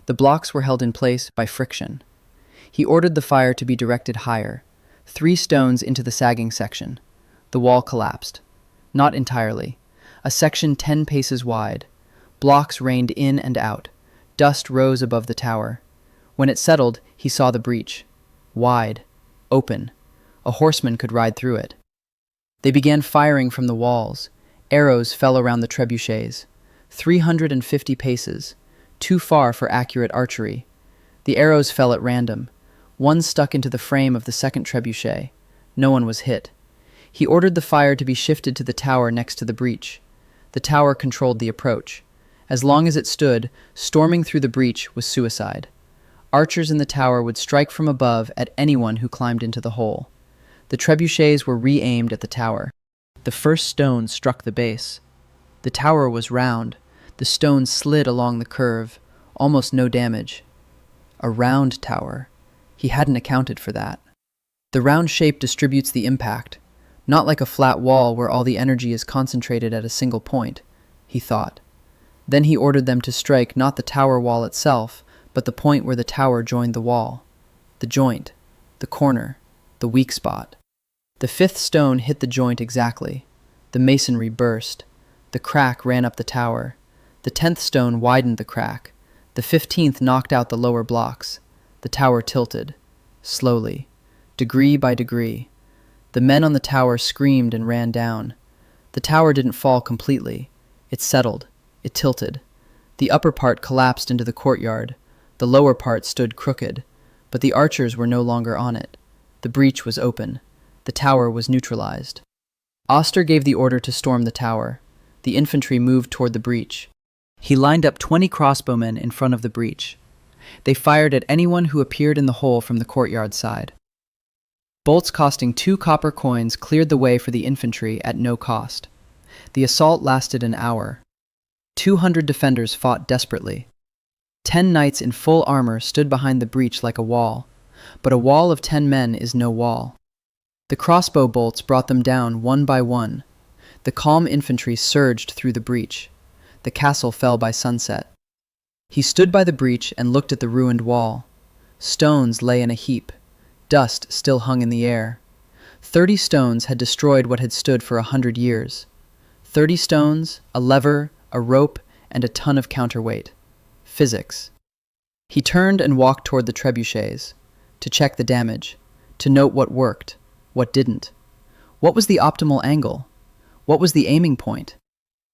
The blocks were held in place by friction. He ordered the fire to be directed higher, 3 stones into the sagging section. The wall collapsed. Not entirely. A section 10 paces wide. Blocks rained in and out. Dust rose above the tower. When it settled, he saw the breach. Wide. Open. A horseman could ride through it. They began firing from the walls. Arrows fell around the trebuchets. 350 paces. Too far for accurate archery. The arrows fell at random. One stuck into the frame of the second trebuchet. No one was hit. He ordered the fire to be shifted to the tower next to the breach. The tower controlled the approach. As long as it stood, storming through the breach was suicide. Archers in the tower would strike from above at anyone who climbed into the hole. The trebuchets were re-aimed at the tower. The first stone struck the base. The tower was round. The stone slid along the curve. Almost no damage. A round tower. He hadn't accounted for that. The round shape distributes the impact, not like a flat wall where all the energy is concentrated at a single point, he thought. Then he ordered them to strike not the tower wall itself, but the point where the tower joined the wall. The joint, the corner, the weak spot. The 5th stone hit the joint exactly. The masonry burst. The crack ran up the tower. The 10th stone widened the crack. The 15th knocked out the lower blocks. The tower tilted, slowly, degree by degree. The men on the tower screamed and ran down. The tower didn't fall completely. It settled. It tilted. The upper part collapsed into the courtyard. The lower part stood crooked, but the archers were no longer on it. The breach was open. The tower was neutralized. Oster gave the order to storm the tower. The infantry moved toward the breach. He lined up 20 crossbowmen in front of the breach. They fired at anyone who appeared in the hole from the courtyard side. Bolts costing 2 copper coins cleared the way for the infantry at no cost. The assault lasted an hour. 200 defenders fought desperately. 10 knights in full armor stood behind the breach like a wall, but a wall of 10 men is no wall. The crossbow bolts brought them down one by one. The calm infantry surged through the breach. The castle fell by sunset. He stood by the breach and looked at the ruined wall. Stones lay in a heap. Dust still hung in the air. 30 stones had destroyed what had stood for 100 years. 30 stones, a lever, a rope, and a ton of counterweight. Physics. He turned and walked toward the trebuchets, to check the damage, to note what worked, what didn't. What was the optimal angle? What was the aiming point?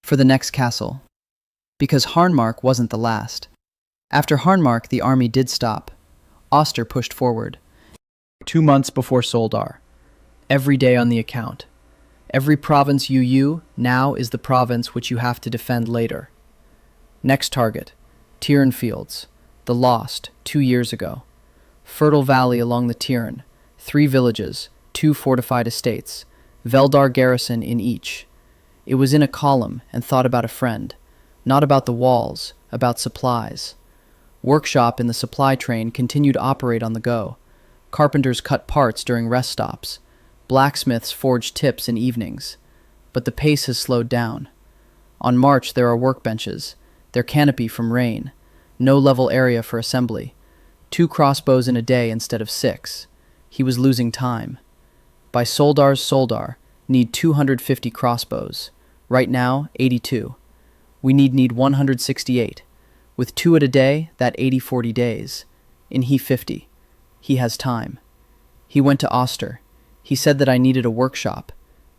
For the next castle. Because Harnmark wasn't the last. After Harnmark, the army did stop. Oster pushed forward. 2 months before Soldar. Every day on the account. Every province you now is the province which you have to defend later. Next target. Tiran Fields. The Lost, 2 years ago. Fertile valley along the Tiran. 3 villages, 2 fortified estates. Veldar garrison in each. It was in a column and thought about a friend. Not about the walls, about supplies. Workshop in the supply train continued to operate on the go. Carpenters cut parts during rest stops. Blacksmiths forge tips in evenings. But the pace has slowed down. On march there are workbenches, their canopy from rain, no level area for assembly, 2 crossbows in a day instead of 6. He was losing time. By Soldar's Soldar, need 250 crossbows. Right now, 82. We need 168. With 2 at a day, that 80-40 days. In he 50. He has time. He went to Oster. He said that I needed a workshop.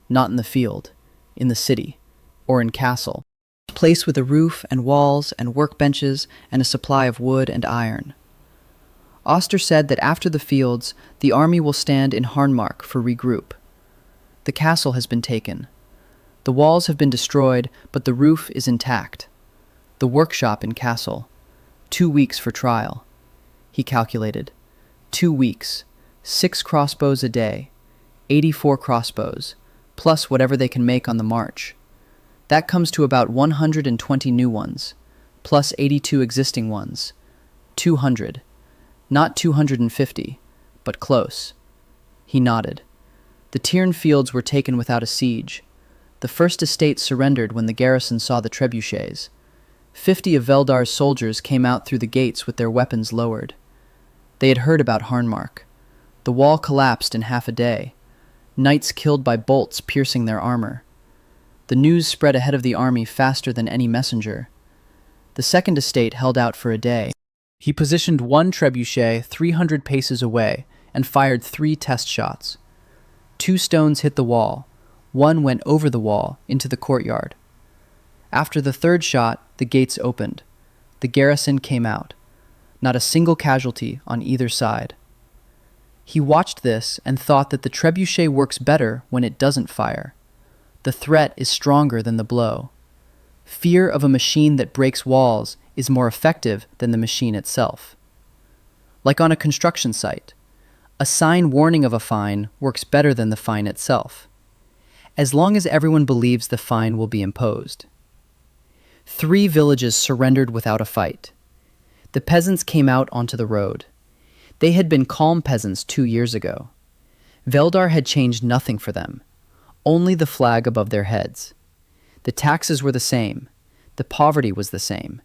Not in the field. In the city. Or in castle. A place with a roof and walls and workbenches and a supply of wood and iron. Oster said that after the fields, the army will stand in Harnmark for regroup. The castle has been taken. The walls have been destroyed, but the roof is intact. The workshop in castle. 2 weeks for trial. He calculated. 2 weeks. 6 crossbows a day. 84 crossbows, plus whatever they can make on the march. That comes to about 120 new ones, plus 82 existing ones. 200. Not 250, but close. He nodded. The Tiern fields were taken without a siege. The first estate surrendered when the garrison saw the trebuchets. 50 of Veldar's soldiers came out through the gates with their weapons lowered. They had heard about Harnmark. The wall collapsed in half a day. Knights killed by bolts piercing their armor. The news spread ahead of the army faster than any messenger. The second estate held out for a day. He positioned 1 trebuchet 300 paces away and fired 3 test shots. 2 stones hit the wall. 1 went over the wall into the courtyard. After the 3rd shot, the gates opened. The garrison came out. Not a single casualty on either side. He watched this and thought that the trebuchet works better when it doesn't fire. The threat is stronger than the blow. Fear of a machine that breaks walls is more effective than the machine itself. Like on a construction site, a sign warning of a fine works better than the fine itself, as long as everyone believes the fine will be imposed. 3 villages surrendered without a fight. The peasants came out onto the road. They had been calm peasants 2 years ago. Veldar had changed nothing for them, only the flag above their heads. The taxes were the same. The poverty was the same.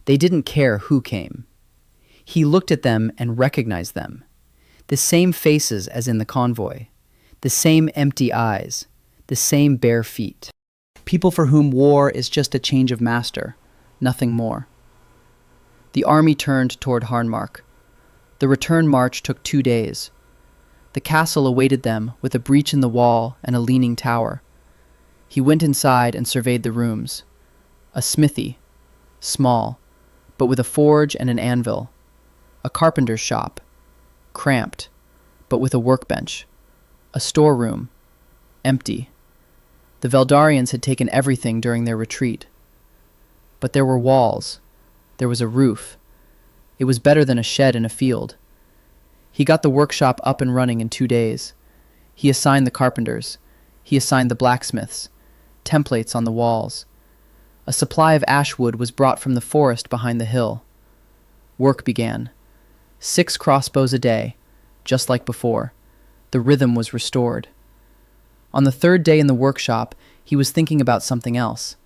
They didn't care who came. He looked at them and recognized them. The same faces as in the convoy. The same empty eyes. The same bare feet. People for whom war is just a change of master, nothing more. The army turned toward Harnmark. The return march took 2 days. The castle awaited them with a breach in the wall and a leaning tower. He went inside and surveyed the rooms. A smithy, small, but with a forge and an anvil. A carpenter's shop, cramped, but with a workbench. A storeroom, empty. The Veldarians had taken everything during their retreat. But there were walls. There was a roof. It was better than a shed in a field. He got the workshop up and running in 2 days. He assigned the carpenters. He assigned the blacksmiths. Templates on the walls. A supply of ash wood was brought from the forest behind the hill. Work began. 6 crossbows a day, just like before. The rhythm was restored. On the 3rd day in the workshop, he was thinking about something else,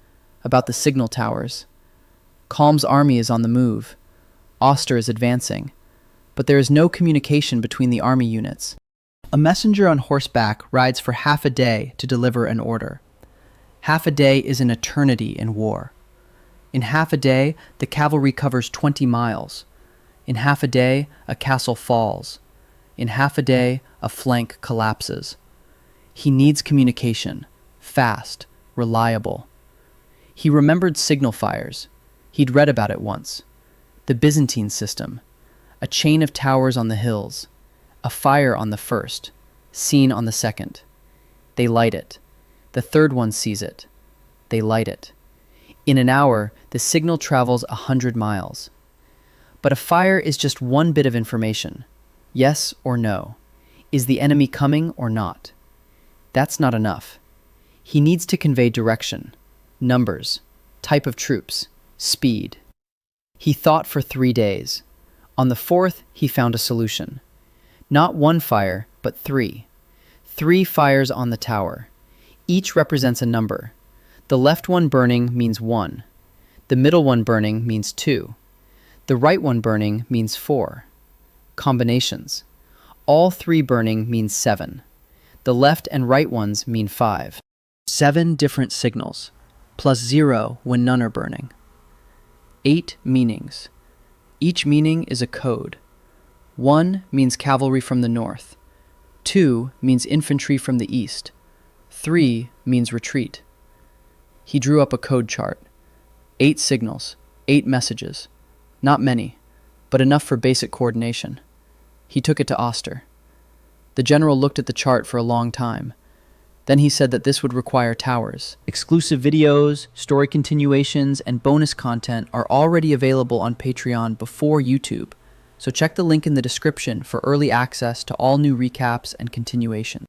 about the signal towers. Kalm's army is on the move. Oster is advancing. But there is no communication between the army units. A messenger on horseback rides for half a day to deliver an order. Half a day is an eternity in war. In half a day, the cavalry covers 20 miles. In half a day, a castle falls. In half a day, a flank collapses. He needs communication, fast, reliable. He remembered signal fires. He'd read about it once. The Byzantine system. A chain of towers on the hills. A fire on the first, seen on the second. They light it. The 3rd one sees it. They light it. In an hour, the signal travels 100 miles. But a fire is just one bit of information. Yes or no. Is the enemy coming or not? That's not enough. He needs to convey direction, numbers, type of troops, speed. He thought for 3 days. On the 4th, he found a solution. Not one fire, but three. 3 fires on the tower. Each represents a number. The left one burning means 1. The middle one burning means 2. The right one burning means 4. Combinations. All 3 burning means 7. The left and right ones mean 5. 7 different signals, plus 0 when none are burning. 8 meanings. Each meaning is a code. 1 means cavalry from the north. 2 means infantry from the east. 3 means retreat. He drew up a code chart. 8 signals, 8 messages. Not many, but enough for basic coordination. He took it to Oster. The general looked at the chart for a long time. Then he said that this would require towers. Exclusive videos, story continuations, and bonus content are already available on Patreon before YouTube, so check the link in the description for early access to all new recaps and continuations.